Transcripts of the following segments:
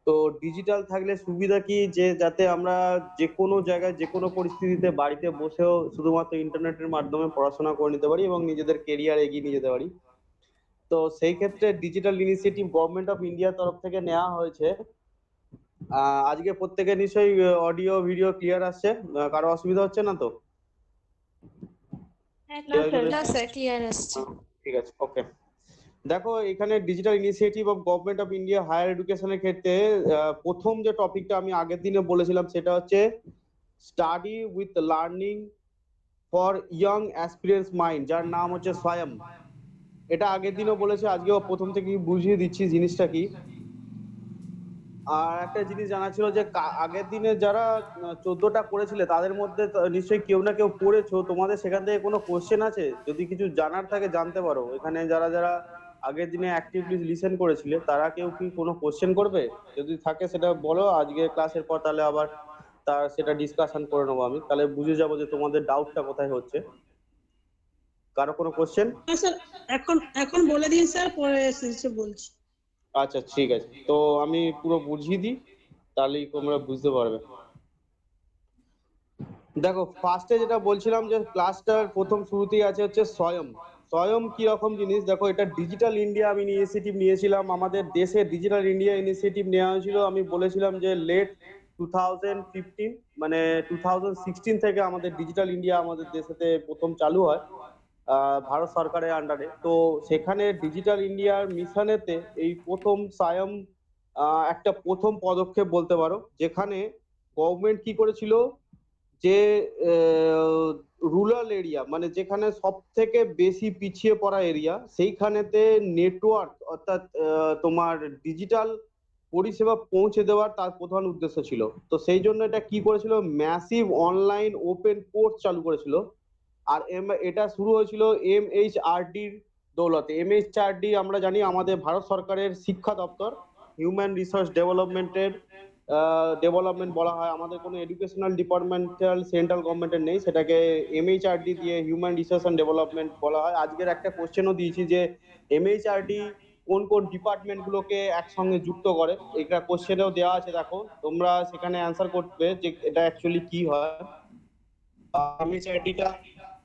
তো ডিজিটাল থাকলে সুবিধা কি যে যাতে আমরা যে কোনো জায়গায় যে কোনো পরিস্থিতিতে বাড়িতে বসেও শুধুমাত্র ইন্টারনেটের মাধ্যমে পড়াশোনা করে নিতে পারি এবং নিজেদের কেরিয়ার এগিয়ে নিয়ে যেতে পারি। তো সেই ক্ষেত্রে ডিজিটাল ইনিশিয়েটিভ গভর্নমেন্ট অফ ইন্ডিয়ার তরফ থেকে নেওয়া হয়েছে। আজকে প্রত্যেকের নিশ্চয়ই অডিও ভিডিও ক্লিয়ার আসছে, কারো অসুবিধা হচ্ছে না তো? না কেউ একজন স্যার। না স্যার, ক্লিয়ার আসছে। ঠিক আছে, ওকে। দেখো এখানে digital initiative of government of India higher এডুকেশনের ক্ষেত্রে প্রথম যে টপিকটা আমি আগের দিনে বলেছিলাম সেটা হচ্ছে study with learning for young aspirants mind, যার নাম হচ্ছে স্বয়ং। এটা আগের দিনও বলেছে, আজকেও প্রথম থেকে বুঝিয়ে দিচ্ছি জিনিসটা কি। আর একটা জিনিস জানা ছিল যে আগের দিনে যারা 14টা করেছিলে তাদের মধ্যে নিশ্চয়ই কেউ না কেউ পড়েছো, তোমাদের সেখান থেকে কোনো কোশ্চেন আছে? যদি কিছু জানার থাকে জানতে পারো। এখানে যারা যারা আগের দিনে অ্যাক্টিভলি লিসেন করেছিলে তারা কেউ কি কোনো কোশ্চেন করবে? যদি থাকে সেটা বলো, আজকে ক্লাসের পর তাহলে আবার তার সেটা ডিসকাশন করে নেবো আমি, তাহলে বুঝে যাবো যে তোমাদের ডাউটটা কোথায় হচ্ছে। কারো কোনো কোশ্চেন? স্যার এখন এখন বলে দিন স্যার, পরে শেষে বলছি। আচ্ছা ঠিক আছে, তো আমি পুরো বুঝিয়ে দিই তাহলেই তোমরা বুঝতে পারবে। দেখো ফার্স্টে যেটা বলছিলাম যে ক্লাসটার প্রথম শুরুতেই আছে হচ্ছে স্বয়ং। স্বয়ং কি রকম জিনিস, দেখো এটা ডিজিটাল ইন্ডিয়া আমি ইনিশিয়েটিভ নিয়েছিলাম, আমাদের দেশে ডিজিটাল ইন্ডিয়া ইনিশিয়েটিভ নেওয়া হয়েছিল। আমি বলেছিলাম যে লেট 2015, মানে 2016 থেকে আমাদের ডিজিটাল ইন্ডিয়া আমাদের দেশেতে প্রথম চালু হয় ভারত সরকারের আন্ডারে। তো সেখানে ডিজিটাল ইন্ডিয়ার মিশনেতে এই প্রথম সায়ম একটা প্রথম পদক্ষেপ বলতে পারো, যেখানে গভর্নমেন্ট কি করেছিল যে রুরাল এরিয়া, মানে যেখানে সব থেকে বেশি পিছিয়ে পড়া এরিয়া, সেইখানেতে নেটওয়ার্ক অর্থাৎ তোমার ডিজিটাল পরিষেবা পৌঁছে দেওয়ার তার প্রধান উদ্দেশ্য ছিল। তো সেই জন্য এটা কি করেছিল, ম্যাসিভ অনলাইন ওপেন কোর্স চালু করেছিল। আর এটা শুরু হয়েছিল এমএইচআরডির দৌলতে। এমএইচআরডি আমরা জানি আমাদের ভারত সরকারের শিক্ষা দপ্তর, হিউম্যান রিসোর্স ডেভেলপমেন্টের ডেভেলপমেন্ট বলা হয়। আমাদের কোনো এডুকেশনাল ডিপার্টমেন্টাল সেন্ট্রাল গভর্নমেন্টের নেই, সেটাকে এমএইচআরডি দিয়ে হিউম্যান রিসোর্স অ্যান্ড ডেভেলপমেন্ট বলা হয়। আজকের একটা কোশ্চেনও দিয়েছি যে এমএইচআরডি কোন কোন ডিপার্টমেন্ট গুলোকে একসঙ্গে যুক্ত করে, এটা কোশ্চেনেও দেওয়া আছে, দেখো তোমরা সেখানে অ্যান্সার করবে যে এটা অ্যাকচুয়ালি কি হয়। এমএইচআরডিটা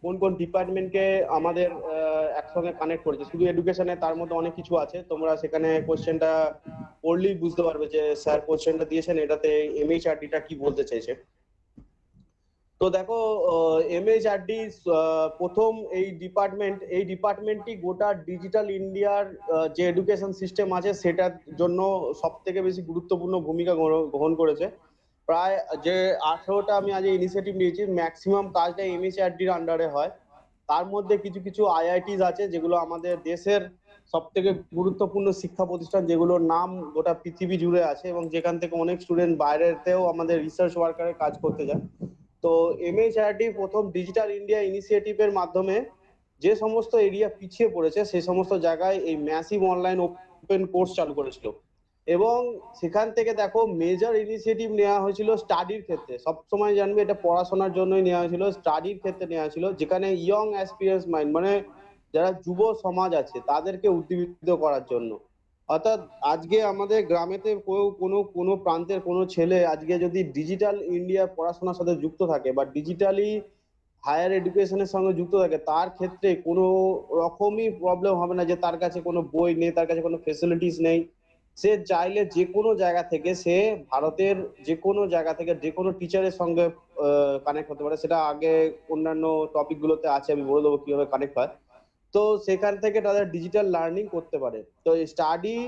কোন কোন ডিপার্টমেন্টকে আমাদের একসঙ্গে কানেক্ট করেছে, শুধু এডুকেশনে তার মধ্যে অনেক কিছু আছে। তোমরা সেখানে কোশ্চেনটা পড়লেই বুঝতে পারবে যে স্যার কোশ্চেনটা দিয়েছেন এটাতে এমএইচআরডিটা কি বলতে চাইছে। তো দেখো এমএইচআরডি প্রথম এই ডিপার্টমেন্টটি গোটা ডিজিটাল ইন্ডিয়ার যে এডুকেশন সিস্টেম আছে সেটার জন্য সব থেকে বেশি গুরুত্বপূর্ণ ভূমিকা গ্রহণ করেছে। প্রায় যে 18টা আমি আজ ইনিশিয়েটিভ নিয়েছি, ম্যাক্সিমাম কাজটা এমএইচআরডির আন্ডারে হয়। তার মধ্যে কিছু কিছু আইআইটিস আছে যেগুলো আমাদের দেশের সব থেকে গুরুত্বপূর্ণ শিক্ষা প্রতিষ্ঠান, যেগুলোর নাম গোটা পৃথিবী জুড়ে আছে এবং যেখান থেকে অনেক স্টুডেন্ট বাইরেতেও আমাদের রিসার্চ ওয়ার্কারের কাজ করতে যায়। তো এমএইচআরডি প্রথম ডিজিটাল ইন্ডিয়া ইনিশিয়েটিভের মাধ্যমে যে সমস্ত এরিয়া পিছিয়ে পড়েছে সেই সমস্ত জায়গায় এই ম্যাসিভ অনলাইন ওপেন কোর্স চালু করেছিল। এবং সেখান থেকে দেখো মেজর ইনিশিয়েটিভ নেওয়া হয়েছিল স্টাডির ক্ষেত্রে। সবসময় জানবে এটা পড়াশোনার জন্যই নেওয়া হয়েছিল, স্টাডির ক্ষেত্রে নেওয়া হয়েছিল, যেখানে ইয়ং অ্যাসপিরেন্স মাইন্ড মানে যারা যুব সমাজ আছে তাদেরকে উদ্দীপিত করার জন্য। অর্থাৎ আজকে আমাদের গ্রামেতে কোনো কোনো প্রান্তের কোনো ছেলে আজকে যদি ডিজিটাল ইন্ডিয়া পড়াশোনার সাথে যুক্ত থাকে বা ডিজিটালি হায়ার এডুকেশনের সঙ্গে যুক্ত থাকে, তার ক্ষেত্রে কোনো রকমই প্রবলেম হবে না যে তার কাছে কোনো বই নেই, তার কাছে কোনো ফেসিলিটিস নেই। সে চাইলে যে কোনো জায়গা থেকে, সে ভারতের যে কোনো জায়গা থেকে যে কোনো টিচারের সঙ্গে কানেক্ট হতে পারে। সেটা আগে অন্যান্য টপিক গুলোতে আছে, আমি বলে দেবো কিভাবে কানেক্ট হয়। তো সেখান থেকে তাদের ডিজিটাল লার্নিং করতে পারে। তো study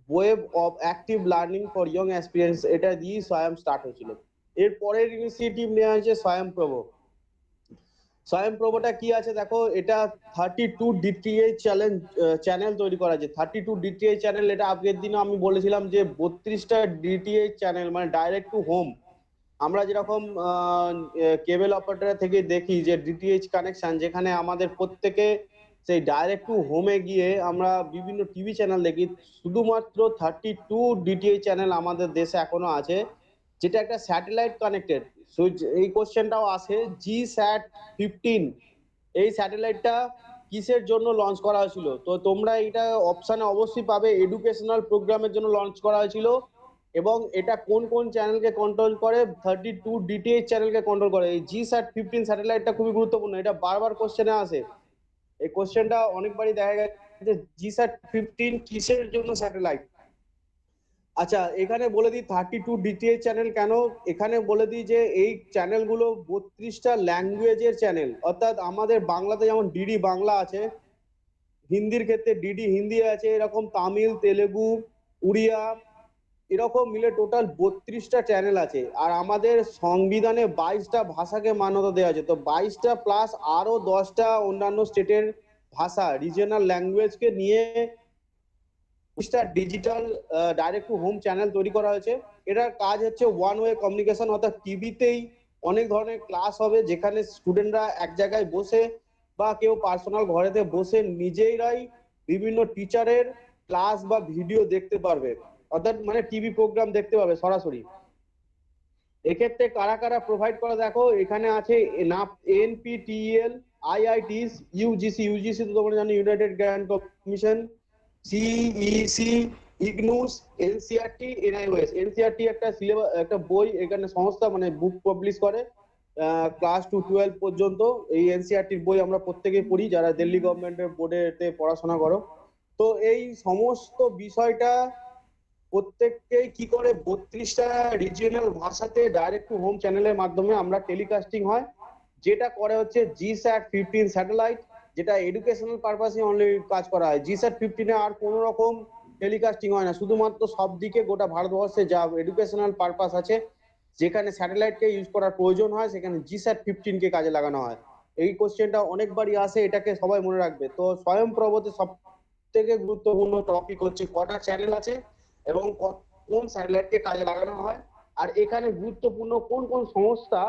web of active learning for young experience এটা দিয়ে স্বয়ং স্টার্ট হয়েছিল। এর পরের ইনিশিয়েটিভ নেওয়া হয়েছে স্বয়ং প্রভো। স্বয়ং প্রভোটা কি আছে দেখো, এটা 32 ডিটিএইচ চ্যানেল তৈরি করা আছে। 32 ডিটিএইচ চ্যানেল, এটা আগের দিনে আমি বলেছিলাম যে 32টা ডিটিএইচ চ্যানেল মানে ডাইরেক্ট টু হোম। আমরা যেরকম কেবল অপারেটর থেকে দেখি যে ডিটিএইচ কানেকশন, যেখানে আমাদের প্রত্যেকে সেই ডাইরেক্ট টু হোমে গিয়ে আমরা বিভিন্ন টিভি চ্যানেল দেখি। শুধুমাত্র 32 ডিটিএইচ চ্যানেল আমাদের দেশে এখনো আছে, যেটা একটা স্যাটেলাইট কানেক্টেড। এই কোশ্চেনটাও আসে, GSAT-15 এই স্যাটেলাইটটা কিসের জন্য লঞ্চ করা হয়েছিল? তো তোমরা এটা অপশনে অবশ্যই পাবে, এডুকেশনাল প্রোগ্রামের জন্য লঞ্চ করা হয়েছিল। এবং এটা কোন কোন চ্যানেলকে কন্ট্রোল করে? 32 ডিটিএইচ চ্যানেলকে কন্ট্রোল করে। এই GSAT-15 স্যাটেলাইটটা খুবই গুরুত্বপূর্ণ, এটা বারবার কোশ্চেনে আসে। এই কোশ্চেনটা অনেকবারই দেখা গেছে, GSAT-15 কিসের জন্য স্যাটেলাইট। আচ্ছা, এখানে বলে দিই 32 ডিটিএইচ চ্যানেল কেন। এখানে বলে দিই যে এই চ্যানেলগুলো 32টা ল্যাঙ্গুয়েজের চ্যানেল, অর্থাৎ আমাদের বাংলাতে যেমন ডিডি বাংলা আছে, হিন্দির ক্ষেত্রে ডিডি হিন্দি আছে, এরকম তামিল, তেলেগু, উড়িয়া, এরকম মিলে টোটাল 32টা চ্যানেল আছে। আর আমাদের সংবিধানে 22টা ভাষাকে মান্যতা দেওয়া আছে। তো 22টা প্লাস আরো 10টা অন্যান্য স্টেটের ভাষা, রিজিয়নাল ল্যাঙ্গুয়েজকে নিয়ে digital direct two home channel তৈরি করা হয়েছে। এটার কাজ হচ্ছে ওয়ান ওয়ে কমিউনিকেশন, অর্থাৎ টিভিতেই অনেক ধরনের ক্লাস হবে, যেখানে স্টুডেন্টরা এক জায়গায় বসে বা কেউ পার্সোনাল ঘরেতে বসে নিজেরাই বিভিন্ন টিচারের ক্লাস বা ভিডিও দেখতে পারবে, অর্থাৎ মানে টিভি প্রোগ্রাম দেখতে পাবে সরাসরি। এক্ষেত্রে কারা কারা প্রোভাইড করে দেখো, এখানে আছে এনপিটিইএল, আইআইটিস, ইউজিসি তো তোমরা জানো, united grand commission, CEC, IGNOUs, NCERT, NIOS. NCERT একটা সিলেবাস, একটা বই, এখানে সংস্থা, মানে বুক পাবলিশ করে ক্লাস 2-12 পর্যন্ত। এই এনসিইআরটির বই আমরা প্রত্যেকেই পড়ি যারা দিল্লি গভর্নমেন্টের বোর্ডেতে পড়াশোনা করো। তো এই সমস্ত বিষয়টা প্রত্যেককেই কি করে 32টা রিজিয়নাল ভাষাতে ডাইরেক্ট টু হোম চ্যানেলের মাধ্যমে আমরা টেলিকাস্টিং হয়, যেটা করে হচ্ছে GSAT-15 স্যাটেলাইট, যেটা এডুকেশনাল পারপাসে অনলি কাজ করা হয়। GSAT-15 এ আর কোনো রকম টেলিকাস্টিং হয় না, শুধুমাত্র সব দিকে গোটা ভারতবর্ষে যা এডুকেশনাল পারপাস আছে, যেখানে স্যাটেলাইটকে ইউজ করার প্রয়োজন হয়, সেখানে GSAT-15 কে কাজে লাগানো হয়। এই কোশ্চেনটা অনেকবারই আসে, এটাকে সবাই মনে রাখবে। তো স্বয়ংপ্রভতে সব থেকে গুরুত্বপূর্ণ টপিক হচ্ছে কটা চ্যানেল আছে এবং কোন স্যাটেলাইটকে কাজে লাগানো হয়, আর এখানে গুরুত্বপূর্ণ কোন কোন সংস্থা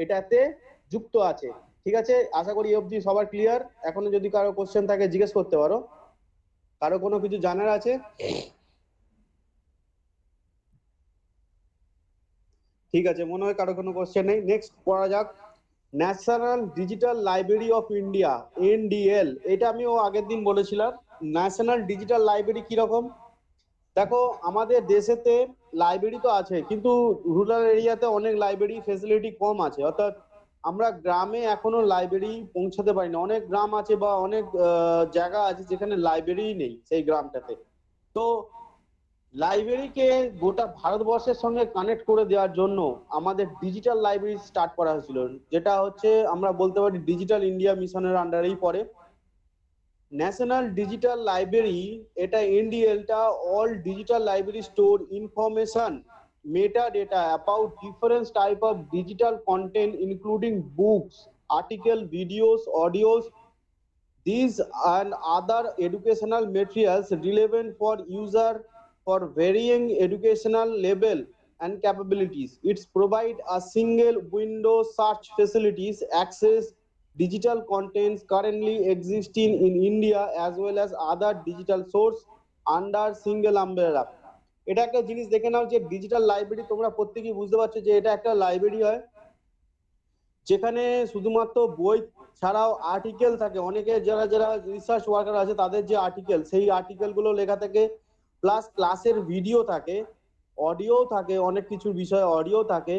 এটাতে যুক্ত আছে। ঠিক আছে, আশা করি এই অবধি সবার ক্লিয়ার। এখনো যদি কারো কোশ্চেন থাকে জিজ্ঞেস করতে পারো। কারো কোনো কিছু জানার আছে? ঠিক আছে, মনে হয় কারো কোনো কোশ্চেন নেই। নেক্সট পড়া যাক। National digital library of India, NDL, এটা আমিও আগের দিন বলেছিলাম। ন্যাশনাল ডিজিটাল লাইব্রেরি কিরকম? দেখো, আমাদের দেশেতে লাইব্রেরি তো আছে, কিন্তু রুরাল এরিয়াতে অনেক লাইব্রেরি ফেসিলিটি কম আছে, অর্থাৎ আমরা গ্রামে এখনো লাইব্রেরি পৌঁছাতে পারি না। অনেক গ্রাম আছে বা অনেক জায়গা আছে যেখানে লাইব্রেরি নেই সেই গ্রামটাতে। তো লাইব্রেরিকে গোটা ভারতবর্ষের সঙ্গে কানেক্ট করে দেওয়ার জন্য আমাদের ডিজিটাল লাইব্রেরি স্টার্ট করা হয়েছিল, যেটা হচ্ছে আমরা বলতে পারি ডিজিটাল ইন্ডিয়া মিশনের আন্ডারেই পড়ে। ন্যাশনাল ডিজিটাল লাইব্রেরি, এটা এনডিএলটা all digital library store information meta data about different type of digital content including books, article, videos, audios, these and other educational materials relevant for user for varying educational level and capabilities. It's provide a single window search facilities access digital contents currently existing in India as well as other digital source under single umbrella. এটা একটা জিনিস দেখে নাও যে digital library, তোমরা প্রত্যেকেই বুঝতে পারছো যে এটা একটা লাইব্রেরি হয় যেখানে শুধুমাত্র বই ছাড়াও আর্টিকেল থাকে। অনেকে যারা যারা রিসার্চ ওয়ার্কার আছে তাদের যে আর্টিকেল, সেই আর্টিকেল গুলো লেখা থাকে, প্লাস ক্লাসের ভিডিও থাকে, অডিও থাকে, অনেক কিছু বিষয় অডিও থাকে।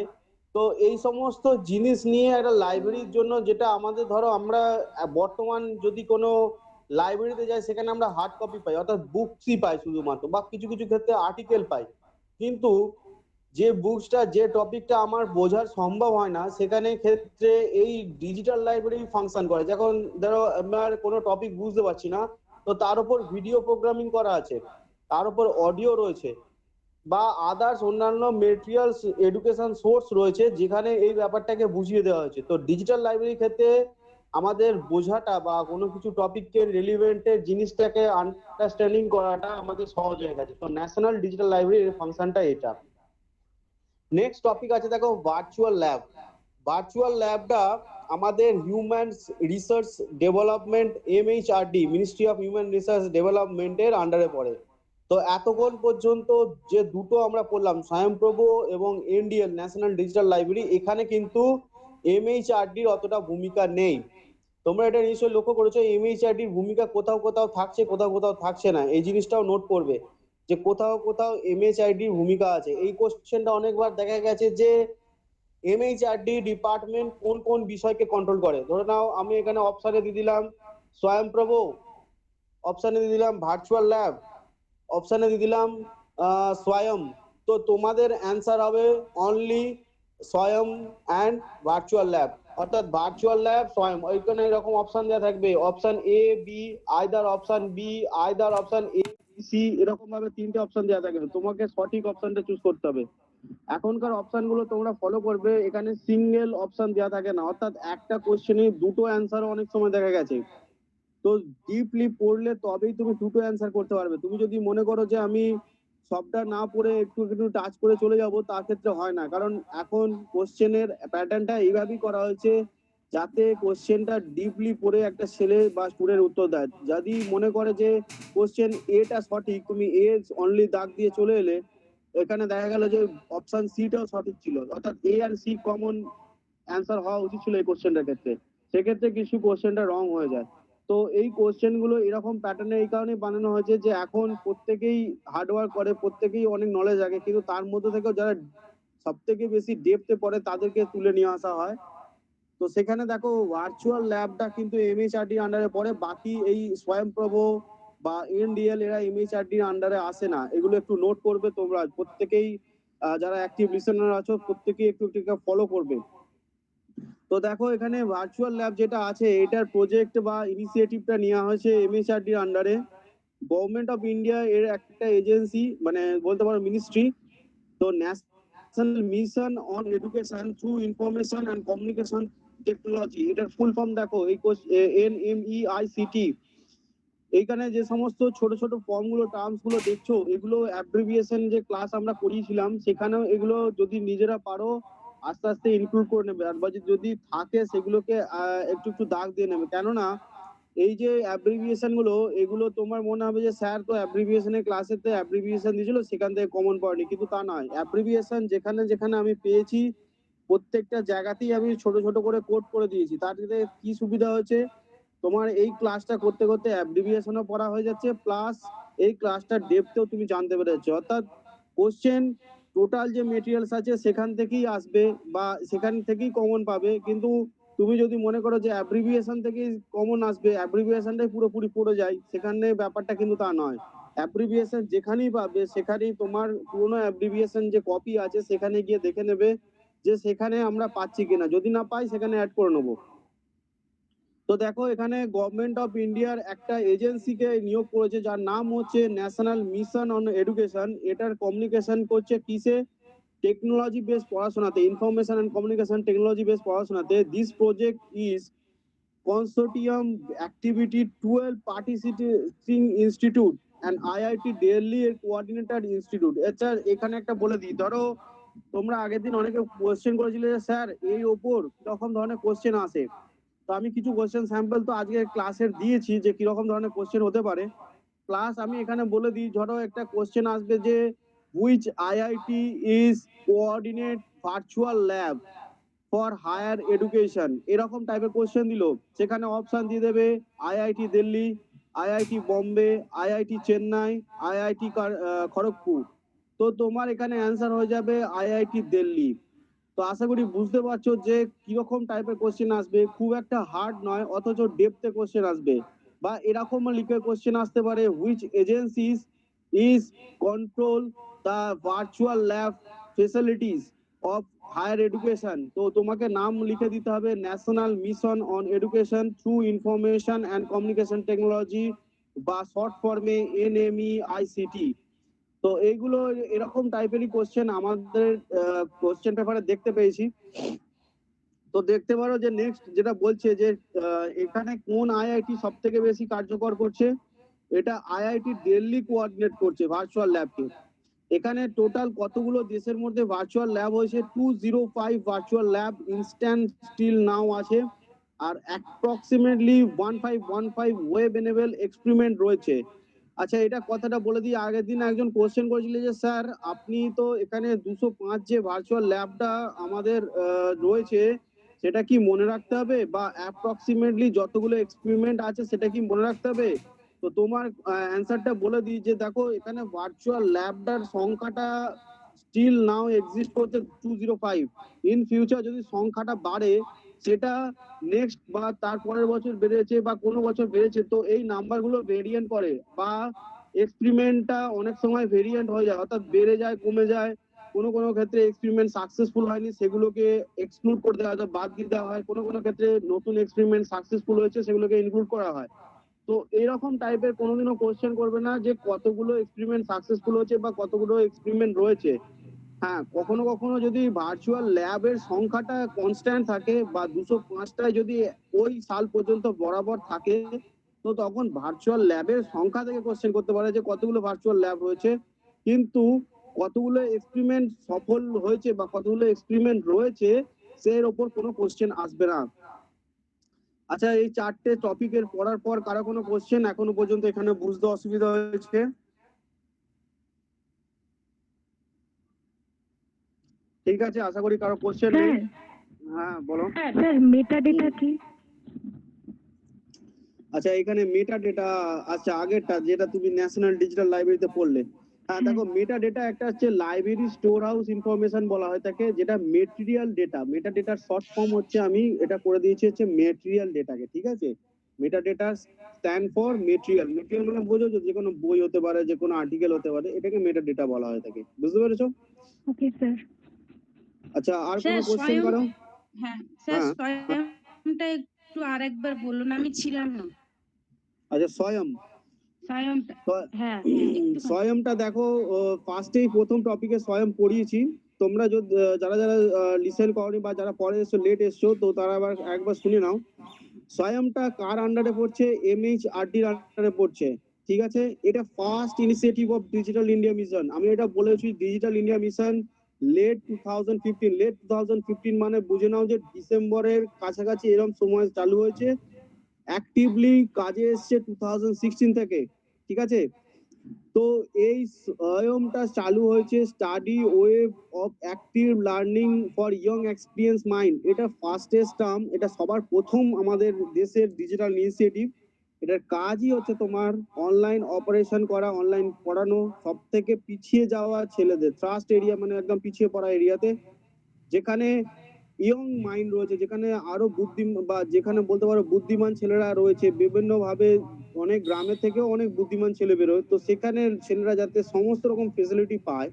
তো এই সমস্ত জিনিস নিয়ে একটা লাইব্রেরির জন্য, যেটা আমাদের ধরো আমরা বর্তমান যদি কোনো লাইব্রেরিতে যাই সেখানে আমরা হার্ড কপি পাই, অর্থাৎ বুকসই পাই শুধুমাত্র, বা কিছু কিছু ক্ষেত্রে আর্টিকেল পাই। কিন্তু যে বুকসটা, যে টপিকটা আমার বোঝার সম্ভব হয় না, সেখানে ক্ষেত্রে এই ডিজিটাল লাইব্রেরি ফাংশন করে। যখন ধরো আমার কোনো টপিক বুঝতে পারছি না, তো তার উপর ভিডিও প্রোগ্রামিং করা আছে, তার উপর অডিও রয়েছে, বা আদার্স অন্যান্য মেটেরিয়ালস এডুকেশন সোর্স রয়েছে যেখানে এই ব্যাপারটাকে বুঝিয়ে দেওয়া হয়েছে। তো ডিজিটাল লাইব্রেরির ক্ষেত্রে আমাদের বোঝাটা বা কোনো কিছু টপিককে রিলিভেন্টের জিনিসটাকে আন্ডারস্ট্যান্ডিং করাটা আমাদের সহজ হয়ে গেছে। তো ন্যাশনাল ডিজিটাল লাইব্রেরির ফাংশনটা এটা। নেক্সট টপিক আছে দেখো, ভার্চুয়াল ল্যাব। ভার্চুয়াল ল্যাবটা আমাদের human research development, MHRD, ministry of human research ডেভেলপমেন্টের আন্ডারে পড়ে। তো এতক্ষণ পর্যন্ত যে দুটো আমরা পড়লাম, স্বয়ংপ্রভ এবং NDL, ন্যাশনাল ডিজিটাল লাইব্রেরি, এখানে কিন্তু MHRDর অতটা ভূমিকা নেই। তোমরা এটা নিশ্চয়ই লক্ষ্য করেছো, MHRDর ভূমিকা কোথাও কোথাও থাকছে, কোথাও কোথাও থাকছে না, এই জিনিসটাও নোট করবে। যে কোথাও কোথাও এমএইচআইডির ভূমিকা আছে। এই কোশ্চেনটা অনেকবার দেখা গেছে যে এমএইচআরডি ডিপার্টমেন্ট কোন কোন বিষয়কে কন্ট্রোল করে। ধরে নাও আমি এখানে অপশনে দিয়ে দিলাম স্বয়ংপ্রভ, অপশনে দিয়ে দিলাম ভার্চুয়াল ল্যাব, অপশনে দিয়ে দিলাম স্বয়ং। তো তোমাদের অ্যান্সার হবে only Swayam and virtual lab, অর্থাৎ ভার্চুয়াল ল্যাব স্বয়ং। ওইখানে এরকম অপশন দেওয়া থাকবে, option A B, either option B, either option A C, এরকম ভাবে তিনটে অপশন দেওয়া থাকবে, তোমাকে সঠিক অপশনটা চুজ করতে হবে। এখনকার অপশন গুলো তোমরা ফলো করবে, এখানে সিঙ্গেল অপশন দেওয়া থাকে না, অর্থাৎ একটা কোশ্চেনে দুটো অ্যান্সার অনেক সময় দেখা গেছে। তো ডিপলি পড়লে তবেই তুমি দুটো অ্যান্সার করতে পারবে। তুমি যদি মনে করো যে আমি সবটা না পড়ে একটু একটু টাচ করে চলে যাব, তার ক্ষেত্রে হয় না। কারণ এখন কোশ্চেনের প্যাটার্নটা এইভাবেই করা হয়েছে যাতে কোশ্চেনটা ডিপলি পড়ে একটা ছেলে বা স্টুডেন্ট উত্তর দেয়। যদি মনে করে যে কোশ্চেন এটা সঠিক, তুমি এ অনলি দাগ দিয়ে চলে এলে, এখানে দেখা গেল যে অপশন সিটাও সঠিক ছিল, অর্থাৎ এ আর সি কমন অ্যান্সার হওয়া উচিত ছিল এই কোশ্চেনটার ক্ষেত্রে। সেক্ষেত্রে কিছু কোশ্চেনটা রং হয়ে যায়। তো এই কোশ্চেন গুলো এরকম প্যাটার্নে এই কারণে বানানো হয়েছে যে এখন প্রত্যেকেই হার্ডওয়ার্ক করে, প্রত্যেকেই অনেক নলেজ রাখে, কিন্তু তার মধ্যে থেকেও যারা সব থেকে বেশি ডেপথে পড়ে তাদেরকে তুলে নিয়ে আসা হয়। তো সেখানে দেখো ভার্চুয়াল ল্যাবটা কিন্তু এমএইচআরডি আন্ডারে পড়ে, বাকি এই স্বয়ংপ্রভ বা এনডিএল এরা এমএইচআরডি আন্ডারে আসে না। এগুলো একটু নোট করবে তোমরা প্রত্যেকেই, যারা অ্যাক্টিভ লিসেনার আছো প্রত্যেকেই একটু একটু ফলো করবে। তো দেখো এখানে ভার্চুয়াল ল্যাব যেটা আছে, এটার প্রজেক্ট বা ইনিশিয়েটিভটা নেওয়া হয়েছে এমএইচআরডির আন্ডারে। গভর্নমেন্ট অফ ইন্ডিয়া এর একটা এজেন্সি, মানে বলতে পারো মিনিস্ট্রি। তো national mission on education through information and communication technology, এটার ফুল ফর্ম দেখো, এই NMEICT। এইখানে যে সমস্ত ছোট ছোট ফর্ম গুলো টার্মস গুলো দেখছো, এগুলো অ্যাব্রিভিয়েশন যে ক্লাস আমরা করিয়েছিলাম সেখানেও এগুলো যদি নিজেরা পারো আস্তে আস্তে ইনক্লুড করে নেবে, আর বা যদি থাকে সেগুলোকে একটু একটু দাগ দিয়ে নেবে। কেননা এই যে অ্যাব্রিভিয়েশন গুলো, এগুলো তোমার মনে হবে যে স্যার তো অ্যাব্রিভিয়েশনের ক্লাসেতে অ্যাব্রিভিয়েশন দিয়েছিল সেখান থেকে কমন পড়েনি, কিন্তু তা নয়। অ্যাব্রিভিয়েশন যেখানে যেখানে আমি পেয়েছি প্রত্যেকটা জায়গাতেই আমি ছোট ছোট করে কোড করে দিয়েছি। তার থেকে কি সুবিধা হয়েছে, তোমার এই ক্লাসটা করতে করতে অ্যাব্রিভিয়েশনও পড়া হয়ে যাচ্ছে, প্লাস এই ক্লাসটার ডেপথেও তুমি জানতে পেরেছো। অর্থাৎ কোশ্চেন টোটাল যে মেটেরিয়ালস আছে সেখান থেকেই আসবে বা সেখান থেকেই কমন পাবে, কিন্তু তুমি যদি মনে করো যে অ্যাব্রিভিয়েশন থেকেই কমন আসবে, অ্যাব্রিভিয়েশনটাই পুরোপুরি পড়ে যায়, সেখানে ব্যাপারটা কিন্তু তা নয়। অ্যাব্রিভিয়েশন যেখানেই পাবে সেখানেই তোমার পুরোনো অ্যাব্রিভিয়েশন যে কপি আছে সেখানে গিয়ে দেখে নেবে যে সেখানে আমরা পাচ্ছি কিনা, যদি না পাই সেখানে অ্যাড করে নেবো। তো দেখো এখানে গভর্নমেন্ট অফ ইন্ডিয়ার একটা এজেন্সিকে নিয়োগ করেছে যার নাম হচ্ছে ন্যাশনাল মিশন অন এডুকেশন। এটার কমিউনিকেশন করছে কিসে, টেকনোলজি বেস পড়াশোনাতে, information and communication technology base পড়াশোনাতে। This project is consortium activity 12 participating institute and IIT Delhi এর coordinated institute। আচ্ছা এখানে একটা বলে দিই, ধরো তোমরা আগের দিন অনেকে কোশ্চেন করেছিলে যে স্যার এই ওপর কিরকম ধরনের কোশ্চেন আসে। তো আমি কিছু কোশ্চেন স্যাম্পল তো আজকে ক্লাসের দিয়েছি যে কিরকম ধরনের কোশ্চেন হতে পারে। প্লাস আমি এখানে বলে দিই, ধরো একটা কোশ্চেন আসবে যে which IIT is coordinate virtual lab for higher education, এরকম টাইপের কোশ্চেন দিল, সেখানে অপশন দিয়ে দেবে IIT Delhi, IIT Bombay, IIT Chennai, IIT Kharagpur. তো তোমার এখানে অ্যান্সার হয়ে যাবে আইআইটি দিল্লি। তো আশা করি বুঝতে পারছো যে কিরকম টাইপের কোশ্চেন আসবে, খুব একটা হার্ড নয় অথচ ডেপথে কোশ্চেন আসবে। বা এরকম লিখে কোশ্চেন আসতে পারে which agencies is control the virtual lab facilities of higher education. তো তোমাকে নাম লিখে দিতে হবে national mission on education through information and communication technology, বা শর্ট ফর্মে NMEICT। তো এইগুলো এরকম টাইপেরই কোশ্চেন আমাদের কোশ্চেন পেপারে দেখতে পেয়েছি। তো দেখতে পারো যে নেক্সট যেটা বলছে যে এখানে কোন আইআইটি সব থেকে বেশি কার্যকর করছে, এটা আইআইটি দিল্লি কোঅর্ডিনেট করছে ভার্চুয়াল ল্যাবকে। এখানে টোটাল কতগুলো দেশের মধ্যে ভার্চুয়াল ল্যাব হয়েছে, 205 virtual lab instant still now আছে, আর অ্যাপ্রক্সিমেটলি 1515 ওয়েব এনেবল এক্সপেরিমেন্ট রয়েছে। আচ্ছা এটা কথাটা বলে দিই, আগের দিন একজন কোশ্চেন করেছিল যে স্যার আপনি তো এখানে 205 যে ভার্চুয়াল ল্যাবটা আমাদের রয়েছে সেটা কি মনে রাখতে হবে, বা অ্যাপ্রক্সিমেটলি যতগুলো এক্সপেরিমেন্ট আছে সেটা কি মনে রাখতে হবে। তো তোমার অ্যান্সারটা বলে দিই যে দেখো এখানে ভার্চুয়াল ল্যাবটার সংখ্যাটা স্টিল নাও এক্সিস্ট করছে 205। ইন ফিউচার যদি সংখ্যাটা বাড়ে, সেটা নেক্সট বা তার পরের বছর বেড়েছে বা কোনো বছর বেড়েছে, তো এই নাম্বারগুলো ভেরিয়েন্ট করে বা এক্সপেরিমেন্টটা অনেক সময় ভেরিয়েন্ট হয়ে যায়, অর্থাৎ বেড়ে যায় কমে যায়। কোনো কোনো ক্ষেত্রে এক্সপেরিমেন্ট সাকসেসফুল হয়নি, সেগুলোকে এক্সক্লুড করে দেওয়া হয়, বাদ দিয়ে দেওয়া হয়। কোনো কোনো ক্ষেত্রে নতুন এক্সপেরিমেন্ট সাকসেসফুল হয়েছে, সেগুলোকে ইনক্লুড করা হয়। তো এরকম টাইপের কোনোদিনও কোশ্চেন করবে না যে কতগুলো এক্সপেরিমেন্ট সাকসেসফুল হয়েছে বা কতগুলো এক্সপেরিমেন্ট রয়েছে। হ্যাঁ, কখনো কখনো যদি ভার্চুয়াল ল্যাবের সংখ্যাটা কনস্ট্যান্ট থাকে বা 205টায় যদি ওই সাল পর্যন্ত বরাবর থাকে, তো তখন ভার্চুয়াল ল্যাবের সংখ্যা থেকে কোশ্চেন করতে পারে যে কতগুলো ভার্চুয়াল ল্যাব রয়েছে। কিন্তু কতগুলো এক্সপেরিমেন্ট সফল হয়েছে বা কতগুলো এক্সপেরিমেন্ট রয়েছে, সের ওপর কোনো কোশ্চেন আসবে না। আচ্ছা, এই চারটে টপিকের পড়ার পর কারো কোনো কোশ্চেন এখনো পর্যন্ত এখানে বুঝতে অসুবিধা হয়েছে? ঠিক আছে, আশা করি কারো কোশ্চেন নেই। হ্যাঁ বলো। স্যার মেটা ডেটা কি? আচ্ছা, এখানে মেটা ডেটা, আচ্ছা আগেরটা যেটা তুমি ন্যাশনাল ডিজিটাল লাইব্রেরিতে পড়লে, হ্যাঁ দেখো মেটা ডেটা একটা হচ্ছে লাইব্রেরি স্টোর হাউস ইনফরমেশন বলা হয় তাকে, যেটা মেটেরিয়াল ডেটা। মেটা ডেটার শর্ট ফর্ম হচ্ছে, আমি এটা করে দিয়েছি হচ্ছে মেটেরিয়াল ডেটাকে, ঠিক আছে। Meta data stand for material. Material মানে বোঝো যে কোনো বই হতে পারে, যে কোনো আর্টিকেল হতে পারে, এটাকে মেটা ডেটা বলা হয় থাকে। বুঝতে পেরেছো? Okay sir. আচ্ছা, আর কোনো স্যার কোশ্চেন স্বয়ং, করো? হ্যাঁ স্যার হ্যাঁ স্বয়ংটা একটু আরেকবার বলুন, আমি ছিলাম না। আচ্ছা, স্বয়ং। স্বয়ংটা, হ্যাঁ একটু স্বয়ংটা দেখো, ফার্স্টেই প্রথম টপিকে স্বয়ং পড়িয়েছি। তোমরা যদি যারা যারা লিসেন করনি বা যারা পরে এসছো, লেট এসছো, তো তারা আবার একবার শুনে নাও। স্বয়ংটা কার আন্ডারে পড়ছে? MHRDর আন্ডারে পড়ছে, ঠিক আছে। এটা first initiative of digital India mission. আমি এটা বলেছি, digital India mission late 2015। Late 2015 মানে বুঝে নাও যে ডিসেম্বরের কাছাকাছি এরকম সময় চালু হয়েছে। অ্যাক্টিভলি কাজে এসছে 2016 থেকে, ঠিক আছে। তো এই স্বয়ংটা চালু হয়েছে study wave of active learning for young experience mind. এটা ফার্স্টেস্ট টার্ম, এটা সবার প্রথম আমাদের দেশের ডিজিটাল ইনিশিয়েটিভ। এটার কাজই হচ্ছে তোমার অনলাইন অপারেশন করা, অনলাইন পড়ানো সব থেকে পিছিয়ে যাওয়া ছেলেদের, ট্রাস্ট এরিয়া মানে একদম পিছিয়ে পড়া এরিয়াতে, যেখানে ইয়ং মাইন্ড রয়েছে, যেখানে আরো বুদ্ধি বা যেখানে বলতে পারো বুদ্ধিমান ছেলেরা রয়েছে বিভিন্ন ভাবে। অনেক গ্রামের থেকেও অনেক বুদ্ধিমান ছেলে বেরোয়, তো সেখানে ছেলেরা যাতে সমস্ত রকম ফেসিলিটি পায়,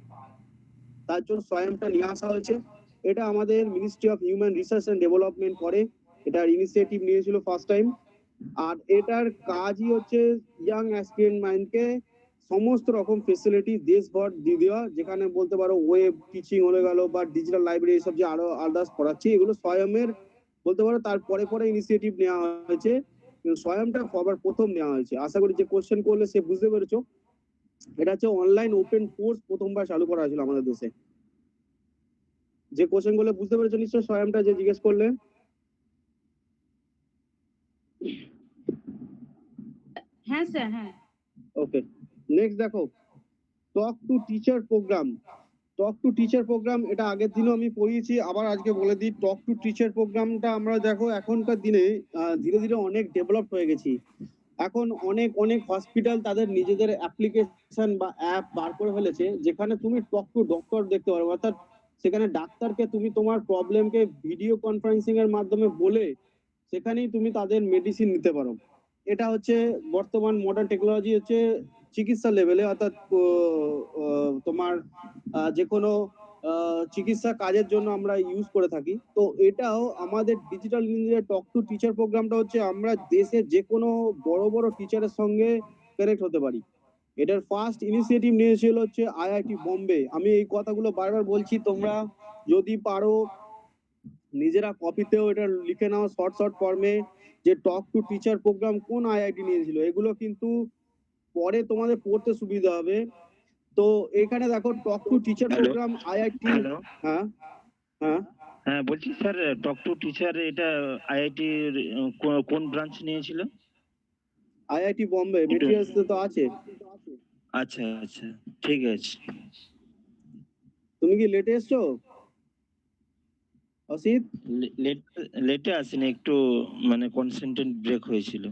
তার জন্য স্বয়ংটা নিয়ে আসা হয়েছে। এটা আমাদের ministry of human research and development করে, এটার ইনিশিয়েটিভ নিয়েছিল ফার্স্ট টাইম। আর এটার কাজই হচ্ছে ইয়াং অ্যাসপিরেন্ট মাইন্ডকে সমস্ত রকম ফেসিলিটি দেশভর দিয়ে দেওয়া, যেখানে বলতে পারো ওয়েব টিচিং হয়ে গেল বা ডিজিটাল লাইব্রেরি, এসব যে আরো আলাদা পড়াচ্ছে, এগুলো স্বয়মের বলতে পারো তার পরে পরে ইনিশিয়েটিভ নেওয়া হয়েছে। স্বয়ংটা সবার প্রথম নেওয়া হয়েছে। আশা করি যে কোশ্চেন করলে সে বুঝতে পেরেছো। এটা হচ্ছে অনলাইন ওপেন কোর্স প্রথমবার চালু করা হয়েছিল আমাদের দেশে। যে কোশ্চেন গুলো বুঝতে পেরেছো নিশ্চয়, স্বয়ংটা যে জিজ্ঞেস করলে। হ্যাঁ স্যার, হ্যাঁ। ওকে, নেক্সট দেখো, talk to teacher program. Talk to teacher program এটা আগের দিনও আমি পড়িয়েছি, আবার আজকে বলে দিই। টক টু টিচার প্রোগ্রামটা আমরা দেখো এখনকার দিনে ধীরে ধীরে অনেক ডেভেলপ হয়ে গেছি। এখন অনেক অনেক হসপিটাল তাদের নিজেদের অ্যাপ্লিকেশন বা অ্যাপ বার করে ফেলেছে, যেখানে তুমি টক টু ডক্টর দেখতে পারো, অর্থাৎ সেখানে ডাক্তারকে তুমি তোমার প্রবলেমকে ভিডিও কনফারেন্সিং এর মাধ্যমে বলে সেখানেই তুমি তাদের মেডিসিন নিতে পারো। এটা হচ্ছে বর্তমান মডার্ন টেকনোলজি, হচ্ছে চিকিৎসা লেভেলে, অর্থাৎ তোমার যে কোনো চিকিৎসা কাজের জন্য আমরা ইউজ করে থাকি। তো এটাও আমাদের digital India talk to teacher প্রোগ্রামটা হচ্ছে আমরা দেশের যে কোনো বড় বড় টিচারের সঙ্গে কানেক্ট হতে পারি। এটার ফার্স্ট ইনিশিয়েটিভ নিয়েছিল হচ্ছে IIT বোম্বে। আমি এই কথাগুলো বারবার বলছি, তোমরা যদি পারো নিজেরা কপিতেও এটা লিখে নাও শর্ট শর্ট ফর্মে, যে টক টু টিচার প্রোগ্রাম কোন IIT নিয়েছিল। এগুলো কিন্তু পরে তোমাদের পড়তে সুবিধা হবে। তো এখানে দেখো talk to teacher program IIT। Hello, হ্যাঁ হ্যাঁ হ্যাঁ বলছি স্যার, টক টু টিচার এটা আইআইটি কোন ব্রাঞ্চ নিয়েছিল? IIT বোম্বে মেটেরিয়ালস তো আছে। আচ্ছা আচ্ছা, ঠিক আছে। তুমি কি লেটে এসছো অসিত? লেটে আসেনি, একটু মানে কনসেন্ট্রেট ব্রেক হয়েছিল।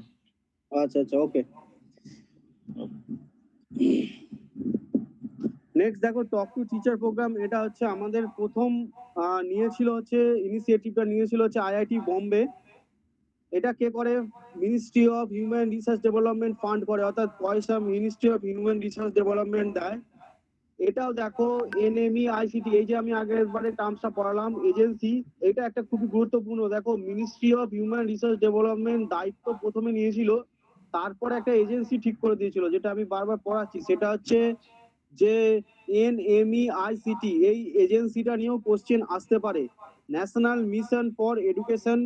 আচ্ছা আচ্ছা, ওকে। নেক্সট দেখো টক টু টিচার প্রোগ্রাম, এটা হচ্ছে আমাদের প্রথম নিয়েছিল হচ্ছে ইনিশিয়েটিভটা নিয়েছিল হচ্ছে আইআইটি বোম্বে। এটা কে করে? Ministry of human research development fund করে, অর্থাৎ পয়সা ministry of human research development দেয়। এটাও দেখো এনএমই আইসিটি, এই যে আমি আগের বারে টার্মসটা পড়ালাম এজেন্সি, এটা একটা খুবই গুরুত্বপূর্ণ। দেখো ministry of human research development দায়িত্ব প্রথমে নিয়েছিল, তারপরে একটা এজেন্সি ঠিক করে দিয়েছিল, যেটা আমি বারবার পড়াচ্ছি, সেটা হচ্ছে যে এনএমইআইসিটি। এই এজেন্সিটা নিয়েও কোশ্চেন আসতে পারে। National mission for education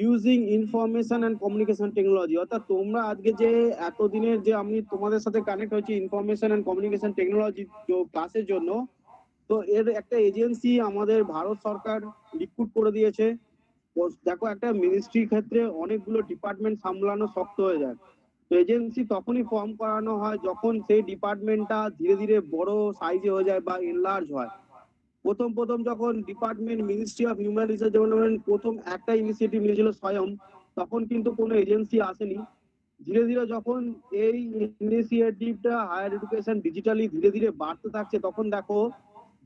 using information and communication technology, অর্থাৎ তোমরা আজকে যে এতদিনের যে আমি তোমাদের সাথে কানেক্ট হয়েছি ইনফরমেশন অ্যান্ড কমিউনিকেশন টেকনোলজি ক্লাসের জন্য, তো এর একটা এজেন্সি আমাদের ভারত সরকার রিক্রুট করে দিয়েছে। দেখো একটা মিনিস্ট্রির ক্ষেত্রে অনেকগুলো ডিপার্টমেন্ট সামলানো শক্ত হয়ে যায়, তো এজেন্সি তখনই ফর্ম করানো হয় যখন সেই ডিপার্টমেন্টটা ধীরে ধীরে বড় সাইজে হয়ে যায় বা এনলার্জ হয়। প্রথম প্রথম যখন department ministry of human resource development প্রথম একটা ইনিশিয়েটিভ নিয়েছিল স্বয়ং, তখন কিন্তু কোনো এজেন্সি আসেনি। ধীরে ধীরে যখন এই ইনিশিয়েটিভটা হায়ার এডুকেশন ডিজিটালি ধীরে ধীরে বাড়তে থাকছে, তখন দেখো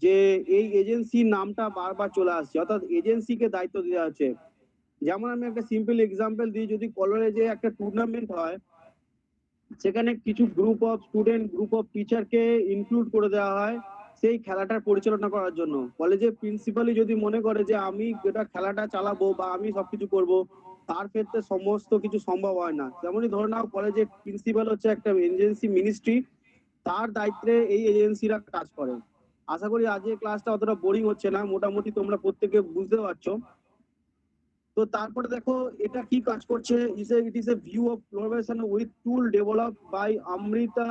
যে এই এজেন্সির নামটা বারবার চলে আসছে, অর্থাৎ এজেন্সিকে দায়িত্ব দেওয়া হচ্ছে। যেমন আমি একটা সিম্পল এক্সাম্পল দিই, যদি কলেজে একটা টুর্নামেন্ট হয়, সেখানে কিছু group of student, group of টিচারকে ইনক্লুড করে দেওয়া হয় সেই খেলাটার পরিচালনা করার জন্য। কলেজের প্রিন্সিপালই যদি মনে করে যে আমি এটা খেলাটা চালাবো বা আমি সবকিছু করব, তার ক্ষেত্রে সমস্ত কিছু সম্ভব হয় না। যেমনই ধরে নাও কলেজের প্রিন্সিপাল হচ্ছে একটা এজেন্সি মিনিস্ট্রি, তার দায়িত্বে এই এজেন্সিরা কাজ করে। আশা করি আজকের ক্লাসটা অতটা বোরিং হচ্ছে না, মোটামুটি তোমরা প্রত্যেকে বুঝতে পারছো। তো তারপরে দেখো এটা কি কাজ করছে, it is a view of collaboration with tool developed by Amrita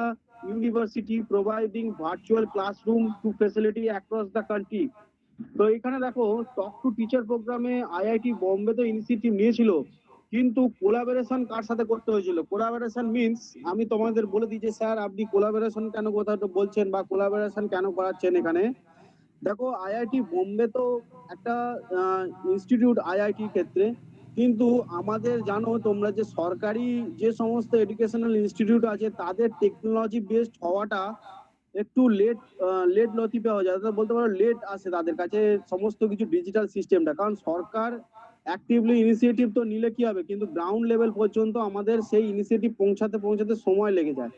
university providing virtual classroom to facility across the country. তো এখানে দেখো টক টু টিচার প্রোগ্রামে আইআইটি বোম্বেতে ইনিশিয়েটিভ নিয়েছিল, কিন্তু কোলাবোরেশন কার সাথে করতে হয়েছিল? কোলাবোরেশন মিন্স, আমি তোমাদের বলে দিই যে স্যার আপনি কোলাবোরেশন কেন কথা বলছেন বা কোলাবোরেশন কেন করাচ্ছেন এখানে। দেখো আইআইটি বোম্বে তো একটা ইনস্টিটিউট আইআইটির ক্ষেত্রে, কিন্তু আমাদের জানো তোমরা যে সরকারি যে সমস্ত এডুকেশনাল ইনস্টিটিউট আছে তাদের টেকনোলজি বেসড হওয়াটা একটু লেট লতিফে হয়ে যায়, অর্থাৎ বলতে পারো লেট আসে তাদের কাছে সমস্ত কিছু ডিজিটাল সিস্টেমটা। কারণ সরকার অ্যাক্টিভলি ইনিশিয়েটিভ তো নিলে কি হবে, কিন্তু গ্রাউন্ড লেভেল পর্যন্ত আমাদের সেই ইনিশিয়েটিভ পৌঁছাতে পৌঁছাতে সময় লেগে যায়।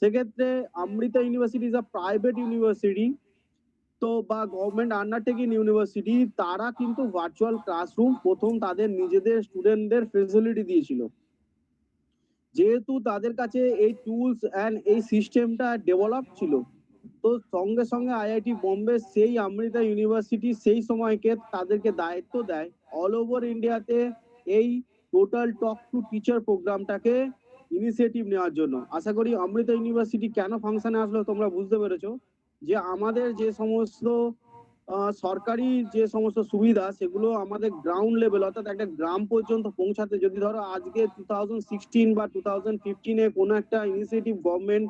সেক্ষেত্রে Amrita university is a private university, তো বা গভর্নমেন্ট আন্ডারটেকিং ইউনিভার্সিটি, তারা কিন্তু ভার্চুয়াল ক্লাসরুম প্রথম তাদের নিজেদের স্টুডেন্টদের ফেসিলিটি দিয়েছিল। যেহেতু তাদের কাছে এই টুলস অ্যান্ড এই সিস্টেমটা ডেভেলপ ছিল, তো সঙ্গে সঙ্গে আইআইটি বোম্বে সেই অমৃতা ইউনিভার্সিটি সেই সময়কে তাদেরকে দায়িত্ব দেয় অল ওভার ইন্ডিয়াতে এই টোটাল টক টু টিচার প্রোগ্রামটাকে ইনিশিয়েটিভ নেওয়ার জন্য। আশা করি অমৃতা ইউনিভার্সিটি কেন ফাংশনে আসলো তোমরা বুঝতে পেরেছো, যে আমাদের যে সমস্ত সরকারি যে সমস্ত সুবিধা সেগুলো আমাদের গ্রাউন্ড লেভেল, অর্থাৎ একটা গ্রাম পর্যন্ত পৌঁছাতে, যদি ধরো আজকে 2016 বা 2015-এ কোনো একটা ইনিশিয়েটিভ গভর্নমেন্ট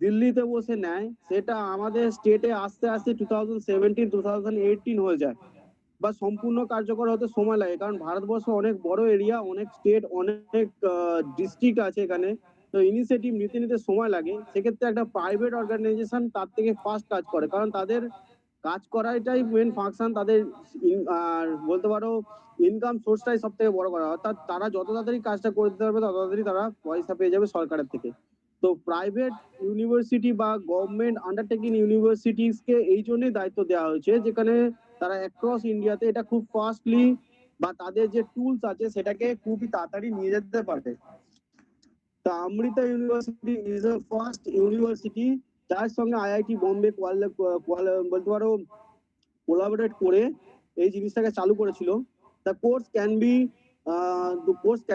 দিল্লিতে বসে নেয়, সেটা আমাদের স্টেটে আস্তে আস্তে 2017-2018 হয়ে যায় বা সম্পূর্ণ কার্যকর হতে সময় লাগে। কারণ ভারতবর্ষ অনেক বড় এরিয়া, অনেক স্টেট, অনেক ডিস্ট্রিক্ট আছে এখানে, তো ইনিশিয়েটিভ নিতে নিতে সময় লাগে। সেক্ষেত্রে একটা প্রাইভেট অর্গানাইজেশন তার থেকে ফাস্ট কাজ করে, কারণ তাদের কাজ করাটাই মেন ফাংশন, তাদের আর বলতে পারো ইনকাম সোর্সটাই সব থেকে বড় করা, অর্থাৎ তারা যত তাড়াতাড়ি কাজটা করে দিতে পারবে তত তাড়াতাড়ি তারা পয়সা পেয়ে যাবে সরকারের থেকে। তো প্রাইভেট ইউনিভার্সিটি বা গভর্নমেন্ট আন্ডারটেকিং ইউনিভার্সিটিসকে এই জন্যই দায়িত্ব দেওয়া হয়েছে, যেখানে তারা অ্যাক্রস ইন্ডিয়াতে এটা খুব ফাস্টলি বা তাদের যে টুলস আছে সেটাকে খুবই তাড়াতাড়ি নিয়ে যেতে পারবে। তো Amrita university is a first university যার সঙ্গে আইআইটি বোম্বে বলতে পারো কোলাবোরেট করে এই জিনিসটাকে চালু করেছিল। The course can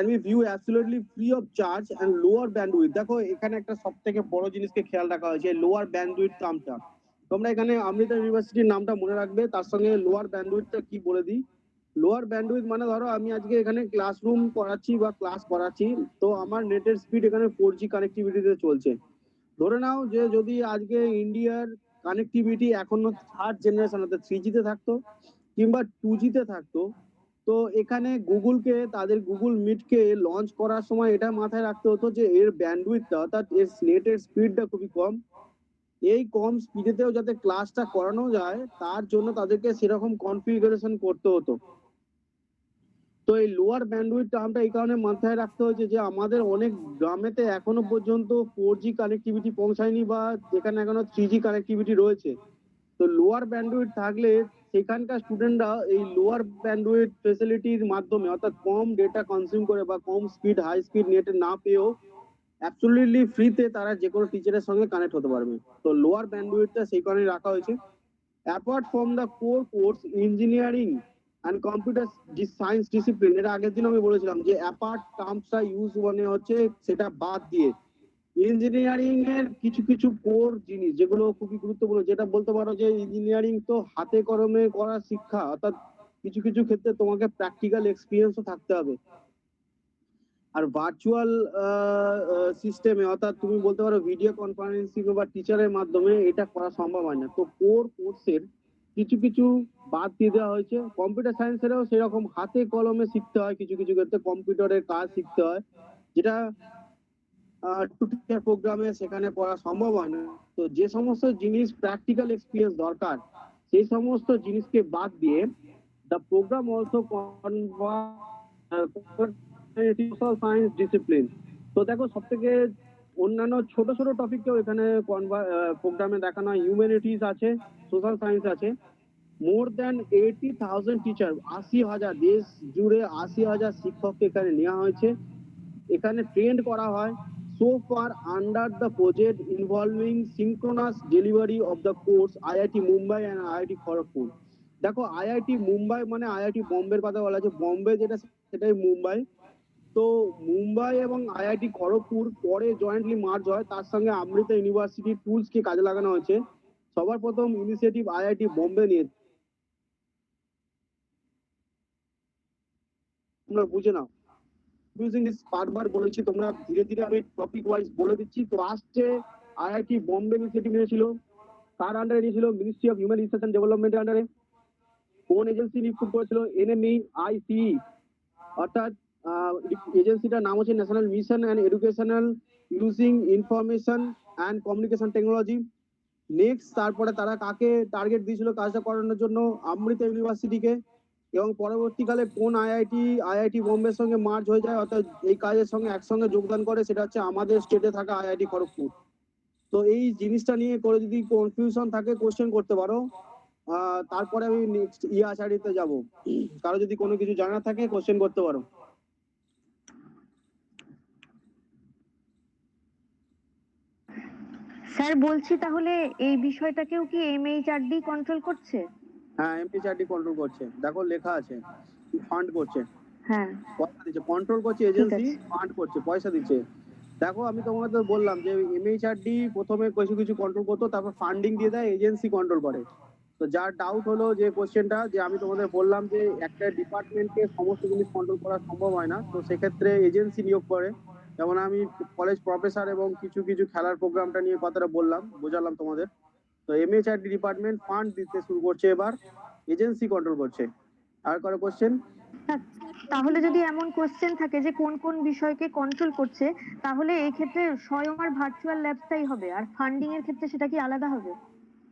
be view absolutely free of charge and lower bandwidth. দেখো এখানে একটা সব থেকে বড় জিনিসকে খেয়াল রাখা হয়েছে, লোয়ার ব্যান্ডউইথ টার্মটা। তোমরা এখানে অমৃতা ইউনিভার্সিটির নামটা মনে রাখবে, তার সঙ্গে লোয়ার ব্যান্ডউইথটা কি বলে দিই। লোয়ার ব্যান্ডউইথ মানে ধরো আমি আজকে এখানে ক্লাসরুম করাচ্ছি বা ক্লাস করাচ্ছি, তো আমার নেটের স্পিড এখানে 4G কানেক্টিভিটিতে চলছে। ধরে নাও যে যদি আজকে ইন্ডিয়ার কানেক্টিভিটি এখনো থার্ড জেনারেশন অর্থাৎ 3G তে থাকতো কিংবা 2G তে থাকতো, তো তো এখানে গুগলকে তাদের গুগল মিটকে লঞ্চ করার সময় এটা মাথায় রাখতে হতো যে এর ব্যান্ডউইথটা অর্থাৎ এর নেটের স্পিডটা খুবই কম। এই কম স্পিডেতেও যাতে ক্লাসটা করানো যায় তার জন্য তাদেরকে সেরকম কনফিগারেশন করতে হতো। তো এই লোয়ার ব্যান্ডউইথ টার্মটা এই কারণে মাথায় রাখতে হয়েছে যে আমাদের অনেক গ্রামেতে এখনো পর্যন্ত 4G কানেক্টিভিটি পৌঁছায়নি বা যেখানে এখনো 3G কানেক্টিভিটি রয়েছে। তো লোয়ার ব্যান্ডউইথ থাকলে সেখানকার স্টুডেন্টরা এই লোয়ার ব্যান্ডউইথ ফেসিলিটির মাধ্যমে অর্থাৎ কম ডেটা কনজিউম করে বা কম স্পিড হাই স্পিড নেট না পেয়েও অ্যাবসলিউটলি ফ্রিতে তারা যে কোনো টিচারের সঙ্গে কানেক্ট হতে পারবে। তো লোয়ার ব্যান্ডউইথটা সেই কারণে রাখা হয়েছে। Apart from the core course engineering and computer science discipline, এর আগের দিন আমি বলেছিলাম যে অ্যাপার্ট টার্মসটা ইউজ মানে হচ্ছে সেটা বাদ দিয়ে ইঞ্জিনিয়ারিং এর কিছু কিছু কোর জিনিস যেগুলো খুবই গুরুত্বপূর্ণ, যেটা বলতে পারো যে ইঞ্জিনিয়ারিং তো হাতে কলমে করা শিক্ষা, অর্থাৎ কিছু কিছু ক্ষেত্রে তোমাকে প্র্যাকটিক্যাল এক্সপিরিয়েন্সও থাকতে হবে। আর ভার্চুয়াল সিস্টেমে অর্থাৎ তুমি বলতে পারো ভিডিও কনফারেন্সিং বা টিচারের মাধ্যমে এটা করা সম্ভব হয় না। তো কোর কোর্সের কিছু কিছু বাদ দিয়ে দেওয়া হয়েছে। কম্পিউটার সায়েন্সেরও সেরকম হাতে কলমে শিখতে হয়, কিছু কিছু ক্ষেত্রে কম্পিউটারের কাজ শিখতে হয়, যেটা টিচার প্রোগ্রামে সেখানে করা সম্ভব হয় না। তো যে সমস্ত জিনিস প্র্যাকটিক্যাল এক্সপিরিয়েন্স দরকার সেই সমস্ত জিনিসকে বাদ দিয়ে the program also social science discipline. তো দেখো সব থেকে অন্যান্য ছোট ছোট টপিককেও এখানে প্রোগ্রামে দেখানো হয়। হিউম্যানিটিস আছে, সোশ্যাল সায়েন্স আছে। মোর দ্যান 80,000 টিচার, 80,000 দেশ জুড়ে 80,000 শিক্ষককে এখানে নেওয়া হয়েছে, এখানে ট্রেন্ড করা হয়। So far under the project involving synchronous delivery of the course IIT Mumbai and IIT Kharagpur। দেখো আইআইটি মুম্বাই মানে আইআইটি বোম্বের কথা বলা আছে, বোম্বে যেটা সেটাই মুম্বাই। তো মুম্বাই এবং আইআইটি খড়গপুর পরে জয়েন্টলি মার্জ হয়, তার সঙ্গে অমৃতা ইউনিভার্সিটি টুলস কে কাজে লাগানো হয়েছে। সবার প্রথম ইনিশিয়েটিভ আইআইটি বোম্বে নিয়ে, তোমরা বুঝে নাও। ইউজিং দিস বারবার বলেছি, তোমরা ধীরে ধীরে আমি টপিক ওয়াইজ বলে দিচ্ছি। তো আসছে আইআইটি বোম্বে ইনিশিয়েটিভ নিয়েছিল, কার আন্ডারে নিয়েছিল? Ministry of human research and ডেভেলপমেন্টের আন্ডারে। কোন এজেন্সি রিক্রুট করেছিল? NMEICE, অর্থাৎ এজেন্সিটার নাম হচ্ছে national mission and educational using information and communication technology. Next তারপরে তারা কাকে টার্গেট দিয়েছিল কাজটা করানোর জন্য? অমৃতা ইউনিভার্সিটিকে। এবং পরবর্তীকালে কোন আইআইটি বোম্বের সঙ্গে মার্জ হয়ে যায় অর্থাৎ এই কাজের সঙ্গে একসঙ্গে যোগদান করে? সেটা হচ্ছে আমাদের স্টেটে থাকা আইআইটি খড়গপুর। তো এই জিনিসটা নিয়ে করে যদি কনফিউশন থাকে কোশ্চেন করতে পারো। তারপরে আমি নেক্সট আচারিতে যাব, কারো যদি কোনো কিছু জানা থাকে কোশ্চেন করতে পারো। স্যার বলছি তাহলে এই বিষয়টাকেও কি MHRD কন্ট্রোল করছে? হ্যাঁ, MHRD কন্ট্রোল করছে। দেখো লেখা আছে ফান্ড করছে, হ্যাঁ পয়সা দিচ্ছে, কন্ট্রোল করছে এজেন্সি, ফান্ড করছে, পয়সা দিচ্ছে। দেখো আমি তোমাদের বললাম যে MHRD প্রথমে কিছু কিছু কন্ট্রোল করতো, তারপর ফান্ডিং দিয়ে দেয়, এজেন্সি কন্ট্রোল করে। তো যার ডাউট হলো যে কোশ্চেনটা, যে আমি তোমাদের বললাম যে একটা ডিপার্টমেন্টকে সমস্ত জিনিস কন্ট্রোল করা সম্ভব হয় না, তো সেক্ষেত্রে এজেন্সি নিয়োগ করে। যেমন আমি কলেজ প্রফেসর এবং কিছু কিছু খেলার প্রোগ্রামটা নিয়ে কথাটা বললাম, বোঝালাম তোমাদের। তো MHRD ডিপার্টমেন্ট ফান্ড দিতে শুরু করছে, এবার এজেন্সি কন্ট্রোল করছে। আর কারো কোশ্চেন? তাহলে যদি এমন কোশ্চেন থাকে যে কোন কোন বিষয়কে কন্ট্রোল করছে, তাহলে এই ক্ষেত্রে স্বয়ং আর ভার্চুয়াল ল্যাবটাই হবে, আর ফান্ডিং এর ক্ষেত্রে সেটা কি আলাদা হবে?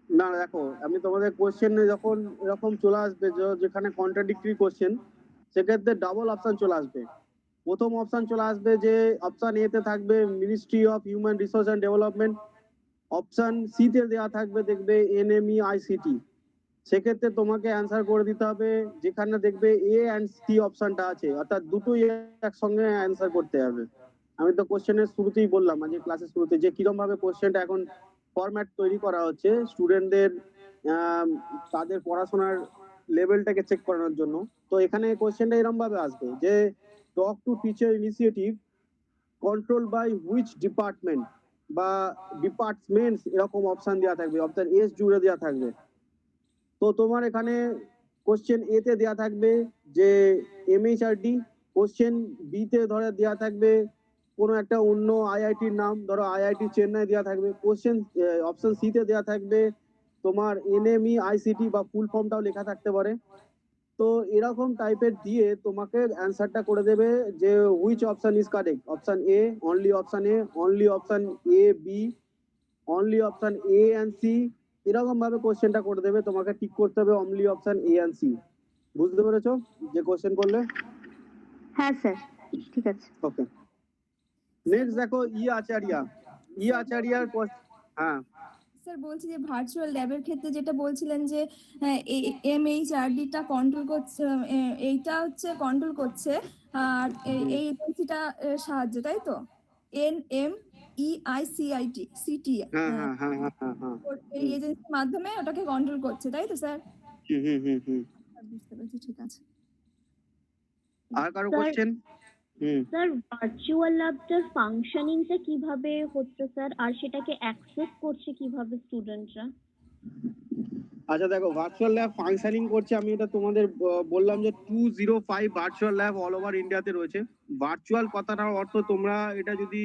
না দেখো, আমি তোমাদের কোশ্চেনে যখন এরকম চলে আসবে যেখানে কন্ট্রাডিক্টরি কোশ্চেন, সেক্ষেত্রে ডাবল অপশন চলে আসবে। প্রথম অপশন চলে আসবে যে অপশন এ তে থাকবে ministry of human resource and development, option C তে দেওয়া থাকবে দেখবে NMEICT। সেক্ষেত্রে তোমাকে অ্যান্সার করে দিতে হবে যেখানে দেখবে A and C অপশনটা আছে, অর্থাৎ দুটোই একসঙ্গে অ্যান্সার করতে হবে। আমি তো কোশ্চেনের শুরুতেই বললাম, আজকে ক্লাসের শুরুতে, যে কিরকম ভাবে কোশ্চেনটা এখন ফরম্যাট তৈরি করা হচ্ছে স্টুডেন্টদের তাদের পড়াশোনার লেভেলটাকে চেক করানোর জন্য। তো এখানে কোশ্চেনটা এরকম ভাবে আসবে যে talk to teacher initiative control by which department বা ডিপার্টমেন্টস, এরকম অপশন দেওয়া থাকবে, অপশন এস জুড়ে দেওয়া থাকবে। তো তোমার এখানে কোশ্চেন এ তে দেওয়া থাকবে যে MHRD, কোশ্চেন বি তে ধরে দেওয়া থাকবে কোনো একটা অন্য আইআইটির নাম, ধরো আইআইটি চেন্নাই দেওয়া থাকবে। কোশ্চেন অপশন সি তে দেওয়া থাকবে তোমার NMEICT বা ফুল ফর্মটাও লেখা থাকতে পারে। তো এরকম টাইপের দিয়ে তোমাকে অ্যান্সারটা করে দেবে যে which option is correct, option A, only option A, only option A B, only option A and C, এরকম ভাবে কোশ্চেনটা করে দেবে, তোমাকে ঠিক করতে হবে only option A and C. বুঝতে পেরেছো যে কোশ্চেন করলে? হ্যাঁ স্যার, ঠিক আছে। ওকে, নেক্সট দেখো আচারিয়ার হ্যাঁ স্যার বলছি যে ভার্চুয়াল ল্যাবের ক্ষেত্রে যেটা বলছিলেন যে এমএইচআরডিটা কন্ট্রোল করছে, এইটা হচ্ছে কন্ট্রোল করছে, আর এই এজেন্সিটা সাহায্য, তাই তো? NMEICIT সিটি, হ্যাঁ হ্যাঁ হ্যাঁ হ্যাঁ হ্যাঁ হ্যাঁ এই এজেন্সির মাধ্যমে ওটাকে কন্ট্রোল করছে, তাই তো স্যার? হুম। বুঝতে পেরেছি, ঠিক আছে। আর কারো স্যার, কোশ্চেন? স্যার ভার্চুয়াল ল্যাবটার ফাংশনিংটা কিভাবে হচ্ছে স্যার, আর সেটাকে অ্যাক্সেস করছে কিভাবে স্টুডেন্টরা? আচ্ছা দেখো, ভার্চুয়াল ল্যাব ফাংশনিং করছে, আমি এটা তোমাদের বললাম যে 205 ভার্চুয়াল ল্যাব অল ওভার ইন্ডিয়াতে রয়েছে। ভার্চুয়াল কথাটার অর্থ তোমরা এটা যদি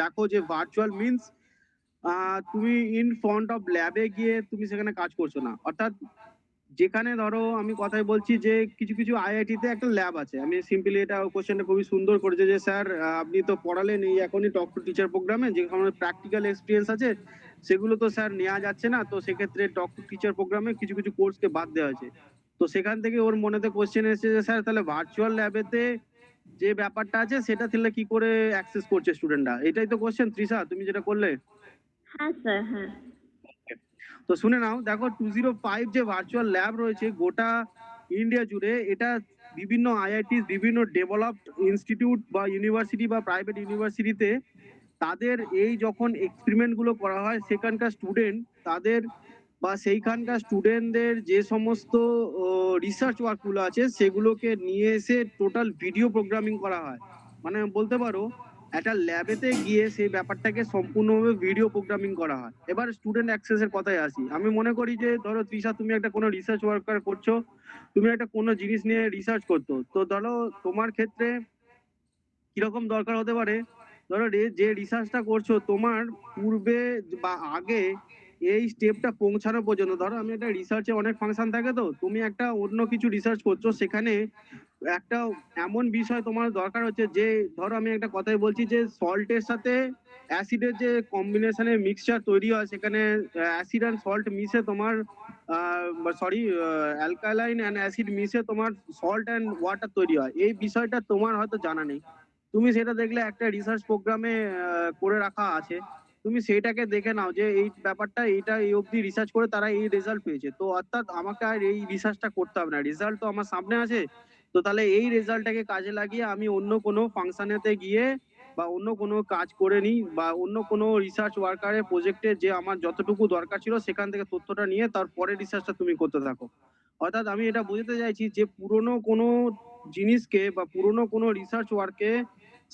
দেখো যে ভার্চুয়াল মিন্স তুমি ইন ফ্রন্ট অফ ল্যাবে গিয়ে তুমি সেখানে কাজ করছো না, অর্থাৎ যেখানে ধরো আমি কথাই বলছি যে কিছু কিছু আইআইটি তে একটা ল্যাব আছে, আমি সিম্পলি এটা কোশ্চেনটা খুবই সুন্দর করেছে যে স্যার আপনি তো পড়ালেন এই এখনই টক টু টিচার প্রোগ্রামে, যেখানে প্র্যাকটিক্যাল এক্সপিরিয়েন্স আছে সেগুলো তো স্যার নেওয়া যাচ্ছে না, তো সেক্ষেত্রে টক টু টিচার প্রোগ্রামে কিছু কিছু কোর্সকে বাদ দেওয়া হয়েছে। তো সেখান থেকে ওর মনেতে কোশ্চেন এসেছে যে স্যার তাহলে ভার্চুয়াল ল্যাবেতে যে ব্যাপারটা আছে সেটা তাহলে কি করে অ্যাক্সেস করছে স্টুডেন্টরা, এটাই তো কোশ্চেন তৃষা তুমি যেটা করলে? হ্যাঁ স্যার, হ্যাঁ। তো শুনে নাও, দেখো 205 যে ভার্চুয়াল ল্যাব রয়েছে গোটা ইন্ডিয়া জুড়ে, এটা বিভিন্ন আইআইটি, বিভিন্ন ডেভেলপড ইনস্টিটিউট বা ইউনিভার্সিটি বা প্রাইভেট ইউনিভার্সিটিতে তাদের এই যখন এক্সপেরিমেন্ট গুলো করা হয় সেখানকার স্টুডেন্ট তাদের বা সেইখানকার স্টুডেন্টদের যে সমস্ত রিসার্চ ওয়ার্ক গুলো আছে সেগুলোকে নিয়ে এসে টোটাল ভিডিও প্রোগ্রামিং করা হয়। মানে বলতে পারো একটা ল্যাবেতে গিয়ে সেই ব্যাপারটাকে সম্পূর্ণভাবে ভিডিও প্রোগ্রামিং করা হয়। এবার স্টুডেন্ট অ্যাক্সেস এর কথায় আসি, আমি মনে করি যে ধরো তৃষা তুমি একটা কোনো রিসার্চ ওয়ার্কার করছো, তুমি একটা কোনো জিনিস নিয়ে রিসার্চ করতো, তো ধরো তোমার ক্ষেত্রে কিরকম দরকার হতে পারে, ধরো যে রিসার্চটা করছো তোমার পূর্বে বা আগে এই স্টেপটা পৌঁছানো পর্যন্ত, ধরো আমি একটা রিসার্চে অনেক ফাংশন থাকে, তো তুমি একটা অন্য কিছু রিসার্চ করছো, সেখানে একটা এমন বিষয় তোমার দরকার হচ্ছে যে ধরো আমি একটা কথাই বলছি যে সল্টের সাথে অ্যাসিডের যে কম্বিনেশনে মিক্সচার তৈরি হয়, সেখানে অ্যাসিড অ্যান্ড সল্ট মিশে তোমার অ্যালকালাইন অ্যান্ড অ্যাসিড মিশে তোমার সল্ট অ্যান্ড ওয়াটার তৈরি হয়, এই বিষয়টা তোমার হয়তো জানা নেই, তুমি সেটা দেখলে একটা রিসার্চ প্রোগ্রামে করে রাখা আছে, তুমি সেইটাকে দেখে নাও যে এই ব্যাপারটা এইটা এই অবধি রিসার্চ করে তারা এই রেজাল্ট পেয়েছে, তো অর্থাৎ আমাকে আর এই রিসার্চটা করতে হবে না, রেজাল্ট তো আমার সামনে আছে, তো তাহলে এই রেজাল্টটাকে কাজে লাগিয়ে আমি অন্য কোনো ফাংশনেতে গিয়ে বা অন্য কোনো কাজ করে নিই বা অন্য কোনো রিসার্চ ওয়ার্কারের প্রজেক্টে যে আমার যতটুকু দরকার ছিল সেখান থেকে তথ্যটা নিয়ে তারপরে রিসার্চটা তুমি করতে থাকো। অর্থাৎ আমি এটা বোঝাতে চাইছি যে পুরনো কোনো জিনিসকে বা পুরনো কোনো রিসার্চ ওয়ার্কে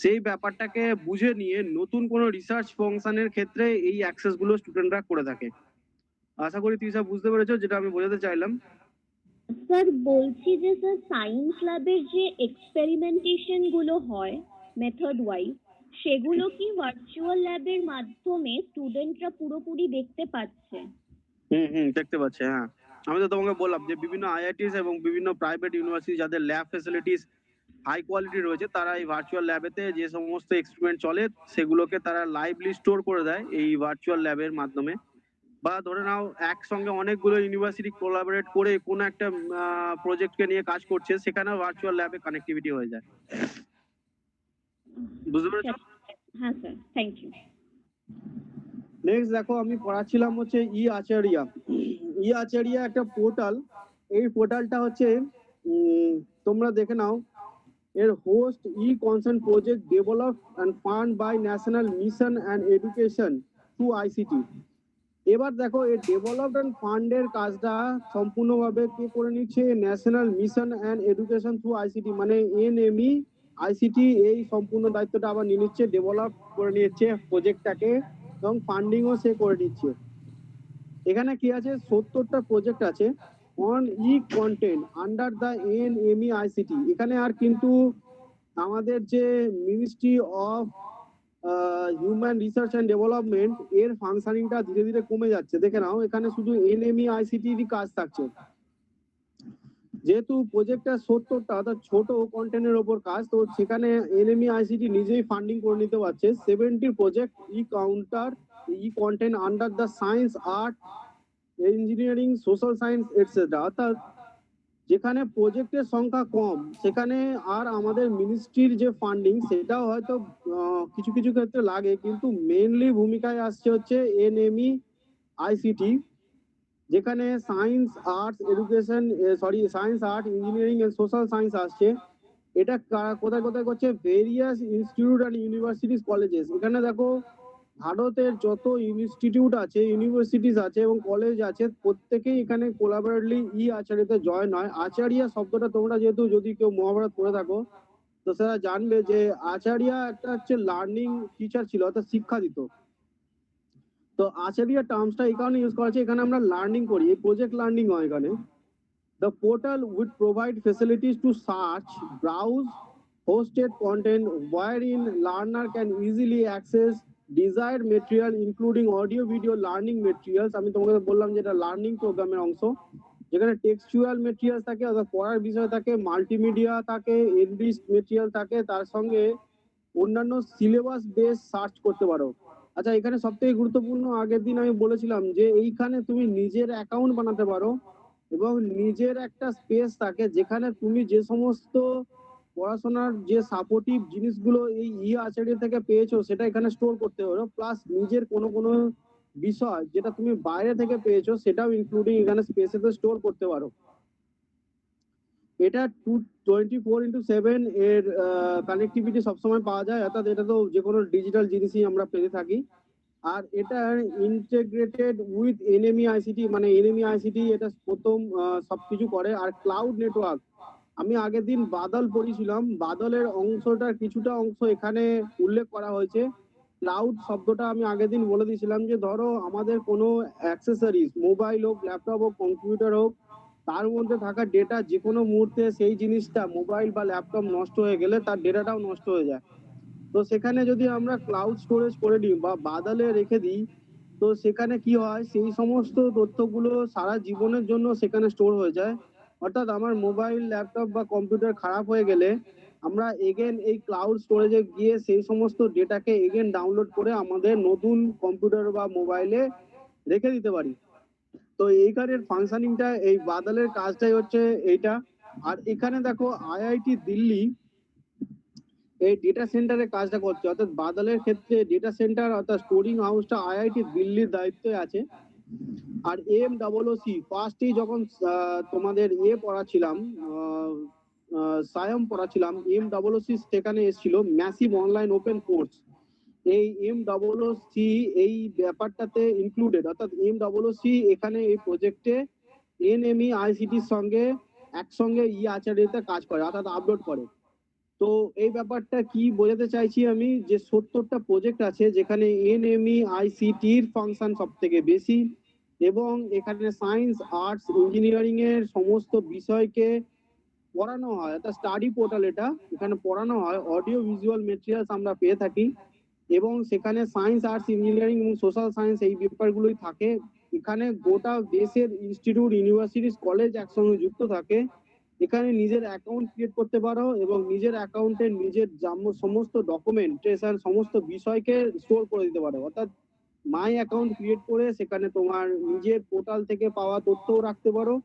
সেই ব্যাপারটাকে বুঝে নিয়ে নতুন কোনো রিসার্চ ফাংশনের ক্ষেত্রে এই অ্যাক্সেস গুলো স্টুডেন্টরা করে থাকে। আশা করি তৃষা বুঝতে পেরেছো যেটা আমি বোঝাতে চাইলাম। স্যার বলছি যে স্যার সায়েন্স ল্যাবের যে এক্সপেরিমেন্টেশন গুলো হয় মেথড ওয়াইজ, সেগুলো কি ভার্চুয়াল ল্যাবের মাধ্যমে স্টুডেন্টরা পুরোপুরি দেখতে পাচ্ছে? দেখতে পাচ্ছে, হ্যাঁ। আমি তো তোমাকে বললাম যে বিভিন্ন আইআইটিস এবং বিভিন্ন প্রাইভেট ইউনিভার্সিটি যাদের ল্যাব ফ্যাসিলিটিস হাই কোয়ালিটি রয়েছে তারা এই ভার্চুয়াল ল্যাবেতে যে সমস্ত এক্সপেরিমেন্ট চলে সেগুলোকে তারা লাইভলি স্টোর করে দেয় এই ভার্চুয়াল ল্যাবের মাধ্যমে, বা ধরে নাও একসঙ্গে অনেকগুলো ইউনিভার্সিটি কোলাবোরেট করে কোনো একটা প্রজেক্টকে নিয়ে কাজ করছে, সেখানেও ভার্চুয়াল ল্যাবে কানেক্টিভিটি হয়ে যায়। বুঝতে পেরেছো? হ্যাঁ স্যার, থ্যাংক ইউ। নেক্সট দেখো, আমি পড়াচ্ছিলাম হচ্ছে আচারিয়া একটা পোর্টাল, এই পোর্টালটা হচ্ছে তোমরা দেখে নাও, এর host concern project develop and fund by national mission and education through ICT. এবার দেখো এই ডেভেলপড অ্যান্ড ফান্ডের কাজটা সম্পূর্ণভাবে কে করে নিচ্ছে, national mission and education through ICT, মানে NME আইসিটি এই সম্পূর্ণ দায়িত্বটা আবার নিয়ে নিচ্ছে, ডেভেলপ করে নিচ্ছে প্রজেক্টটাকে এবং ফান্ডিংও সে করে দিচ্ছে। এখানে কি আছে, 70টা প্রজেক্ট আছে on content under the NME ICT. এখানে আর কিন্তু আমাদের যে ministry of human research and development এর ফাংশনিংটা ধীরে ধীরে কমে যাচ্ছে, দেখে নাও এখানে শুধু NME আইসিটি কাজ থাকছে। যেহেতু প্রজেক্টটা 70টা অর্থাৎ ছোট কন্টেন্টের ওপর কাজ, তো সেখানে এনএমই আইসিটি নিজেই ফান্ডিং করে নিতে পারছে 70 project E content under the science, art, engineering, social science etcetera. অর্থাৎ যেখানে প্রজেক্টের সংখ্যা কম সেখানে আর আমাদের মিনিস্ট্রির যে ফান্ডিং সেটাও হয়তো কিছু কিছু ক্ষেত্রে লাগে, কিন্তু মেইনলি ভূমিকায় আসছে হচ্ছে এনএমই আইসিটি, যেখানে science art engineering and social science আসছে। এটা কোথায় কোথায় করছে? Various institute and universities colleges. এখানে দেখো ভারতের যত ইনস্টিটিউট আছে, ইউনিভার্সিটিস আছে এবং কলেজ আছে, প্রত্যেকেই এখানে কোলাবোরেটলি আচার্যতে জয়েন হয়। আচার্য শব্দটা তোমরা যেহেতু যদি কেউ মহাভারত পড়ে থাকো তো সেটা জানবে যে আচার্য একটা হচ্ছে লার্নিং টিচার ছিল, অর্থাৎ শিক্ষা দিত। তো আচার্য টার্মসটা এই কারণে ইউজ করা হচ্ছে, এখানে আমরা লার্নিং করি, এই প্রজেক্ট লার্নিং হয় এখানে। The portal would provide facilities to search, browse hosted content wherein learner can easily access desired material including audio video learning materials। আমি তোমাকে বললাম যে এটা লার্নিং প্রোগ্রামের অংশ, যেখানে টেক্সচুয়াল মেটেরিয়ালস থাকে অর্থাৎ পড়ার বিষয় থাকে, মাল্টিমিডিয়া থাকে, এনরিচড মেটেরিয়াল থাকে, তার সঙ্গে অন্যান্য সিলেবাস বেস সার্চ করতে পারো। আচ্ছা, এখানে সবথেকে গুরুত্বপূর্ণ, আগের দিন আমি বলেছিলাম যে এইখানে তুমি নিজের অ্যাকাউন্ট বানাতে পারো এবং নিজের একটা স্পেস থাকে যেখানে তুমি যে সমস্ত পড়াশোনার যে সাপোর্টিভ জিনিসগুলো এই আচার্য থেকে পেয়েছো সেটা এখানে স্টোর করতে পারো, প্লাস নিজের কোনো কোনো বিষয় যেটা তুমি বাইরে থেকে পেয়েছো সেটাও ইনক্লুডিং এখানে স্পেসেতে স্টোর করতে পারো। এটা 24/7 এর কানেক্টিভিটি সবসময় পাওয়া যায়, অর্থাৎ এটা তো যে কোনো ডিজিটাল জিনিসই আমরা পেতে থাকি। আর এটা ইন্টিগ্রেটেড উইথ এনএমই আইসিটি, মানে এনএমই আইসিটি এটা প্রথম সবকিছু করে। আর ক্লাউড নেটওয়ার্ক, আমি আগের দিন বাদল পড়েছিলাম, বাদলের অংশটার কিছুটা অংশ এখানে উল্লেখ করা হয়েছে। ক্লাউড শব্দটা আমি আগের দিন বলে দিয়েছিলাম যে ধরো আমাদের কোনো অ্যাক্সেসরিজ, মোবাইল হোক, ল্যাপটপ হোক, কম্পিউটার হোক, তার মধ্যে থাকা ডেটা যে কোনো মুহূর্তে সেই জিনিসটা মোবাইল বা ল্যাপটপ নষ্ট হয়ে গেলে তার ডেটাটাও নষ্ট হয়ে যায়। তো সেখানে যদি আমরা ক্লাউড স্টোরেজ করে দিই বা বাদলে রেখে দিই, তো সেখানে কি হয়, সেই সমস্ত তথ্যগুলো সারা জীবনের জন্য সেখানে স্টোর হয়ে যায়। অর্থাৎ আমার মোবাইল, ল্যাপটপ বা কম্পিউটার খারাপ হয়ে গেলে আমরা এগেন এই ক্লাউড স্টোরেজে গিয়ে সেই সমস্ত ডেটাকে এগেন ডাউনলোড করে আমাদের নতুন কম্পিউটার বা মোবাইলে রেখে দিতে পারি। তো এইখানের ফাংশনিংটা, এই বাদলের কাজটাই হচ্ছে এইটা। আর এখানে দেখো আইআইটি দিল্লি এই ডেটা সেন্টারের কাজটা করছে, অর্থাৎ বাদলের ক্ষেত্রে ডেটা সেন্টার অর্থাৎ স্টোরিং হাউসটা আইআইটি দিল্লির দায়িত্বে আছে। আর এমডব্লিউসি ফার্স্টেই যখন তোমাদের পড়াচ্ছিলাম, সায়ম পড়াচ্ছিলাম, এমডব্লিউসি সেখানে এসেছিল ম্যাসিভ অনলাইন ওপেন কোর্স। এই এমডব্লিউসি এই ব্যাপারটাতে ইনক্লুডেড, অর্থাৎ এমডব্লিউসি এখানে এই প্রজেক্টে এনএমই আইসিটির সঙ্গে একসঙ্গে আচার্যতে কাজ করে, অর্থাৎ আপলোড করে। তো এই ব্যাপারটা কি বোঝাতে চাইছি আমি, যে 70টা প্রজেক্ট আছে যেখানে এনএমই আইসিটির ফাংশন সব থেকে বেশি, এবং এখানে সায়েন্স, আর্টস, ইঞ্জিনিয়ারিং এর সমস্ত বিষয়কে পড়ানো হয়, অর্থাৎ স্টাডি পোর্টাল এটা, এখানে পড়ানো হয়। অডিও ভিজুয়াল মেটেরিয়ালস আমরা পেয়ে থাকি এবং সেখানে সায়েন্স, আর্টস, ইঞ্জিনিয়ারিং এবং সোশ্যাল সায়েন্স এই ব্যাপারগুলোই থাকে। এখানে গোটা দেশের ইনস্টিটিউট, ইউনিভার্সিটিস, কলেজ একসঙ্গে যুক্ত থাকে। এখানে নিজের অ্যাকাউন্ট ক্রিয়েট করতে পারো এবং নিজের অ্যাকাউন্টে নিজের সমস্ত ডকুমেন্টেশন, সমস্ত বিষয়কে স্টোর করে দিতে পারো। অর্থাৎ মাই অ্যাকাউন্ট ক্রিয়েট করে সেখানে তোমার নিজের পোর্টাল থেকে পাওয়া তথ্যও রাখতে পারো,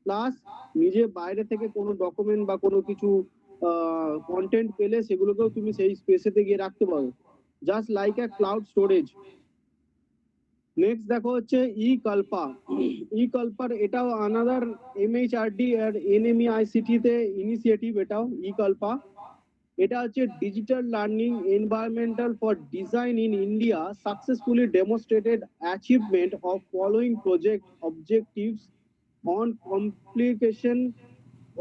প্লাস নিজে বাইরে থেকে কোনো ডকুমেন্ট বা কোনো কিছু কন্টেন্ট পেলে সেগুলোকেও তুমি সেই স্পেসেতে গিয়ে রাখতে পারো, just like a cloud storage. Next দেখো হচ্ছে ই কল্পার, এটাও আনাদার এমএইচআরডি আর এনএমই আইসিটি তে ইনিশিয়েটিভ, এটাও ই কল্পা। এটা হচ্ছে digital learning environmental for design in India successfully demonstrated achievement of following project objectives on complication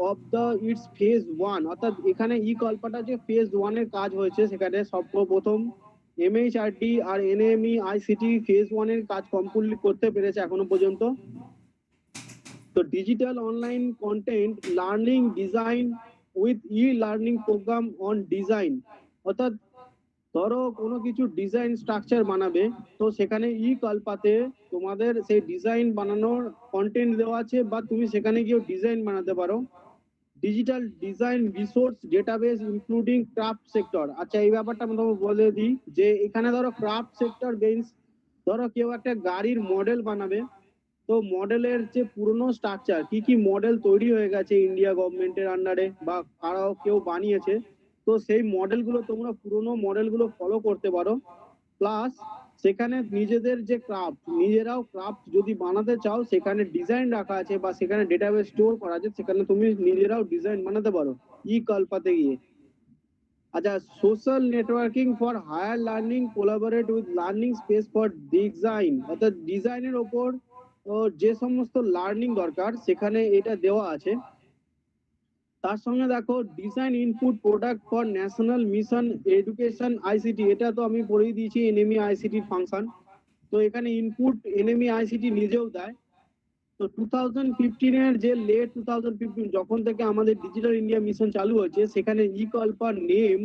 of the it's phase 1। অর্থাৎ এখানে ই কল্পাটা যে ফেজ 1 এর কাজ হয়েছে, সেখানে সর্বপ্রথম এমএইচআরডি আর এনএমই আইসিটি ফেজ 1 এর কাজ কমপ্লিট করতে পেরেছে এখনো পর্যন্ত। তো digital online content learning design with E learning program on design, অর্থাৎ ধরো কোনো কিছু ডিজাইন স্ট্রাকচার বানাবে, তো সেখানে ই কল্পাতে তোমাদের সেই ডিজাইন বানানোর কন্টেন্ট দেওয়া আছে, বা তুমি সেখানে গিয়ে ডিজাইন বানাতে পারো। Digital design resource database including craft sector. আচ্ছা, এই ব্যাপারটা আমি তোমাকে বলে দিই যে এখানে ধরো ক্রাফট সেক্টর বেঞ্চ, ধরো কেউ একটা গাড়ির মডেল বানাবে, তো মডেলের যে পুরনো স্ট্রাকচার, কি কি মডেল তৈরি হয়ে গেছে ইন্ডিয়া গভর্নমেন্টের আন্ডারে বা কারাও কেউ বানিয়েছে, তো সেই মডেলগুলো তোমরা পুরনো মডেলগুলো ফলো করতে পারো। প্লাস সেখানে নিজেদের যে ক্রাফট, নিজেরাও ক্রাফট যদি বানাতে চাও, সেখানে ডিজাইন রাখা আছে বা সেখানে ডেটাবেস স্টোর করা আছে, সেখানে তুমি নিজেরাও ডিজাইন বানাতে পারো ই কল্পাতে গিয়ে। আচ্ছা, social networking for higher learning, collaborate with learning space for design, অর্থাৎ ডিজাইনের ওপর যে সমস্ত লার্নিং দরকার সেখানে এটা দেওয়া আছে। তার সঙ্গে দেখো design input product for national mission education ICT, এটা তো আমি পড়িয়ে দিয়েছি এনএমই আইসিটি ফাংশন। তো এখানে ইনপুট এনএমই আইসিটি নিজেও দেয়। তো 2015 এর যে লেট 2015 যখন থেকে আমাদের ডিজিটাল ইন্ডিয়া মিশন চালু হয়েছে, সেখানে e Kalpa name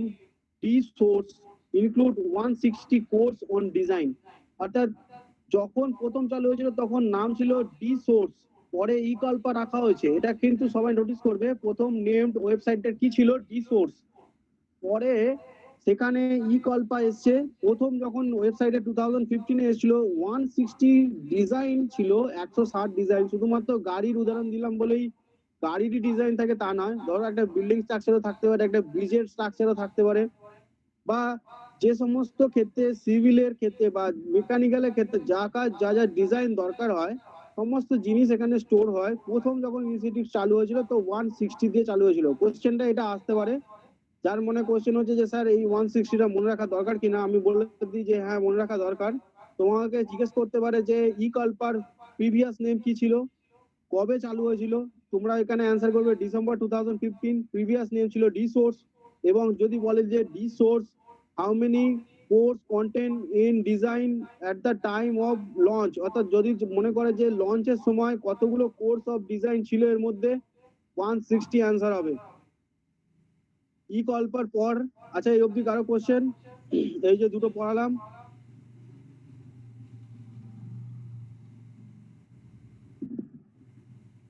the source include 160 course on design. অর্থাৎ যখন প্রথম চালু হয়েছিল তখন নাম ছিল ডি সোর্স, পরে ই কল্পা রাখা হয়েছে। এটা কিন্তু সবাই নোটিস করবে, প্রথম নেমড ওয়েবসাইটটা কি ছিল, ডি সোর্স। পরে সেখানে ই কল্পা এসছে। প্রথম যখন ওয়েবসাইটে 2015 এসেছিল 160 ডিজাইন ছিল, 160 ডিজাইন। শুধুমাত্র গাড়ির উদাহরণ দিলাম বলেই গাড়িরই ডিজাইন থাকে তা নয়, ধরো একটা বিল্ডিং স্ট্রাকচারও থাকতে পারে, একটা ব্রিজের স্ট্রাকচারও থাকতে পারে, বা যে সমস্ত ক্ষেত্রে সিভিলের ক্ষেত্রে বা মেকানিক্যালের ক্ষেত্রে যা কাজ যা যা ডিজাইন দরকার হয়, সমস্ত জিনিস এখানে স্টোর হয়। প্রথম যখন ইনিশিয়েটিভ চালু হয়েছিল তো 160 দিয়ে চালু হয়েছিল। কোশ্চেনটা এটা আসতে পারে, যার মনে কোশ্চেন হচ্ছে যে স্যার এই 160টা মনে রাখা দরকার কিনা, আমি বলে দিই যে হ্যাঁ মনে রাখা দরকার। তোমাকে জিজ্ঞেস করতে পারে যে ই কল্পার প্রিভিয়াস নেম কি ছিল, কবে চালু হয়েছিল, তোমরা এখানে অ্যান্সার করবে ডিসেম্বর 2015, প্রিভিয়াস নেম ছিল ডি সোর্স। এবং যদি বলে যে D source how many course contained in design at the time of launch, অর্থাৎ যদি মনে করে যে লঞ্চের সময় কতগুলো কোর্স অফ ডিজাইন ছিল এর মধ্যে, 160 অ্যান্সার হবে ই কল্পার পর। আচ্ছা, এই অবধি কারো কোশ্চেন? এই যে দুটো পড়ালাম।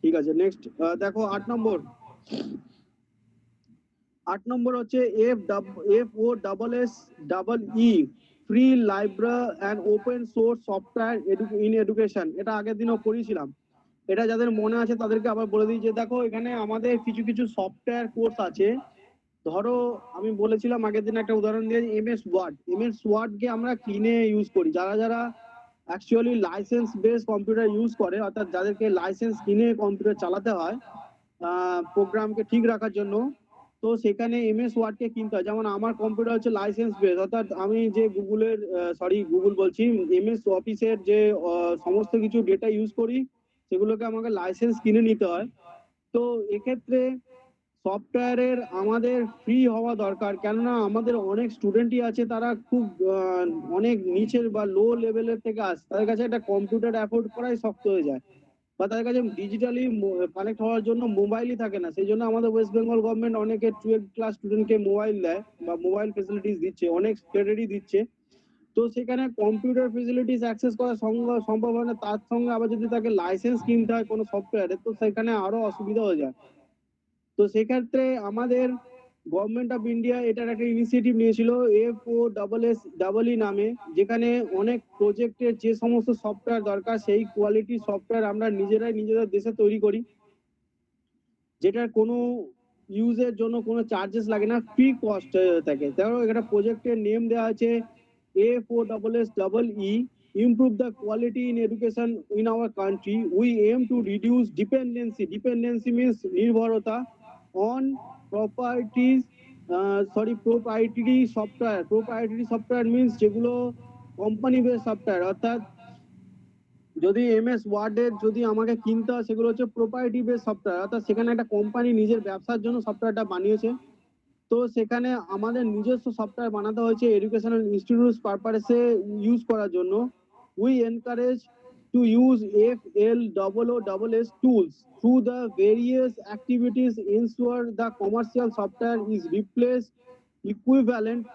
ঠিক আছে, নেক্সট দেখো 8 নম্বর। 8 নম্বর হচ্ছে FOSSEE free library and open source software in education. এটা আগের দিনও পড়িয়েছিলাম। এটা যাদের মনে আছে তাদেরকে আবার বলে দিই যে দেখো এখানে আমাদের কিছু কিছু সফটওয়্যার কোর্স আছে। ধরো আমি বলেছিলাম আগের দিন একটা উদাহরণ দিয়ে, এমএস ওয়ার্ড কে আমরা কিনে ইউজ করি। যারা যারা actually licence base computer use করে, অর্থাৎ যাদেরকে লাইসেন্স কিনে কম্পিউটার চালাতে হয় প্রোগ্রামকে ঠিক রাখার জন্য, তো সেখানে এমএস ওয়ার্ড কে কিনতে হয়। যেমন আমার কম্পিউটার হচ্ছে লাইসেন্স বেস, অর্থাৎ আমি যে গুগল বলছি, এমএস অফিসের যে সমস্ত কিছু ডেটা ইউজ করি সেগুলোকে আমাকে লাইসেন্স কিনে নিতে হয়। তো এক্ষেত্রে সফটওয়্যারের আমাদের ফ্রি হওয়া দরকার, কেননা আমাদের অনেক স্টুডেন্টই আছে তারা খুব অনেক নিচের বা লো লেভেলের থেকে আসে, তাদের কাছে একটা কম্পিউটার অ্যাফোর্ড করাই শক্ত হয়ে যায়, বা তাদের কাছে ডিজিটালি কানেক্ট হওয়ার জন্য মোবাইলই থাকে না। সেই জন্য আমাদের ওয়েস্ট বেঙ্গল গভর্নমেন্ট অনেকে 12 ক্লাস স্টুডেন্টকে মোবাইল দেয় বা মোবাইল ফেসিলিটিস দিচ্ছে, অনেক স্টেটেরই দিচ্ছে। তো সেখানে কম্পিউটার ফেসিলিটিস অ্যাক্সেস করা সম্ভব হয় না, তার সঙ্গে আবার যদি তাকে লাইসেন্স কিনতে হয় কোনো সফটওয়্যারে, তো সেখানে আরো অসুবিধা হয়ে যায়। তো সেক্ষেত্রে আমাদের গভর্নমেন্ট অফ ইন্ডিয়া এটার একটা ইনিশিয়েটিভ নিয়েছিল FOSSEE নামে, যেখানে অনেক প্রজেক্টের যে সমস্ত সফটওয়্যার দরকার সেই কোয়ালিটির সফটওয়্যার আমরা নিজেদের দেশে তৈরি করি, যেটার কোনো ইউজের জন্য কোনো চার্জেস লাগে না, ফ্রি কস্ট থাকে। ধরো একটা প্রজেক্টের নেম দেওয়া আছে FOSSEE improve the quality in education in our country. We aim to reduce dependency means নির্ভরতা on proprietary software means যেগুলো কোম্পানি বেস সফটওয়্যার, অর্থাৎ যদি এমএস ওয়ার্ডের যদি আমাকে কিনতে হয় সেগুলো হচ্ছে প্রোপ্রাইটারি বেস সফটওয়্যার, অর্থাৎ সেখানে একটা কোম্পানি নিজের ব্যবসার জন্য সফটওয়্যারটা বানিয়েছে। তো সেখানে আমাদের নিজস্ব সফটওয়্যার বানাতে হয়েছে এডুকেশনাল ইনস্টিটিউটস পারপাসে ইউজ করার জন্য। We encourage to use FLOOS tools through the various activities, ensure the commercial software is replaced equivalent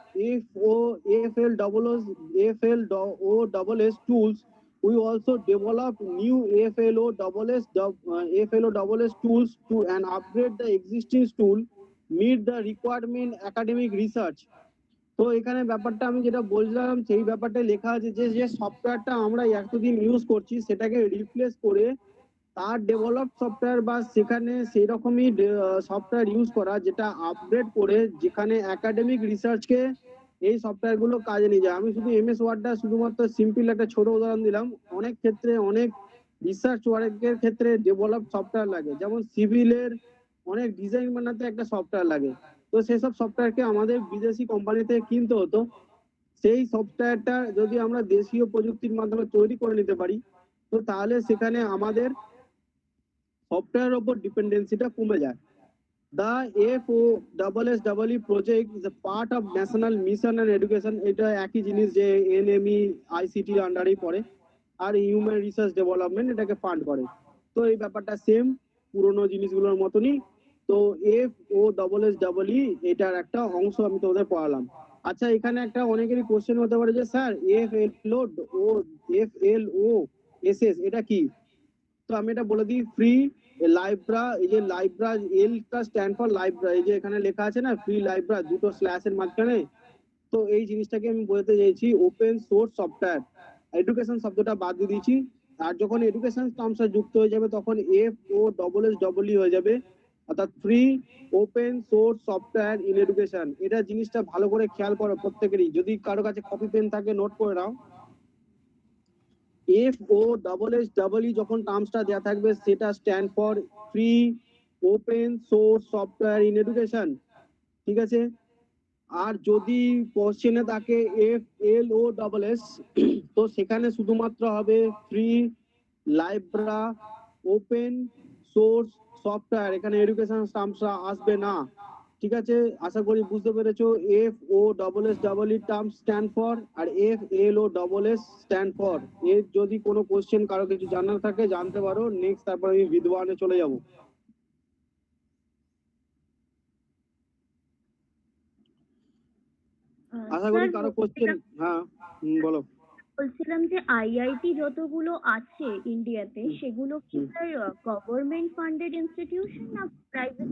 AFLOSS tools. We also develop new AFLOSS tools to and upgrade the existing tool, meet the requirement academic research. তো এখানে ব্যাপারটা আমি যেটা বললাম সেই ব্যাপারটা লেখা আছে যে যে সফটওয়্যারটা আমরা এতদিন ইউজ করছি সেটাকে রিপ্লেস করে তার ডেভেলপ সফটওয়্যার বা সেখানে সেই রকমই সফটওয়্যার ইউজ করা যেটা আপগ্রেড করে যেখানে একাডেমিক রিসার্চকে এই সফটওয়্যার গুলো কাজে নিয়ে যায়। আমি শুধু এমএস ওয়ার্ডটা শুধুমাত্র সিম্পল একটা ছোট উদাহরণ দিলাম, অনেক ক্ষেত্রে অনেক রিসার্চ ওয়ার্কের ক্ষেত্রে ডেভেলপ সফটওয়্যার লাগে, যেমন সিভিলের অনেক ডিজাইন বানাতে একটা সফটওয়্যার লাগে। তো সেসব সফটওয়্যারকে আমাদের বিদেশি কোম্পানি থেকে কিনতে হতো, সেই সফটওয়্যারটা যদি আমরা দেশীয় প্রযুক্তির মাধ্যমে তৈরি করে নিতে পারি তো তাহলে সেখানে আমাদের সফটওয়্যার উপর ডিপেন্ডেন্সিটা কমে যায়। The FOSSEE project is a part of National Mission on Education. এটা একই জিনিস যে NME ICT আন্ডারেই পড়ে, আর হিউম্যান রিসার্চ ডেভেলপমেন্ট এটাকে ফান্ড করে। তো এই ব্যাপারটা সেম পুরোনো জিনিসগুলোর মতনই। তো FOSSEE এটার একটা অংশ আমি তোমাদের পড়ালাম। আচ্ছা, এখানে একটা অনেকেরই কোশ্চেন হতে পারে যে স্যার FLOSS এটা কি? তো আমি এটা বলে দিই, ফ্রি লাইব্রা, এই যে লাইব্রা এলটা স্ট্যান্ড ফর লাইব্রা, এই যে এখানে লেখা আছে না ফ্রি লাইব্রা দুটো স্ল্যাশের মাঝখানে, তো এই জিনিসটাকে আমি বলতে চাইছি ওপেন সোর্স সফটওয়্যার। এডুকেশন শব্দটা বাদ দিয়ে দিয়েছি, আর যখন এডুকেশন টার্মসটা যুক্ত হয়ে যাবে তখন FOSSEE হয়ে যাবে, অর্থাৎ free open source software in education. এটা জিনিসটা ভালো করে খেয়াল করো প্রত্যেকেরই, যদি কারো কাছে কপি পেন থাকে নোট করে নাও। FOSSEE যখন টার্মসটা দেওয়া থাকবে সেটা stand for free open source software in education, ঠিক আছে? আর যদি কোশ্চেনে থাকে FLOSS তো সেখানে শুধুমাত্র হবে free libre open source software, এখানে এডুকেশন টার্মসটা আসবে না, ঠিক আছে? আশা করি বুঝতে পেরেছো। FOSSEE টার্ম স্ট্যান্ড ফর আর FLOSS স্ট্যান্ড ফর। এর যদি কোনো কোশ্চেন কারো কিছু জানার থাকে জানতে পারো, নেক্সট তারপর আমি বিদ্বানে চলে যাব। আশা করি কারো কোশ্চেন, হ্যাঁ বলো। বলছিলাম যে আইআইটি যতগুলো আছে ইন্ডিয়াতে সেগুলো কি স্যার গভর্নমেন্ট ফান্ডেড ইনস্টিটিউশন না প্রাইভেট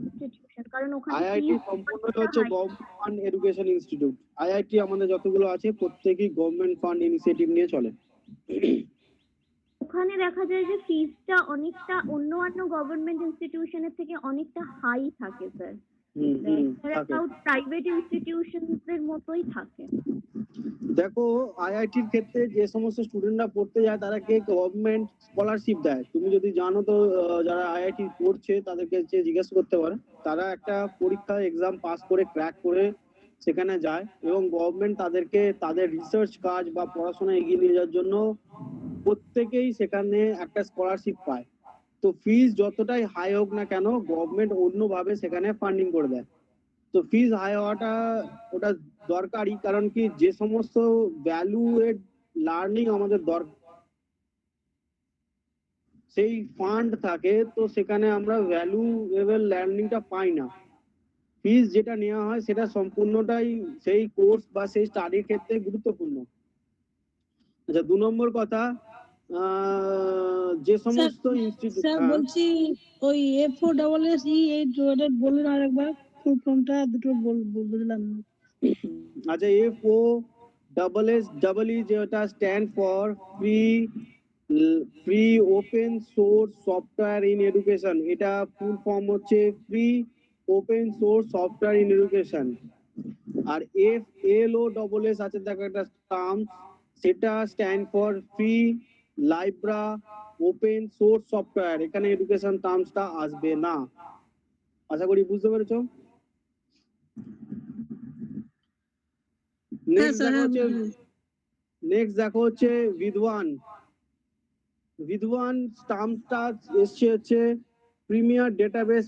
ইনস্টিটিউশন? কারণ ওখানে আইআইটি সম্পূর্ণ হচ্ছে government fund education institute. IIT আমাদের যতগুলো আছে প্রত্যেকই গভর্নমেন্ট ফান্ড ইনিশিয়েটিভ নিয়ে চলে। ওখানে দেখা যায় যে ফিসটা অনেকটা অন্যান্য গভর্নমেন্ট ইনস্টিটিউশনের থেকে অনেকটা হাই থাকে স্যার, প্রাইভেট ইনস্টিটিউশনস এর মতোই থাকে। দেখো, আইআইটির ক্ষেত্রে যে সমস্ত স্টুডেন্টরা পড়তে যায় তাদেরকে গভর্নমেন্ট স্কলারশিপ দেয়। তুমি যদি জানো তো যারা আইআইটি পড়ছে তাদেরকে জিজ্ঞেস করতে পারো, তারা একটা পরীক্ষা এক্সাম পাস করে ক্র্যাক করে সেখানে যায় এবং গভর্নমেন্ট তাদেরকে তাদের রিসার্চ কাজ বা পড়াশোনা এগিয়ে নিয়ে যাওয়ার জন্য প্রত্যেকেই সেখানে একটা স্কলারশিপ পায়। তো ফিস যতটাই হাই হোক না কেন গভর্নমেন্ট অন্যভাবে সেখানে ফান্ডিং করে দেয়। তো ফিস হাই হওয়াটা ওটা দরকারি, কারণ কি যে সমস্ত ভ্যালুয়েড লার্নিং আমাদের দরকার সেই ফান্ড থাকে, তো সেখানে আমরা ভ্যালুয়েবল লার্নিংটা পাই না। ফিস যেটা নেওয়া হয় সেটা সম্পূর্ণটাই সেই কোর্স বা সেই স্টাডির ক্ষেত্রে গুরুত্বপূর্ণ। আচ্ছা, 2 নম্বর কথা, যে সমস্ত ইনস্টিটিউট, স্যার বলছি ওই FOSSEE এই বলুন আরেকবার, ফুল ফর্মটা দুটো বুঝলাম না। আচ্ছা, FOSSEE যেটা stand for free open source software in education, এটা ফুল ফর্ম হচ্ছে free open source software in education. আর FLOSS আছে দেখো একটা টার্ম, সেটা stand for free libre open source software, এখানে এডুকেশন টার্মসটা আসবে না। আশা করি বুঝতে পেরেছো। নেক্সট দেখো হচ্ছে বিদ্বান টার্মসটা এসছে হচ্ছে premier database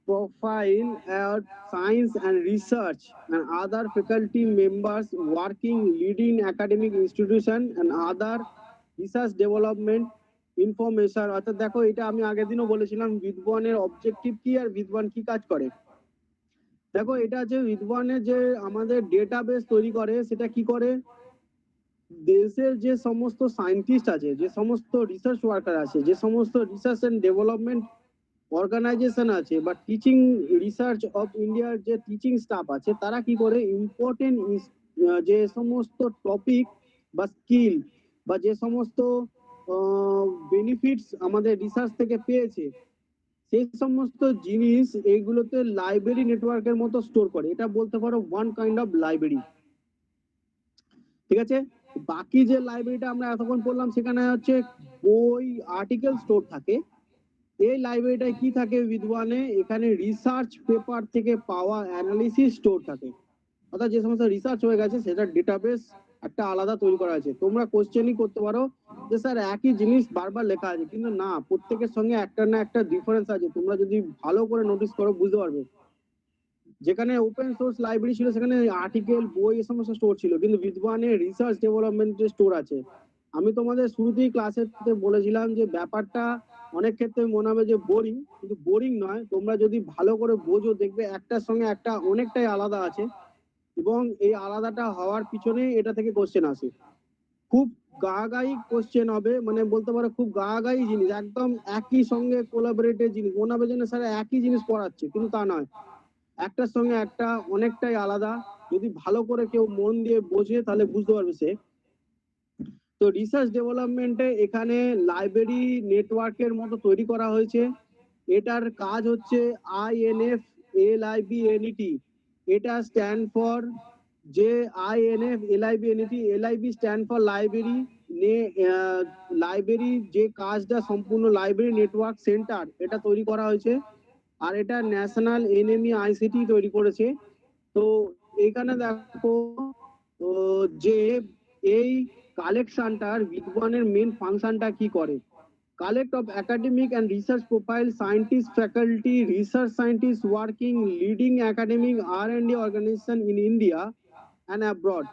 profile at science and research and other faculty members working leading academic institution and other research development information. অর্থাৎ দেখো, এটা আমি আগের দিনও বলেছিলাম বিদ্বানের অবজেক্টিভ কি আর বিদ্বান কি কাজ করে। দেখো এটা যে বিদ্বানের যে আমাদের ডেটাবেস তৈরি করে, সেটা কি করে, দেশের যে সমস্ত সায়েন্টিস্ট আছে, যে সমস্ত রিসার্চ ওয়ার্কার আছে, যে সমস্ত রিসার্চ এন্ড ডেভেলপমেন্ট অর্গানাইজেশন আছে বা টিচিং রিসার্চ অফ ইন্ডিয়ার যে টিচিং স্টাফ আছে, তারা কি করে ইম্পর্টেন্ট যে সমস্ত টপিক বা স্কিল বা যে সমস্ত বেনিফিটস আমাদের রিসার্চ থেকে পেয়েছে, সেই সমস্ত জিনিস এইগুলোতে লাইব্রেরি নেটওয়ার্কের মতো স্টোর করে। এটা বলতে পারো ওয়ান কাইন্ড অফ লাইব্রেরি, ঠিক আছে। বাকি যে লাইব্রেরিটা আমরা এতক্ষণ পড়লাম, সেখানে হচ্ছে বই আর্টিকেল স্টোর থাকে। এই লাইব্রেরিটায় কি থাকে বিদ্বানে, এখানে রিসার্চ পেপার থেকে পাওয়া অ্যানালিসিস স্টোর থাকে, অর্থাৎ যে সমস্ত রিসার্চ হয়ে গেছে সেটার ডেটাবেস একটা আলাদা তৈরি করা আছে। তোমরা কোশ্চেনই করতে পারো যে স্যার একই জিনিস বারবার লেখা আছে, কিন্তু না, প্রত্যেকের সঙ্গে একটা না একটা ডিফারেন্স আছে। তোমরা যদি ভালো করে নোটিস করো বুঝতে পারবে। যেখানে ওপেন সোর্স লাইব্রেরি ছিল সেখানে আর্টিকেল, বই এ সমস্ত স্টোর ছিল, কিন্তু বিদ্বানে রিসার্চ ডেভেলপমেন্টের স্টোর আছে। আমি তোমাদের শুরুতেই ক্লাসে বলেছিলাম যে ব্যাপারটা অনেক ক্ষেত্রে মনে হবে যে বোরিং, কিন্তু বোরিং নয়। তোমরা যদি ভালো করে বোঝো দেখবে একটার সঙ্গে একটা অনেকটাই আলাদা আছে, এবং এই আলাদাটা হওয়ার পিছনে এটা থেকে কোশ্চেন আসে। খুব গাগাই কোশ্চেন হবে, মানে বলতে পারো খুব গাগাই জিনিস, একদম একই সঙ্গে কোলাবোরেটেড জিনিস। মনে হবে যেন স্যার একই জিনিস পড়াচ্ছে, কিন্তু তা নয়, একটার সঙ্গে একটা অনেকটাই আলাদা। যদি ভালো করে কেউ মন দিয়ে বোঝে তাহলে বুঝতে পারবে সে। তো রিসার্চ ডেভেলপমেন্টে এখানে লাইব্রেরি নেটওয়ার্কের মতো তৈরি করা হয়েছে। এটার কাজ হচ্ছে INF LIBNET। এটা স্ট্যান্ড ফর যে INF LIBNET, LIB stand for library. Library যে কাজটা সম্পূর্ণ লাইব্রেরি নেটওয়ার্ক সেন্টার এটা তৈরি করা হয়েছে, আর এটা ন্যাশনাল NME ICT তৈরি করেছে। তো এখানে দেখো তো যে এই কালেকশনটার বিদ্বানের মেন ফাংশনটা কি করে, collect of academic and research profile scientists, faculty, research scientists working leading academic R&D organization in India and abroad।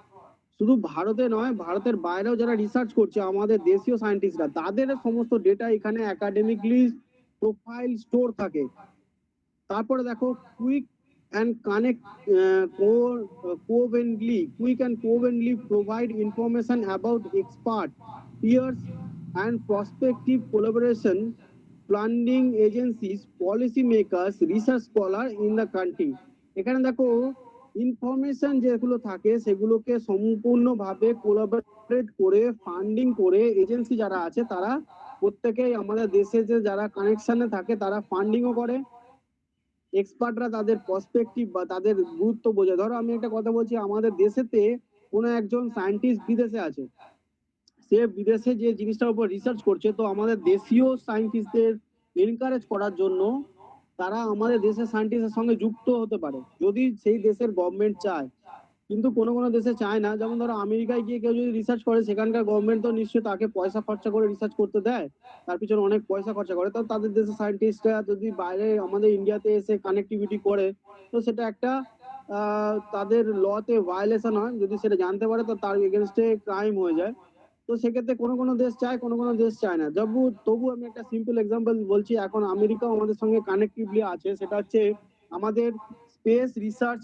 শুধু ভারতে নয়, ভারতের বাইরেও যারা রিসার্চ করছে আমাদের দেশীয় সায়েন্টিস্টরা, তাদের সমস্ত ডেটা এখানে একাডেমিকলি প্রোফাইল স্টোর থাকে। তারপরে দেখো quick and connect quick and covertly provide information about expert, peers and prospective collaboration, funding agencies, policy makers, research scholar in the country। এখানে দেখো ইনফরমেশন যেগুলো থাকে সেগুলোকে সম্পূর্ণভাবে কোলাবোরেট করে ফান্ডিং করে এজেন্সি যারা আছে তারা প্রত্যেকেই আমাদের দেশে যে যারা কানেকশনে থাকে তারা ফান্ডিংও করে, এক্সপার্টরা তাদের পার্সপেক্টিভ বা তাদের গুরুত্ব বোঝে। ধরো আমি একটা কথা বলছি, আমাদের দেশেতে কোনো একজন সায়েন্টিস্ট বিদেশে আছে, সে বিদেশে যে জিনিসটার উপর রিসার্চ করছে, তো আমাদের দেশীয় সায়েন্টিস্টদের এনকারেজ করার জন্য তারা আমাদের দেশের সায়েন্টিস্টের সঙ্গে যুক্ত হতে পারে যদি সেই দেশের গভর্নমেন্ট চায়। কিন্তু কোনো কোনো দেশে চায় না। যেমন ধরো আমেরিকায় গিয়ে কেউ যদি রিসার্চ করে, সেখানকার গভর্নমেন্ট তো নিশ্চয়ই তাকে পয়সা খরচা করে রিসার্চ করতে দেয়, তার পিছনে অনেক পয়সা খরচা করে। তো তাদের দেশের সায়েন্টিস্টরা যদি বাইরে আমাদের ইন্ডিয়াতে এসে কানেক্টিভিটি করে, তো সেটা একটা তাদের লতে ভায়োলেশন হয়। যদি সেটা জানতে পারে তো তার এগেনস্টে ক্রাইম হয়ে যায়। তো সেক্ষেত্রে কোনো কোনো দেশ চায়, কোনো কোনো দেশ চায় না। তবু আমি একটা সিম্পল এক্সাম্পল বলছি, এখন আমেরিকাও আমাদের সঙ্গে কানেক্টিভলি আছে। সেটা হচ্ছে আমাদের স্পেস রিসার্চ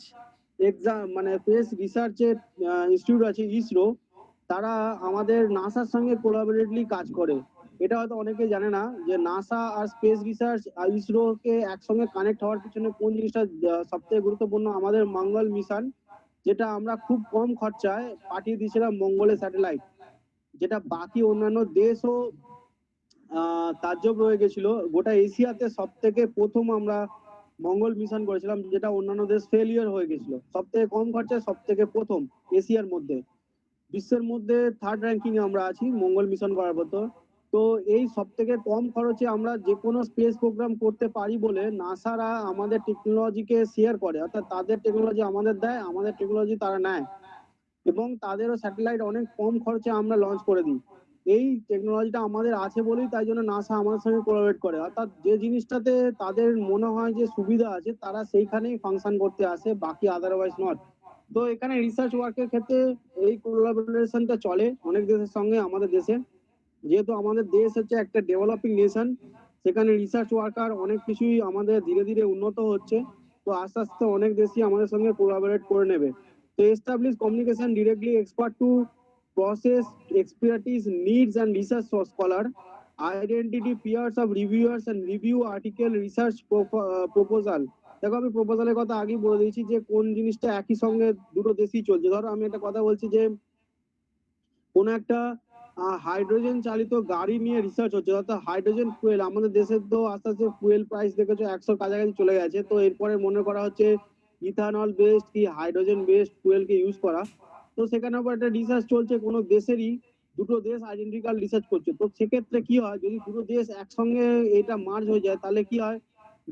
মানে স্পেস রিসার্চের ইনস্টিটিউট আছে ইসরো, তারা আমাদের নাসার সঙ্গে কোলাবোরেটলি কাজ করে। এটা হয়তো অনেকে জানে না যে নাসা আর স্পেস রিসার্চ আর ইসরোকে একসঙ্গে কানেক্ট হওয়ার পিছনে কোন জিনিসটা সব থেকে গুরুত্বপূর্ণ, আমাদের মঙ্গল মিশন, যেটা আমরা খুব কম খরচায় পাঠিয়ে দিয়েছিলাম মঙ্গলে স্যাটেলাইট, যেটা বাকি অন্যান্য দেশও তাজ্জব রয়ে গেছিল। গোটা এশিয়াতে সব থেকে প্রথম আমরা মঙ্গল মিশন করেছিলাম, যেটা অন্যান্য দেশ ফেলিয়ার হয়ে গেছিল। সব থেকে কম খরচায় সব থেকে প্রথম এশিয়ার মধ্যে, বিশ্বের মধ্যে 3rd র্যাঙ্কিং এ আমরা আছি মঙ্গল মিশন করার মতো। তো এই সব থেকে কম খরচে আমরা যে কোনো স্পেস প্রোগ্রাম করতে পারি বলে নাসারা আমাদের টেকনোলজিকে শেয়ার করে, অর্থাৎ তাদের টেকনোলজি আমাদের দেয়, আমাদের টেকনোলজি তারা নেয়, এবং তাদেরও স্যাটেলাইট অনেক কম খরচে আমরা লঞ্চ করে দিই। এই টেকনোলজিটা আমাদের আছে বলেই তাই জন্য নাসা আমাদের সঙ্গে কোলাবরেট করে। অর্থাৎ যে জিনিসটাতে তাদের মনে হয় যে সুবিধা আছে তারা সেইখানেই ফাংশন করতে আসে, বাকি আদারওয়াইজ নট। তো এখানে রিসার্চ ওয়ার্কের ক্ষেত্রে এই কোলাবোরেশনটা চলে অনেক দেশের সঙ্গে আমাদের দেশে। যেহেতু আমাদের দেশ হচ্ছে একটা ডেভেলপিং নেশন, সেখানে রিসার্চ ওয়ার্কার অনেক কিছুই আমাদের ধীরে ধীরে উন্নত হচ্ছে। তো আস্তে আস্তে অনেক দেশই আমাদের সঙ্গে কোলাবোরেট করে নেবে। তো establish communication directly expert to process expertise needs and research scholar identity peers of reviewers and review article research proposal. দেখো আমি প্রপোজালের কথা আগেই বলে দিয়েছি যে কোন জিনিসটা একই সঙ্গে দুটো দেশই চলছে। ধরো আমি একটা কথা বলছি যে কোন একটা হাইড্রোজেন চালিত গাড়ি নিয়ে রিসার্চ হচ্ছে, অর্থাৎ হাইড্রোজেন ফুয়েল। আমাদের দেশের তো আস্তে আস্তে ফুয়েল প্রাইস দেখেছো 100 কাছাকাছি চলে গেছে। তো এরপরে মনে করা হচ্ছে ইথানল বেসড কি হাইড্রোজেন বেসড ফুয়েলকে ইউজ করা। তো সেখানে আবার একটা রিসার্চ চলছে, কোনো দেশেরই দুটো দেশ আইডেন্টিক্যাল রিসার্চ করছে। তো সেক্ষেত্রে কি হয়, যদি দুটো দেশ একসঙ্গে এটা মার্জ হয়ে যায় তাহলে কি হয়,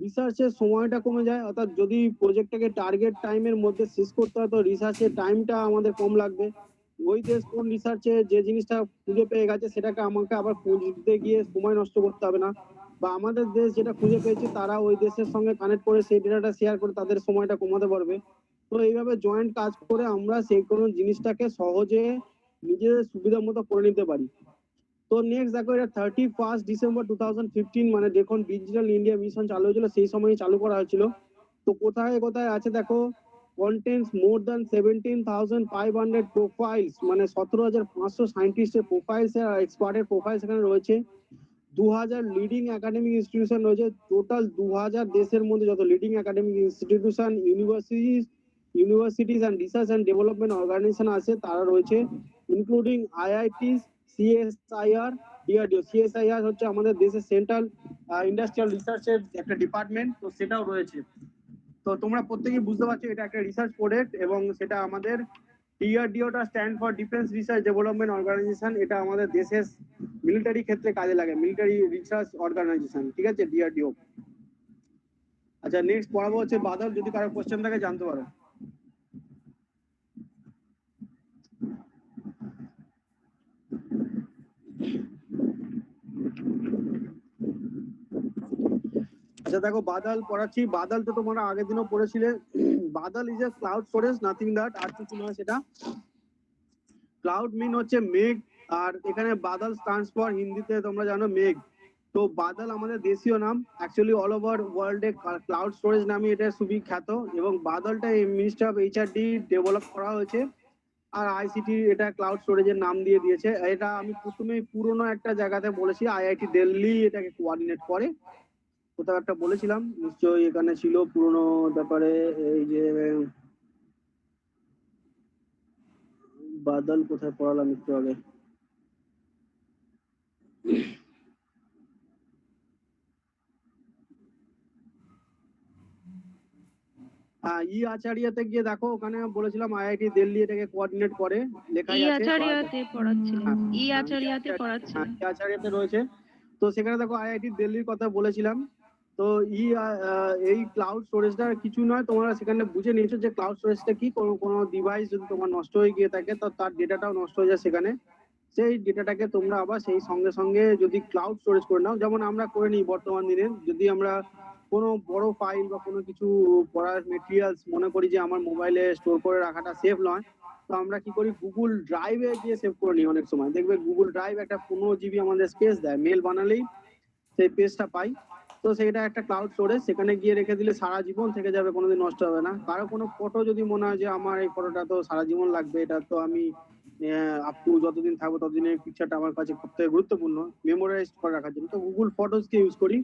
রিসার্চের সময়টা কমে যায়। অর্থাৎ যদি প্রজেক্টটাকে টার্গেট টাইমের মধ্যে শেষ করতে হয় তো রিসার্চের টাইমটা আমাদের কম লাগবে। ওই দেশ কোন রিসার্চে যে জিনিসটা খুঁজে পেয়ে গেছে সেটাকে আমাকে আবার খুঁজতে গিয়ে সময় নষ্ট করতে হবে না, বা আমাদের দেশ যেটা খুঁজে পেয়েছে তারা ওই দেশের সঙ্গে কানেক্ট করে সেই ডেটাটা শেয়ার করে তাদের সময়টা কমাতে পারবে। তো এইভাবে জয়েন্ট কাজ করে আমরা সেই কোনো জিনিসটাকে সহজে নিজেদের সুবিধা মতো করে নিতে পারি। তো নেক্সট দেখো, এটা 31 ডিসেম্বর 2015 মানে দেখুন ডিজিটাল ইন্ডিয়া মিশন চালু হয়েছিল, সেই সময় চালু করা হয়েছিল। তো কোথায় কোথায় আছে দেখো, কন্টেন্টস মোর দ্যান 17,500 প্রোফাইলস, মানে 17,500 সায়েন্টিস্টের প্রোফাইলস আর এক্সপার্টের প্রোফাইলস এখানে রয়েছে। 2000 লিডিং একাডেমিক ইনস্টিটিউশন রয়েছে। টোটাল 2000 দেশের মধ্যে যত leading academic institution, universities and research and development organization আছে তারা রয়েছে, including IITs, CSIR, DRDO. CSIR হচ্ছে আমাদের দেশের সেন্ট্রাল ইন্ডাস্ট্রিয়াল রিসার্চের একটা ডিপার্টমেন্ট, তো সেটাও রয়েছে। তো তোমরা প্রত্যেকেই বুঝতে পারছো এটা একটা রিসার্চ প্রজেক্ট, এবং সেটা আমাদের ডিআরডিওটা stand for defence research development organisation. এটা আমাদের দেশের মিলিটারি ক্ষেত্রে কাজে লাগে, মিলিটারি রিসার্চ অর্গানাইজেশন, ঠিক আছে, ডিআরডিও। আচ্ছা নেক্সট পড়াবো হচ্ছে বাদল, যদি কারো কোশ্চেন থাকে জানতে পারো। আচ্ছা দেখো বাদল পড়াচ্ছি। বাদল তো তোমরা আগের দিনও পড়েছিলে। Baadal is a cloud storage, nothing that, আর কিছু নয় সেটা। ক্লাউড মিন হচ্ছে মেঘ, আর এখানে বাদল স্ট্যান্ডস ফর, হিন্দিতে তোমরা জানো মেঘ। তো বাদল আমাদের দেশীয় নাম, অ্যাকচুয়ালি অল ওভার ওয়ার্ল্ডে ক্লাউড স্টোরেজ নামে এটা খুবই খ্যাত, এবং বাদলটা মিনিস্ট্রি অফ এইচআরডি ডেভেলপ করা হয়েছে, আর আইসিটি এটা ক্লাউড স্টোরেজের নাম দিয়ে দিয়েছে। এটা আমি প্রথমে পুরোনো একটা জায়গাতে বলেছি, আইআইটি দিল্লি এটাকে কোঅর্ডিনেট করে, কোথাও একটা বলেছিলাম নিশ্চয়ই, এখানে ছিল পুরোনো ব্যাপারে। এই যে বাদল কোথায় পড়ালাম একটু আগে, ই আচারিয়াতে গিয়ে দেখো, ওখানে বলেছিলাম আইআইটি দিল্লি এটাকে কোঅর্ডিনেট করে, লেখাই আছে। আচারিয়াতে পড়াচ্ছিলেন, হ্যাঁ, আচারিয়াতে পড়াচ্ছিলেন। আচারিয়াতে রয়েছে। তো সেখানে দেখো আইআইটি দিল্লির কথা বলেছিলাম। তো এই ক্লাউড স্টোরেজটা কিছু নয়, তোমরা সেখানে বুঝে নিয়েছো যে ক্লাউড স্টোরেজটা কি। কোনো ডিভাইস যদি তোমার নষ্ট হয়ে গিয়ে থাকে তো তার ডেটাটাও নষ্ট হয়ে যায় সেখানে, সেই ডেটাটাকে তোমরা আবার সেই সঙ্গে সঙ্গে যদি ক্লাউড স্টোরেজ করে নাও, যেমন আমরা করে নিই বর্তমান দিনে, যদি আমরা কোনো বড় ফাইল বা কোনো কিছু পড়ার মেটেরিয়ালস মনে করি যে আমার মোবাইলে স্টোর করে রাখাটা সেফ নয়, তো আমরা কি করি, গুগল ড্রাইভে গিয়ে সেভ করে নিই। অনেক সময় দেখবে গুগল ড্রাইভ একটা 15 জিবি আমাদের স্পেস দেয়, মেল বানালেই সেই পেজটা পাই। তো সেটা একটা ক্লাউড স্টোরেজ, সেখানে গিয়ে রেখে দিলে সারা জীবন থেকে যাবে, কোনোদিন নষ্ট হবে না। কারো কোনো ফটো যদি মনে হয় যে আমার এই ফটোটা তো সারা জীবন লাগবে, এটা তো আমি আপ টু যতদিন থাকবো ততদিন এই পিকচারটা আমার কাছে সবথেকে গুরুত্বপূর্ণ মেমোরাইজ করে রাখার জন্য, তো গুগল ফটোজকে ইউজ করি।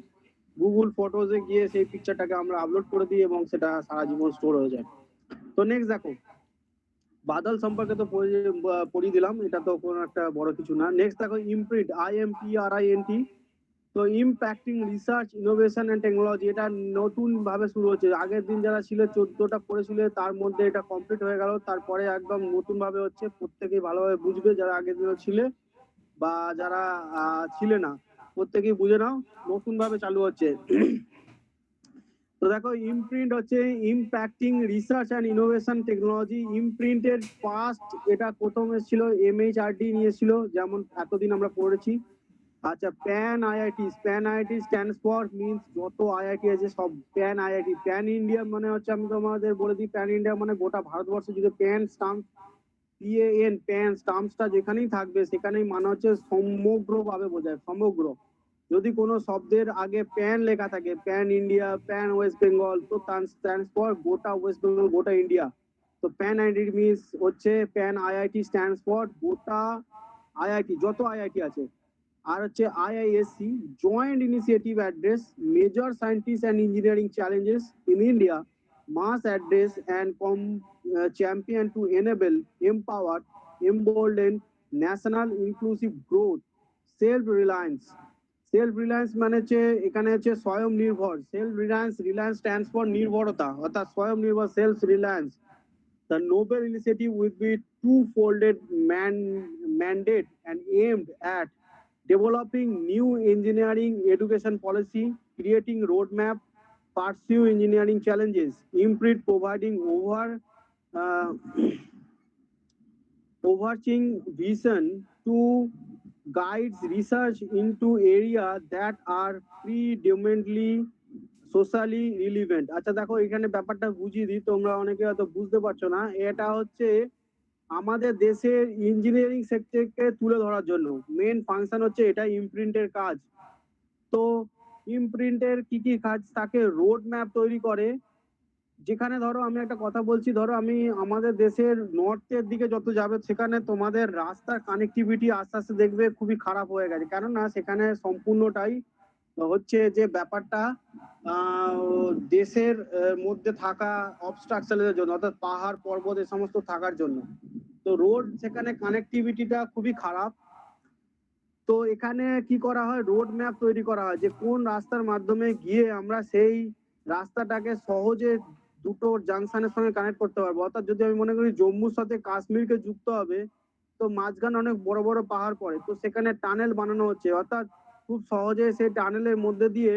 গুগল ফটোজে গিয়ে সেই পিকচারটাকে আমরা আপলোড করে দিই এবং সেটা সারা জীবন স্টোর হয়ে যায়। তো নেক্সট দেখো, বাদল সম্পর্কে তো পড়িয়ে দিলাম, এটা তো কোনো একটা বড় কিছু না। নেক্সট দেখো ইমপ্রিন্ট, IMPRINT। তো impacting research innovation and technology, এটা নতুন ভাবে শুরু হচ্ছে। আগের দিন যারা ছিল 14টা পড়েছিল, তার মধ্যে এটা কমপ্লিট হয়ে গেল, তারপরে একদম নতুন ভাবে হচ্ছে। প্রত্যেকেই ভালোভাবে বুঝবে, যারা আগের দিনও ছিলে বা যারা ছিলে না, প্রত্যেকেই বুঝে নাও, নতুন ভাবে চালু হচ্ছে। তো দেখো ইমপ্রিন্ট হচ্ছে impacting research and innovation technology. ইমপ্রিন্টের ফার্স্ট এটা প্রথম এসেছিল MHRD নিয়েছিল, যেমন এতদিন আমরা পড়েছি। আচ্ছা pan IIT, pan IIT stands for means যত আইআইটি আছে সব প্যান আইআইটি। প্যান ইন্ডিয়া মানে হচ্ছে, আমি তোমাদের বলে দিই, প্যান ইন্ডিয়া মানে গোটা ভারতবর্ষে যদি প্যান স্টাম্প প্যান স্টাম্পসটা যেখানেই থাকবে সেখানেই মানে হচ্ছে সমগ্রভাবে বোঝায়, সমগ্র। যদি কোনো শব্দের আগে প্যান লেখা থাকে, pan India, pan west Bengal, তো স্ট্যান্ডস ফর গোটা ওয়েস্ট বেঙ্গল, গোটা ইন্ডিয়া। তো প্যান আইআইটি মিনস হচ্ছে প্যান আইআইটি স্ট্যান্ডস ফর গোটা আইআইটি, যত আইআইটি আছে। আর হচ্ছে IISc joint initiative address major scientist and engineering challenges in India, mass address and champion to enable, empower, embolden national inclusive growth, self reliance. Self reliance মানে হচ্ছে এখানে হচ্ছে স্বয়ং নির্ভর। Self reliance, reliance stands for নির্ভরতা, অর্থাৎ স্বয়ং নির্ভর, self Reliance. The Nobel Initiative will be two-folded mandate and aimed at developing new engineering education policy, creating roadmap, pursue engineering challenges, imprint providing overarching vision to guides research into area that are predominantly socially relevant. আচ্ছা দেখো এখানে ব্যাপারটা বুঝিয়ে দিই, তোমরা অনেকে হয়তো বুঝতে পারছো না। এটা হচ্ছে আমাদের দেশের ইঞ্জিনিয়ারিং সেক্টরকে তুলে ধরার জন্য মেন ফাংশন হচ্ছে এটা ইমপ্রিন্টের কাজ। তো ইমপ্রিন্টের কি কি কাজ থাকে, রোড ম্যাপ তৈরি করে। যেখানে ধরো আমি একটা কথা বলছি, ধরো আমি আমাদের দেশের নর্থের দিকে যত যাবে সেখানে তোমাদের রাস্তার কানেক্টিভিটি আস্তে আস্তে দেখবে খুবই খারাপ হয়ে গেছে, কেননা সেখানে সম্পূর্ণটাই হচ্ছে যে ব্যাপারটা দেশের মধ্যে থাকা অবস্ট্রাকচারের জন্য, অর্থাৎ পাহাড় পর্বত এই সমস্ত থাকার জন্য। তো রোড সেখানে কানেক্টিভিটিটা খুবই খারাপ। তো এখানে কি করা হয়, রোড ম্যাপ তৈরি করা হয় যে কোন রাস্তার মাধ্যমে গিয়ে আমরা সেই রাস্তাটাকে সহজে দুটো জাংশনের সঙ্গে কানেক্ট করতে পারবো। অর্থাৎ যদি আমি মনে করি জম্মুর সাথে কাশ্মীরকে যুক্ত হবে, তো মাঝখানে অনেক বড় বড় পাহাড় পড়ে, তো সেখানে টানেল বানানো হচ্ছে, অর্থাৎ খুব সহজে সেই টানেলের মধ্যে দিয়ে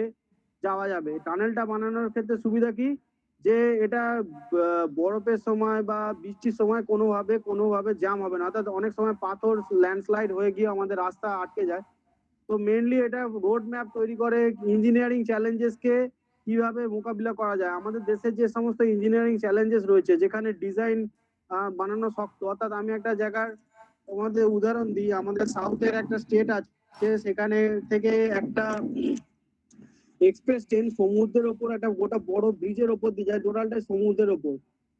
যাওয়া যাবে। টানেলটা বানানোর ক্ষেত্রে সুবিধা কি, যে এটা বরফের সময় বা বৃষ্টির সময় কোনোভাবে জ্যাম হবে না, অর্থাৎ অনেক সময় পাথর ল্যান্ডস্লাইড হয়ে গিয়ে আমাদের রাস্তা আটকে যায়। তো মেনলি এটা রোড ম্যাপ তৈরি করে ইঞ্জিনিয়ারিং চ্যালেঞ্জেসকে কিভাবে মোকাবিলা করা যায়। আমাদের দেশের যে সমস্ত ইঞ্জিনিয়ারিং চ্যালেঞ্জেস রয়েছে যেখানে ডিজাইন বানানো শক্ত, অর্থাৎ আমি একটা জায়গার আমাদের উদাহরণ দিই, আমাদের সাউথের একটা স্টেট আছে, সেখানে থেকে একটা এক্সপ্রেস ট্রেন সমুদ্রের ওপর একটা গোটা বড় ব্রিজের ওপর দিয়ে যায়, টোটালটাই সমুদ্রের ওপর।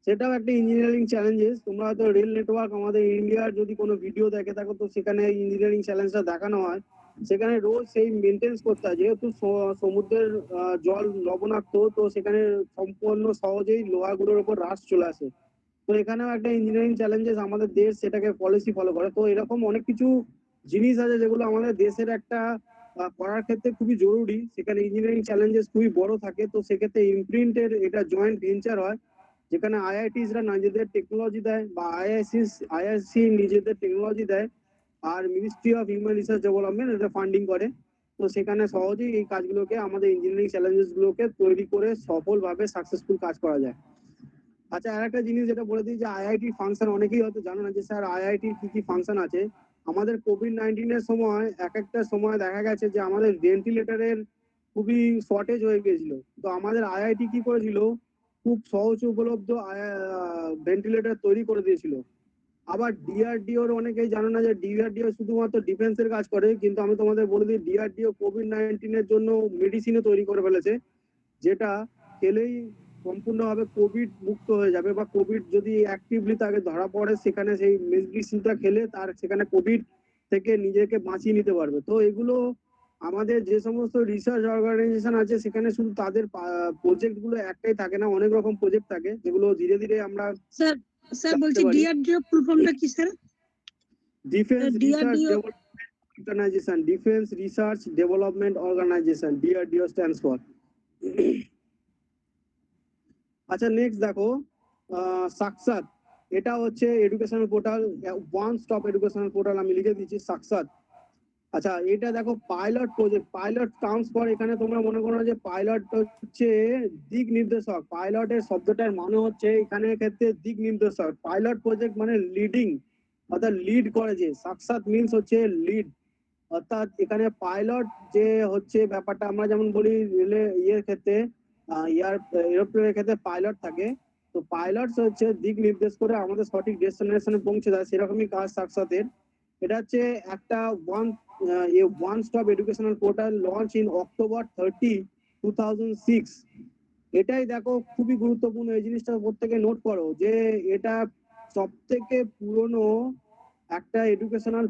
সেটাও একটা ইঞ্জিনিয়ারিং চ্যালেঞ্জেস। তোমরা হয়তো রেল নেটওয়ার্ক আমাদের ইন্ডিয়ার যদি কোনো ভিডিও দেখে থাকো, তো সেখানে ইঞ্জিনিয়ারিং চ্যালেঞ্জটা দেখানো হয়। সেখানে রোজ সেই মেনটেন্স করতে হয়, যেহেতু সমুদ্রের জল লবণাক্ত, তো সেখানে সম্পূর্ণ সহজেই লোহাগুলোর ওপর হ্রাস চলে আসে। তো এখানেও একটা ইঞ্জিনিয়ারিং চ্যালেঞ্জেস, আমাদের দেশ সেটাকে পলিসি ফলো করে। তো এরকম অনেক কিছু জিনিস আছে যেগুলো আমাদের দেশের একটা করার ক্ষেত্রে খুবই জরুরি। সেখানে ইঞ্জিনিয়ারিং চ্যালেঞ্জেস খুবই বড় থাকে। তো সেক্ষেত্রে ইমপ্রিন্টের এটা জয়েন্ট ভেঞ্চার হয়, যেখানে আইআইটিসরা নিজেদের টেকনোলজি দেয় বা আইআইসি নিজেদের টেকনোলজি দেয়, আর ministry of human research development এটা ফান্ডিং করে। তো সেখানে সহজেই এই কাজগুলোকে, আমাদের ইঞ্জিনিয়ারিং চ্যালেঞ্জেস গুলোকে তৈরি করে সফলভাবে সাকসেসফুল কাজ করা যায়। আচ্ছা আরেকটা জিনিস যেটা বলে দিই, যে আইআইটি ফাংশন অনেকেই হয়তো জানো না যে স্যার আইআইটির কি কি ফাংশন আছে। আমাদের কোভিড-19 সময় একটা সময় দেখা গেছে যে আমাদের ভেন্টিলেটরের খুবই শর্টেজ হয়ে গিয়েছিল। তো আমাদের আইআইটি কি করেছিল, খুব সহজ উপলব্ধ ভেন্টিলেটর তৈরি করে দিয়েছিল। আবার ডিআরডিওর অনেকেই জানো না যে ডিআরডিও শুধুমাত্র ডিফেন্সের কাজ করে, কিন্তু আমি তোমাদের বলে দিই ডিআরডিও কোভিড-19 জন্য মেডিসিনও তৈরি করে ফেলেছে, যেটা খেলেই সম্পূর্ণভাবে কোভিড মুক্ত হয়ে যাবে, বা কোভিড যদি অ্যাক্টিভলি তাকে ধরা পড়ে সেখানে সেই মেডিসিনটা খেলে তার সেখানে কোভিড থেকে নিজেকে বাঁচিয়ে নিতে পারবে। তো এগুলো আমাদের যে সমস্ত রিসার্চ অর্গানাইজেশন আছে সেখানে শুধু তাদের প্রজেক্ট গুলো একটাই থাকে না, অনেক রকম প্রজেক্ট থাকে যেগুলো ধীরে ধীরে আমরা স্যার বলছি ডিআরডিও ফুল ফর্মটা কি sir? Defence research DRDO organisation, defence research development organisation, DRDO stands for. আচ্ছা নেক্সট দেখো সাকসাত, এটা হচ্ছে educational portal, one stop educational portal, আমি লিখে দিচ্ছি সাকসাত। আচ্ছা এটা দেখো pilot project, pilot counts for, এখানে তোমরা মনে করো যে পাইলট হচ্ছে দিক নির্দেশক। পাইলটের শব্দটার মানে হচ্ছে এখানে ক্ষেত্রে দিক নির্দেশক। পাইলট প্রজেক্ট মানে লিডিং, অর্থাৎ লিড করে, যে সাকসাত মিনস হচ্ছে লিড, অর্থাৎ এখানে পাইলট যে হচ্ছে ব্যাপারটা আমরা যেমন বলি রেলে ইয়ের ক্ষেত্রে এরোপ্লেনের ক্ষেত্রে পাইলট থাকে, তো পাইলটস হচ্ছে দিক নির্দেশ করে আমাদের সঠিক ডেস্টিনেশনে পৌঁছে দেয়, সেরকমই কাজ সাকসাতের। এটা হচ্ছে একটা a one-stop educational portal launched in October 30, 2006. এটাই দেখো খুবই গুরুত্বপূর্ণ, এই জিনিসটা প্রত্যেকে নোট করো যে এটা সব থেকে পুরনো একটা এডুকেশনাল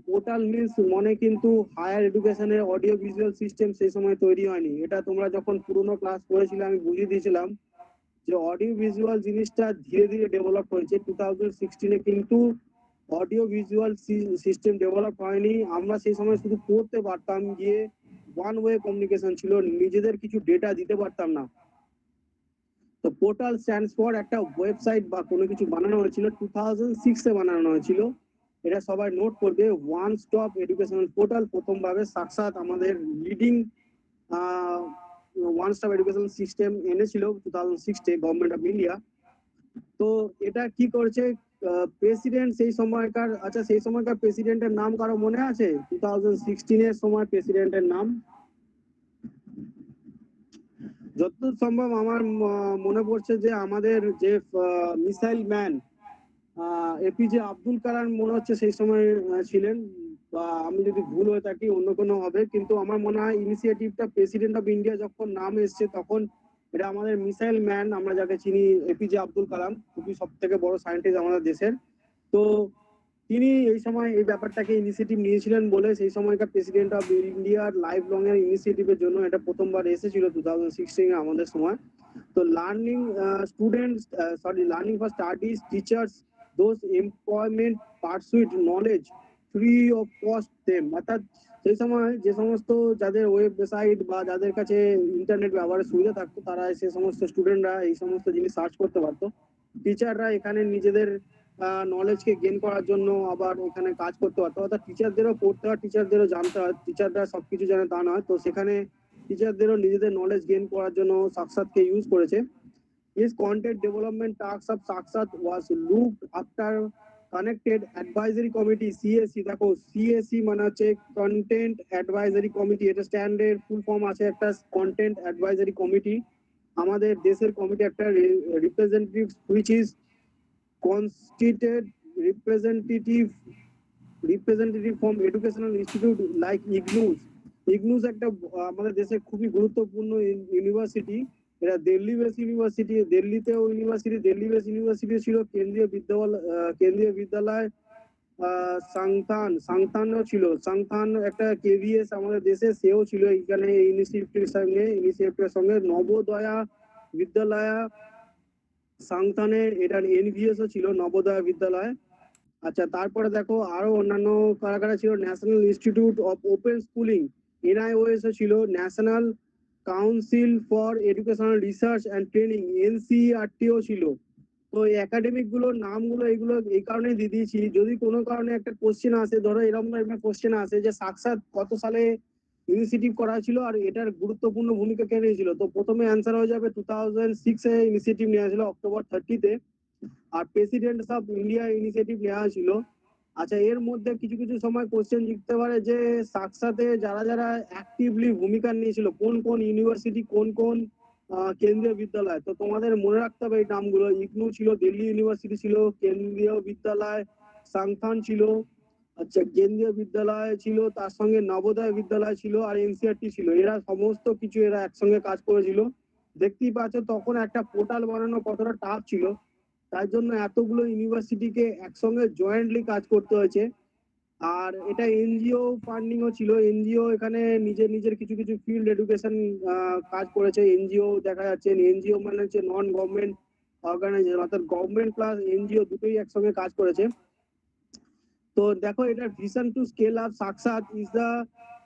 পোর্টাল মিনস মনে কিন্তু হায়ার এডুকেশনের অডিও ভিজুয়াল সিস্টেম সেই সময় তৈরি হয়নি। এটা তোমরা যখন পুরনো ক্লাস পড়েছিলে আমি বুঝিয়ে দিয়েছিলাম যে অডিও ভিজুয়াল জিনিসটা ধীরে ধীরে ডেভেলপ হয়েছে। 2016 কিন্তু অডিও ভিজুয়াল সিস্টেম ডেভেলপ হয়নি। আমরা সেই সময় শুধু পড়তে পারতাম, গিয়ে ওয়ান ওয়ে কমিউনিকেশন ছিল, নিজেদের কিছু ডেটা দিতে পারতাম না। তো পোর্টাল স্ট্যান্ডস ফর একটা ওয়েবসাইট বা কোনো কিছু বানানো হয়েছিল 2006 বানানো হয়েছিল। এটা সবাই নোট করবে, ওয়ান স্টপ এডুকেশনাল পোর্টাল প্রথমভাবে সাক্ষাৎ আমাদের leading one stop educational system এনেছিল 2006 গভর্নমেন্ট অফ ইন্ডিয়া। তো এটা কি করছে প্রেসিডেন্ট সেই সময়কার, আচ্ছা সেই সময়কার প্রেসিডেন্টের নাম কারো মনে আছে? 2016 সময় প্রেসিডেন্টের নাম যতদূর সম্ভব আমার মনে পড়ছে যে আমাদের যে missile man APJ Abdul Kalam মনে হচ্ছে সেই সময় ছিলেন, বা আমি যদি ভুল হয়ে থাকি অন্য কোনো হবে, কিন্তু আমার মনে হয় ইনিশিয়েটিভটা প্রেসিডেন্ট অফ ইন্ডিয়া যখন নাম এসছে তখন এটা আমাদের মিসাইল ম্যান আমরা যাকে চিনি এপিজে আব্দুল কালাম, খুবই সব থেকে বড় সায়েন্টিস্ট আমাদের দেশের। তো তিনি এই সময় এই ব্যাপারটাকে ইনিশিয়েটিভ নিয়েছিলেন বলে সেই সময়কার প্রেসিডেন্ট অফ ইন্ডিয়ার লাইফ লং এর ইনিশিয়েটিভের জন্য এটা প্রথমবার এসেছিল 2016 আমাদের সময়। তো learning learning for studies teachers those employment pursuit knowledge free of cost them, অর্থাৎ সেই সময় যে সমস্ত যাদের ওয়েবসাইট বা যাদের কাছে ইন্টারনেট ব্যবহারের সুবিধা থাকতো তারা সেই সমস্ত স্টুডেন্টরা এই সমস্ত জিনিস সার্চ করতে পারতো। টিচাররা এখানে নিজেদের নলেজকে গেইন করার জন্য আবার এখানে কাজ করতে পারতো, অর্থাৎ টিচারদেরও পড়তে হয়, টিচারদেরও জানতে হয়, টিচাররা সবকিছু জানে তা নয়। তো সেখানে টিচারদেরও নিজেদের নলেজ গেইন করার জন্য সাক্ষাৎকে ইউজ করেছে। His content development tasks of Sakshat was looked after connected advisory committee CAC, দেখো CAC মানে হচ্ছে কন্টেন্ট অ্যাডভাইজারি কমিটি, এটা স্ট্যান্ডার্ড ফুল ফর্ম আছে একটা কন্টেন্ট অ্যাডভাইজারি কমিটি, আমাদের দেশের কমিটি একটা representative which is constituted representative from educational institute like IGNOUs একটা আমাদের দেশে খুবই গুরুত্বপূর্ণ ইউনিভার্সিটি। এটা দিল্লি বেস ইউনিভার্সিটি, দিল্লিতেও ইউনিভার্সিটি, দিল্লি বেস ইউনিভার্সিটি ছিল কেন্দ্রীয় বিদ্যালয় সাংথানও ছিল, সাংথান একটা কেভিএস আমাদের দেশে সেও ছিল এখানে ইনিশিয়েটিভের সঙ্গে নবোদয়া বিদ্যালয় সাংথানে, এটা এনভিএসও ছিল নবোদয় বিদ্যালয়। আচ্ছা তারপরে দেখো আরো অন্যান্য কারা কারা ছিল, national institute of open schooling NIOS ছিল, national council for educational research and training NCERT ছিল। তো এই একাডেমিক গুলোর নামগুলো এগুলো এই কারণেই দিয়ে দিয়েছি, যদি কোনো কারণে একটা কোশ্চেন আসে, ধরো এরকম একটা কোশ্চেন আসে যে সাক্ষাৎ কত সালে ইনিশিয়েটিভ করা ছিল আর এটার গুরুত্বপূর্ণ ভূমিকা কে নিয়েছিল, তো প্রথমে অ্যান্সার হয়ে যাবে 2006 ইনিশিয়েটিভ নেওয়া হয়েছিল অক্টোবর 30 আর প্রেসিডেন্ট অফ ইন্ডিয়া ইনিশিয়েটিভ নেওয়া হয়েছিল। আচ্ছা এর মধ্যে কিছু কিছু সময় কোশ্চেন জিততে পারে যে সাক্ষাতে যারা যারা অ্যাক্টিভলি ভূমিকা নিয়েছিল, কোন কোন ইউনিভার্সিটি, কোন কোন কেন্দ্রীয় বিদ্যালয়, তো তোমাদের মনে রাখতে হবে এই নামগুলো। ইগনু ছিল, দিল্লি ইউনিভার্সিটি ছিল, কেন্দ্রীয় বিদ্যালয় সাংথান ছিল, আচ্ছা কেন্দ্রীয় বিদ্যালয় ছিল, তার সঙ্গে নবোদয় বিদ্যালয় ছিল আর NCERT ছিল। এরা সমস্ত কিছু এরা একসঙ্গে কাজ করেছিল। দেখতেই পাচ্ছ তখন একটা পোর্টাল বানানো কতটা টাফ ছিল, তার জন্য এতগুলো ইউনিভার্সিটিকে একসঙ্গে জয়েন্টলি কাজ করতে হয়েছে। আর এটা NGO ফান্ডিংও ছিল, NGO এখানে নিজের নিজের কিছু কিছু ফিল্ড এডুকেশন কাজ করেছে। NGO দেখা যাচ্ছে, NGO মানে হচ্ছে নন গভর্নমেন্ট অর্গানাইজেশন, অর্থাৎ গভর্নমেন্ট প্লাস NGO দুটোই একসঙ্গে কাজ করেছে। তো দেখো এটা ভিশন টু স্কেল আপ সাক্ষাৎ is the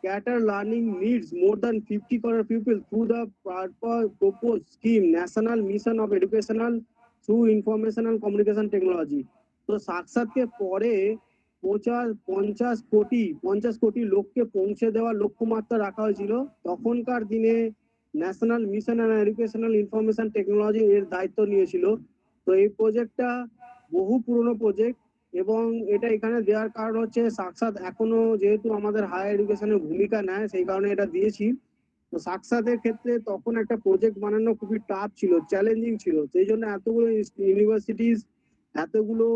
cater learning needs more than 50 crore people through the proposed scheme national mission of educational through information and communication technology। তো সাক্ষাৎকে পরে 50 কোটি লোককে পৌঁছে দেওয়ার লক্ষ্যমাত্রা রাখা হয়েছিল। তখনকার দিনে national mission and educational information technology এর দায়িত্ব নিয়েছিল। তো এই প্রজেক্টটা বহু পুরনো প্রজেক্ট এবং এটা এখানে দেওয়ার কারণ হচ্ছে সাক্ষাৎ এখনো যেহেতু আমাদের হায়ার এডুকেশনের ভূমিকা নেয় সেই কারণে এটা দিয়েছি। তো সাক্ষাতের ক্ষেত্রে তখন একটা প্রজেক্ট বানানো খুবই টাফ ছিল, চ্যালেঞ্জিং ছিল, সেই জন্য এতগুলো ইউনিভার্সিটিজ, এতগুলো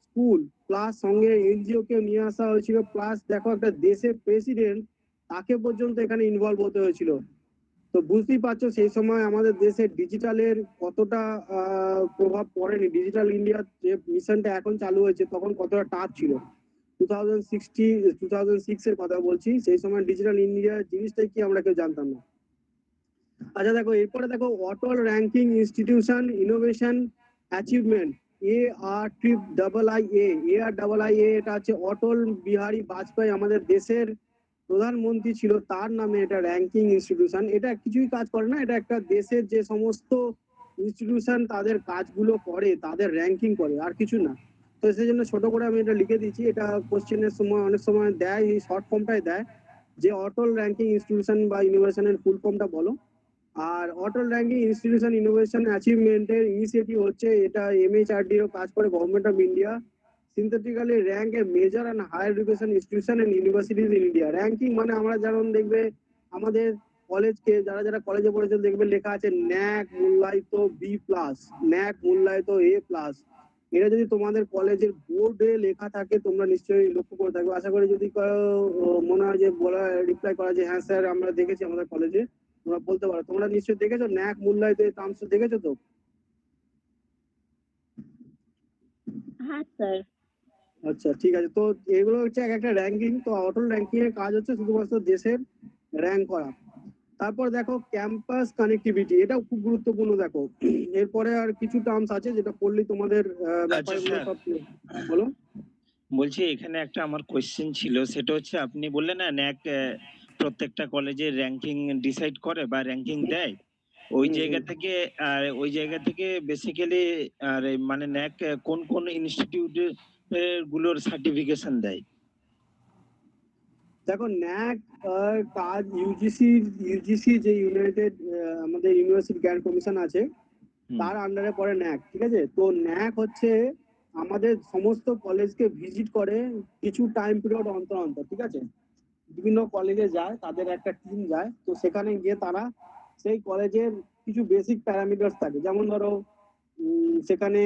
স্কুল প্লাস সঙ্গে এনজিও কে নিয়ে আসা হয়েছিল, প্লাস দেখো একটা দেশের প্রেসিডেন্ট তাকে পর্যন্ত এখানে ইনভলভ হতে হয়েছিল। তো বুঝতেই পারছো সেই সময় আমাদের দেশে ডিজিটালের কতটা প্রভাব পড়েনি, ডিজিটাল ইন্ডিয়ার যে মিশনটা এখন চালু হয়েছে তখন কতটা টাফ ছিল। 2006 এর কথা বলছি, সেই সময় ডিজিটাল ইন্ডিয়া জিনিসটাই কি আমরা কেউ জানতাম না। আচ্ছা দেখো এরপরে দেখো Atal ranking institution innovation achievement ARIIA, এটা হচ্ছে অটল বিহারী বাজপেয়ী আমাদের দেশের প্রধানমন্ত্রী ছিল, তার নামে এটা র্যাঙ্কিং ইনস্টিটিউশন। এটা কিছুই কাজ করে না, এটা একটা দেশের যে সমস্ত ইনস্টিটিউশন তাদের কাজগুলো করে তাদের র্যাঙ্কিং করে, আর কিছু না। তো সেই জন্য ছোট করে আমি এটা লিখে দিচ্ছি, এটা কোশ্চেনের সময় অনেক সময় দেয়, এই শর্ট ফর্মটাই দেয় যে অটল র্যাঙ্কিং ইনস্টিটিউশন বা ইনোভেশনের ফুল ফর্মটা বলো। আর অটল র্যাঙ্কিং ইনস্টিটিউশন ইনোভেশন অ্যাচিভমেন্টের ইনিশিয়েটিভ হচ্ছে, এটা MHRD ও কাজ করে, government of India synthetically rank a major and higher education institution and universities in India. Ranking মানে আমরা যেমন দেখবে আমাদের কলেজকে যারা যারা কলেজে পড়েছে দেখবে লেখা আছে ন্যাক মূল্যায়িত B+, ন্যাক মূল্যায়িত A+। এটা যদি তোমাদের কলেজের বোর্ডে লেখা থাকে তোমরা নিশ্চয়ই লক্ষ্য করে থাকবে। আশা করি যদি মনে হয় যে বলা রিপ্লাই করা যে হ্যাঁ স্যার আমরা দেখেছি আমাদের কলেজে, তোমরা বলতে পারো। তোমরা নিশ্চয়ই দেখেছো ন্যাক মূল্যায়িত টার্মস দেখেছো তো? হ্যাঁ স্যার। আচ্ছা ঠিক আছে, তো এগুলো হচ্ছে এক একটা র্যাঙ্কিং। তো অটল র্যাঙ্কিং এর কাজ হচ্ছে শুধুমাত্র দেশের র্যাঙ্ক করা। তারপর দেখো ক্যাম্পাস কানেক্টিভিটি, এটাও খুব গুরুত্বপূর্ণ। দেখো এরপরে আর কিছু টার্মস আছে যেটা পড়লেই তোমাদের ব্যাপারগুলো সব বলো। বলছি এখানে একটা আমার কোয়েশ্চেন ছিল, সেটা হচ্ছে আপনি বললেন না ন্যাক প্রত্যেকটা কলেজের র্যাঙ্কিং ডিসাইড করে বা র্যাঙ্কিং দেয়, ওই জায়গা থেকে বেসিক্যালি আর মানে ন্যাক কোন কোন ইনস্টিটিউট গুলোর সার্টিফিকেশন দেয়? দেখো ন্যাক কাজ ইউজিসি যে ইউনাইটেড আমাদের ইউনিভার্সিটি গ্র্যান্ড কমিশন আছে তার আন্ডারে পড়ে ন্যাক, ঠিক আছে? তো ন্যাক হচ্ছে আমাদের সমস্ত কলেজকে ভিজিট করে কিছু টাইম পিরিয়ড অন্তর অন্তর, ঠিক আছে? বিভিন্ন কলেজে যায়, তাদের একটা টিম যায়, তো সেখানে গিয়ে তারা সেই কলেজের কিছু বেসিক প্যারামিটার্স থাকে, যেমন ধরো সেখানে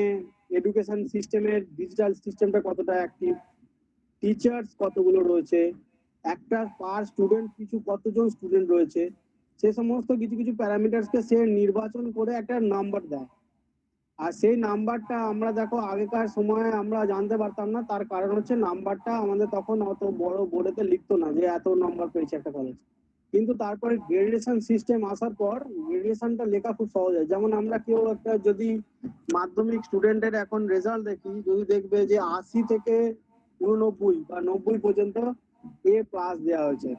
এডুকেশন সিস্টেমের ডিজিটাল সিস্টেমটা কতটা অ্যাক্টিভ, টিচার্স কতগুলো রয়েছে, একটা পার স্টুডেন্ট কিছু কতজন স্টুডেন্ট রয়েছে, সে সমস্ত কিছু কিছু প্যারামিটার্সকে সে নির্বাচন করে একটা নাম্বার দেয়। আর সেই নাম্বারটা আমরা দেখো আগেকার সময়ে আমরা জানতে পারতাম না, তার কারণ হচ্ছে নাম্বারটা আমাদের তখন অত বড় বোর্ডেতে লিখতো না যে এত নাম্বার পেয়েছে একটা কলেজ। কিন্তু তারপরে গ্রেডুয়েশন সিস্টেম আসার পর গ্রেডুয়েশনটা লেখা খুব সহজ হয়। যেমন আমরা কেউ একটা যদি মাধ্যমিক স্টুডেন্টের এখন রেজাল্ট দেখি, যদি দেখবে যে 80 থেকে 89 বা 90 পর্যন্ত A+ দেওয়া হয়েছে,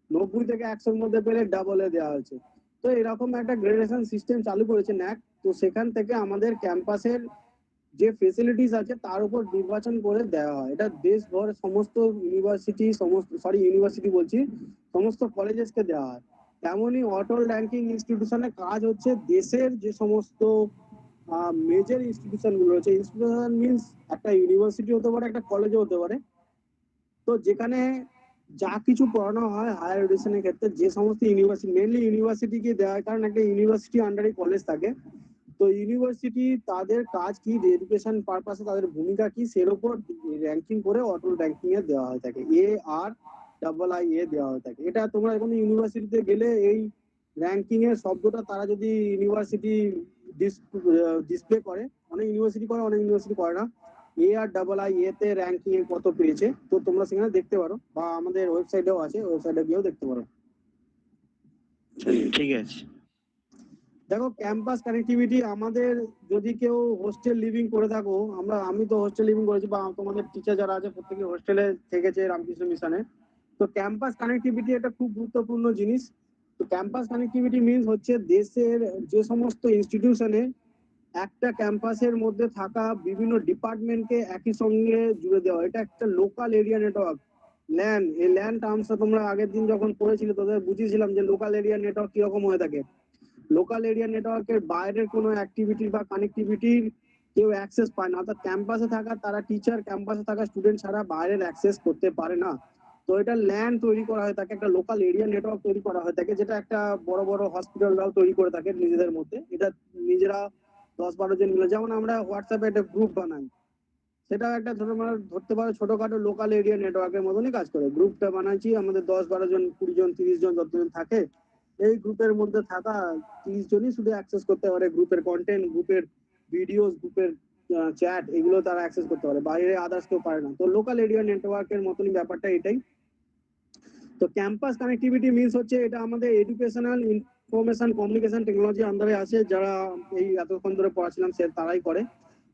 90 থেকে 100-র মধ্যে পেলে ডাবল A দেওয়া হয়েছে। তো এরকম একটা গ্রেডুয়েশন সিস্টেম চালু করেছে ন্যাক। তো সেখান থেকে আমাদের ক্যাম্পাসের যে ফেসিলিটিস আছে তার উপর নির্বাচন করে দেওয়া হয়। এটা দেশভর সমস্ত ইউনিভার্সিটি বলছি, সমস্ত কলেজেসকে দেওয়া হয়। তেমনই অটল র্যাঙ্কিং ইনস্টিটিউশনের কাজ হচ্ছে দেশের যে সমস্ত মেজর ইনস্টিটিউশন গুলো রয়েছে, ইনস্টিটিউশন মিনস একটা ইউনিভার্সিটি হতে পারে, একটা কলেজও হতে পারে, তো যেখানে যা কিছু পড়ানো হয় হায়ার এডুকেশনের ক্ষেত্রে যে সমস্ত ইউনিভার্সিটি, মেনলি ইউনিভার্সিটিকে দেওয়া হয়, কারণ একটা ইউনিভার্সিটি আন্ডারে কলেজ থাকে। তো ইউনিভার্সিটি তাদের কাজ কি, এডুকেশন পারপাসে তাদের ভূমিকা কি, সের উপর র্যাঙ্কিং করে অটল র্যাঙ্কিং এ দেওয়া হয়ে থাকে, ARIIA দেওয়া হয়ে থাকে। এটা তোমরা কোনো ইউনিভার্সিটিতে গেলে এই র্যাঙ্কিং এর শব্দটা তারা যদি ইউনিভার্সিটি ডিসপ্লে করে, অনেক ইউনিভার্সিটি করে অনেক ইউনিভার্সিটি করে না, ARIIA তে র্যাঙ্কিং এ কত পেয়েছে, তো তোমরা সেখানে দেখতে পারো, বা আমাদের ওয়েবসাইটেও আছে, ওয়েবসাইটে গিয়েও দেখতে পারো। ঠিক আছে। দেখো ক্যাম্পাস কানেক্টিভিটি, আমাদের যদি কেউ হোস্টেল লিভিং করে থাকো, আমি তো হোস্টেল লিভিং করেছি, বা তোমাদের টিচার যারা আছে প্রত্যেকে হোস্টেলে থেকেছে রামকৃষ্ণ মিশনে। তো ক্যাম্পাস কানেক্টিভিটি একটা খুব গুরুত্বপূর্ণ জিনিস। তো ক্যাম্পাস কানেক্টিভিটি মিনস হচ্ছে দেশের যে সমস্ত ইনস্টিটিউশনে একটা ক্যাম্পাসের মধ্যে থাকা বিভিন্ন ডিপার্টমেন্টকে একই সঙ্গে জুড়ে দেওয়া, এটা একটা লোকাল এরিয়া নেটওয়ার্ক। ল্যান, এই ল্যান টার্মসটা তোমরা আগের দিন যখন পড়েছিলে তোদের বুঝিয়েছিলাম যে লোকাল এরিয়া নেটওয়ার্ক কিরকম হয়ে থাকে। লোকাল এরিয়া নেটওয়ার্কের বাইরের কোনো অ্যাক্টিভিটি বা কানেক্টিভিটির কেউ অ্যাক্সেস পায় না, অর্থাৎ ক্যাম্পাসে থাকা তারা টিচার, ক্যাম্পাসে থাকা স্টুডেন্ট ছাড়া বাইরের অ্যাক্সেস করতে পারে না। তো এটা ল্যান্ড তৈরি করা হয়ে থাকে, একটা লোকাল এরিয়া নেটওয়ার্ক তৈরি করা হয়ে থাকে, যেটা একটা বড় বড় হসপিটালরাও তৈরি করে থাকে নিজেদের মধ্যে। এটা নিজেরা 10-12 জন মিলে, যেমন আমরা হোয়াটসঅ্যাপে একটা গ্রুপ বানাই, সেটা একটা ধরতে পারো ছোটখাটো লোকাল এরিয়া নেটওয়ার্কের মতনই কাজ করে। গ্রুপটা বানাচ্ছি আমাদের 10-12 জন, 20 জন, 30 জন যতজন থাকে, এই গ্রুপের মধ্যে থাকা 30 জনই শুধু অ্যাক্সেস করতে পারে গ্রুপের কন্টেন্ট, গ্রুপের ভিডিওস, গ্রুপের চ্যাট, এগুলো তারা অ্যাক্সেস করতে পারে, বাইরে আদার্স কেউ পারে না। তো লোকাল এরিয়া নেটওয়ার্কের মতনই ব্যাপারটা এটাই। তো ক্যাম্পাস কানেক্টিভিটি মিনস হচ্ছে এটা আমাদের এডুকেশনাল ইনফরমেশন কমিউনিকেশন টেকনোলজি আন্ডারে আসে, যারা এই এতক্ষণ ধরে পড়াছিলাম সে তারাই করে।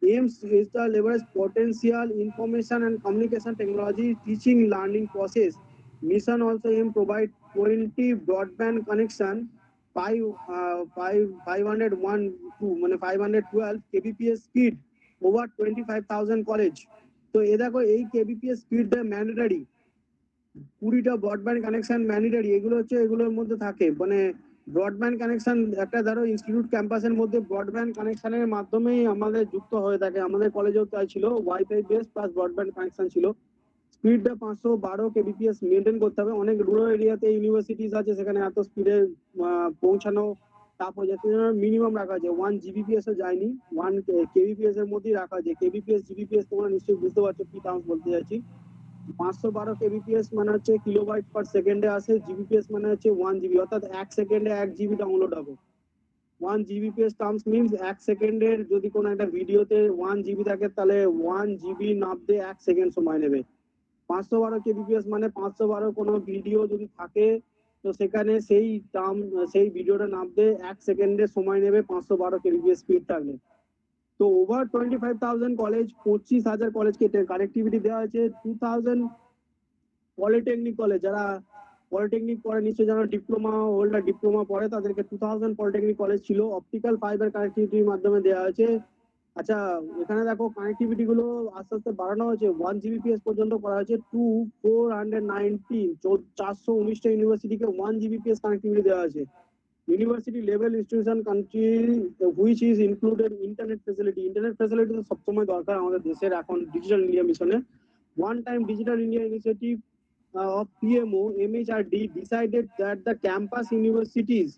aims is the leverage potential information and communication technology teaching learning process. Mission also aim provide 20 broadband connection 501 to 512 kbps speed over 25,000 college. তো এ দেখো এই kbps speed ম্যান্ডেটরি, 20টা ব্রডব্যান্ড কানেকশন ম্যান্ডেটরি, এগুলো হচ্ছে এগুলোর মধ্যে থাকে। ব্রডব্যান্ড কানেকশন একটা ধরো ইনস্টিটিউট ক্যাম্পাসের মধ্যে ব্রডব্যান্ড কানেকশনের মাধ্যমেই আমাদের যুক্ত হয়ে থাকে। আমাদের কলেজেও তাই ছিল, wifi base plus broadband connection ছিল। স্পিডটা 512 kbps মেনটেন করতে হবে। অনেক রুরাল এরিয়াতে ইউনিভার্সিটিস আছে, সেখানে এত স্পিডে পৌঁছানো টাফ হয়ে যাচ্ছে, মিনিমাম রাখা আছে 1 gbps ও যায়নি, 1 kbps এর মধ্যেই রাখা আছে। kbps gbps তোমরা নিশ্চয়ই বুঝতে পারছো কি টার্মস বলতে যাচ্ছি। 512 kbps মানে হচ্ছে কিলোবাইট পার সেকেন্ডে আসে, জিবিপিএস মানে হচ্ছে 1 জিবি, অর্থাৎ 1 সেকেন্ডে 1 জিবি ডাউনলোড হবে। 1 জিবিপিএস টার্মস মিনস 1 সেকেন্ডের যদি কোনো একটা ভিডিওতে 1 জিবি থাকে তাহলে 1 জিবি নামতে 1 সেকেন্ড সময় নেবে। 512 kbps মানে 512 কোনো ভিডিও যদি থাকে তো সেখানে সেই ভিডিওটা নামতে 1 সেকেন্ডে সময় নেবে 512 kbps স্পিড থাকলে। তো ওভার 25,000 কলেজ, 25,000 কলেজকে কানেক্টিভিটি দেওয়া হয়েছে। 2000 পলিটেকনিক কলেজ, যারা পলিটেকনিক পড়ে নিশ্চয়ই যারা ডিপ্লোমা হোল্ডার, ডিপ্লোমা পড়ে তাদেরকে 2000 পলিটেকনিক কলেজ ছিল, অপটিক্যাল ফাইবার কানেক্টিভিটির মাধ্যমে দেওয়া হয়েছে। আচ্ছা এখানে দেখো কানেক্টিভিটি গুলো আস্তে আস্তে বাড়ানো হয়েছে, 1 জিবিপিএস পর্যন্ত করা হয়েছে। 419টা ইউনিভার্সিটিকে 1 জিবিপিএস কানেক্টিভিটি দেওয়া হয়েছে। University level institution country which is included internet facility. Internet facility তো সবসময় দরকার আমাদের দেশের এখন ডিজিটাল ইন্ডিয়া মিশনে। One time digital India initiative of PMO MHRD decided that the campus universities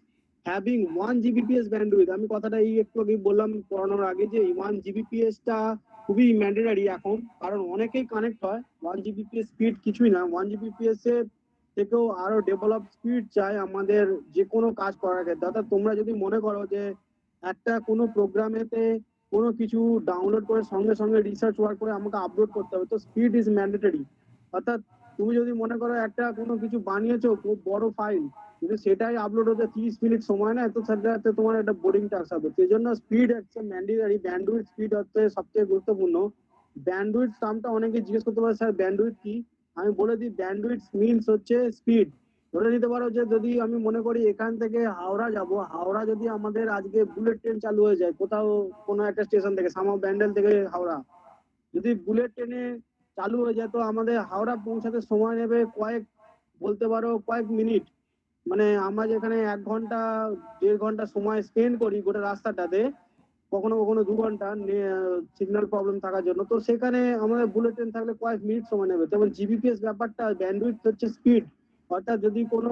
having 1 gbps bandwidth, আমি কথাটা এই একটু আগে বললাম পড়ানোর আগে যে 1 gbps টা খুবই ম্যান্ডেটরি এখন, কারণ অনেকেই কানেক্ট হয়। 1 gbps স্পিড কিছুই না, 1 gbps এর থেকেও আরো ডেভেলপ স্পিড চাই আমাদের যে কোনো কাজ করার ক্ষেত্রে। অর্থাৎ তোমরা যদি মনে করো যে একটা কোনো প্রোগ্রামেতে কোনো কিছু ডাউনলোড করে সঙ্গে সঙ্গে রিসার্চ ওয়ার্ক করে আমাকে আপলোড করতে হবে, তো স্পিড ইজ ম্যান্ডেটরি। অর্থাৎ তুমি যদি মনে করো একটা কোনো কিছু বানিয়েছো খুব বড় ফাইল, যদি সেটাই আপলোড হতে 30 মিনিট সময় নেয় তো সেটাতে তোমার একটা বোরিং টাস্ক হবে। সেই জন্য স্পিড একটা ম্যান্ডেটরি। ব্যান্ডউইথ স্পিড হচ্ছে সবচেয়ে গুরুত্বপূর্ণ। ব্যান্ডউইথ টার্মটা অনেকে জিজ্ঞেস করতে পারে স্যার ব্যান্ডউইথ কি, আমি বলে দিই ব্যান্ডউইথ মিনস হচ্ছে স্পিড। ধরে নিতে পারো যে যদি আমি মনে করি এখান থেকে হাওড়া যাব, হাওড়া যদি আমাদের আজকে বুলেট ট্রেন চালু হয়ে যায় কোথাও কোনো একটা স্টেশন থেকে, সামা ব্যান্ডেল থেকে হাওড়া, যদি বুলেট ট্রেনে চালু হয়ে যায় তো আমাদের হাওড়া পৌঁছাতে সময় নেবে বলতে পারো কয়েক মিনিট। আমরা যেখানে 1 ঘন্টা 1.5 ঘন্টা সময় স্পেন্ড করি গোটা রাস্তাটাতে, কখনো কখনো 2 ঘন্টা সিগন্যাল প্রবলেম থাকার জন্য, তো সেখানে আমাদের বুলেট ট্রেন থাকলে কয়েক মিনিট সময় নেবে। তবে জিবিপিএস ব্যাপারটা ব্যান্ডউইথ হচ্ছে স্পিড, অর্থাৎ যদি কোনো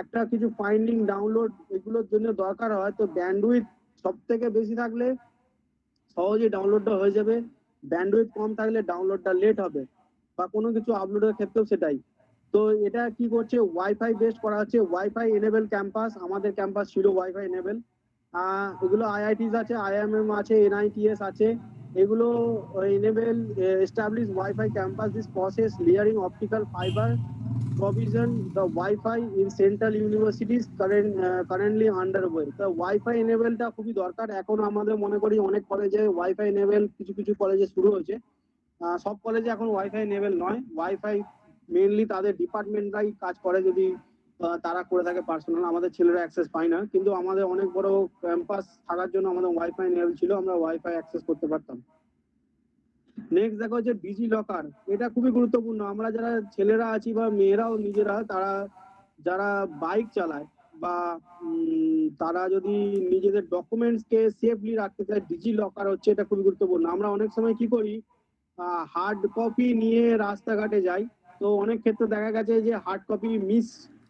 একটা কিছু ফাইন্ডিং ডাউনলোড এগুলোর জন্য দরকার হয় তো ব্যান্ডউইথ সব থেকে বেশি থাকলে সহজে ডাউনলোডটা হয়ে যাবে, ব্যান্ডউইথ কম থাকলে ডাউনলোডটা লেট হবে, বা কোনো কিছু আপলোডের ক্ষেত্রেও সেটাই। তো এটা কি করছে, ওয়াইফাই বেসড করা হচ্ছে, ওয়াইফাই এনেবল ক্যাম্পাস। আমাদের ক্যাম্পাস ছিল ওয়াইফাই এনেবল। এগুলো আইআইটিস আছে, আইএমএম আছে, এনআইটিএস আছে, এগুলো enable establish wifi campus. This process layering optical fibre provision the Wi-Fi in central universities currently underway. তো ওয়াইফাই এনেবলটা খুবই দরকার এখন। আমাদের মনে করি অনেক কলেজে ওয়াইফাই এনেবল কিছু কিছু কলেজে শুরু হয়েছে, সব কলেজে এখন ওয়াইফাই এনেবল নয়। ওয়াইফাই মেইনলি তাদের ডিপার্টমেন্টরাই কাজ করে, যদি তারা করে থাকে পার্সোনাল, আমাদের ছেলেরা অ্যাক্সেস পায় না। কিন্তু আমাদের অনেক বড় ক্যাম্পাস থাকার জন্য আমাদের ওয়াইফাই এনেবল ছিল, আমরা ওয়াইফাই অ্যাক্সেস করতে পারতাম। নেক্সট দেখো যে ডিজি লকার, এটা খুবই গুরুত্বপূর্ণ। আমরা যারা ছেলেরা আছি বা মেয়েরাও নিজেরা, তারা যারা বাইক চালায় বা তারা যদি নিজেদের ডকুমেন্টস কে সেফলি রাখতে চায়, ডিজি লকার হচ্ছে এটা খুবই গুরুত্বপূর্ণ। আমরা অনেক সময় কি করি, হার্ড কপি নিয়ে রাস্তাঘাটে যাই, তো অনেক ক্ষেত্রে দেখা গেছে যে হার্ড কপি মিস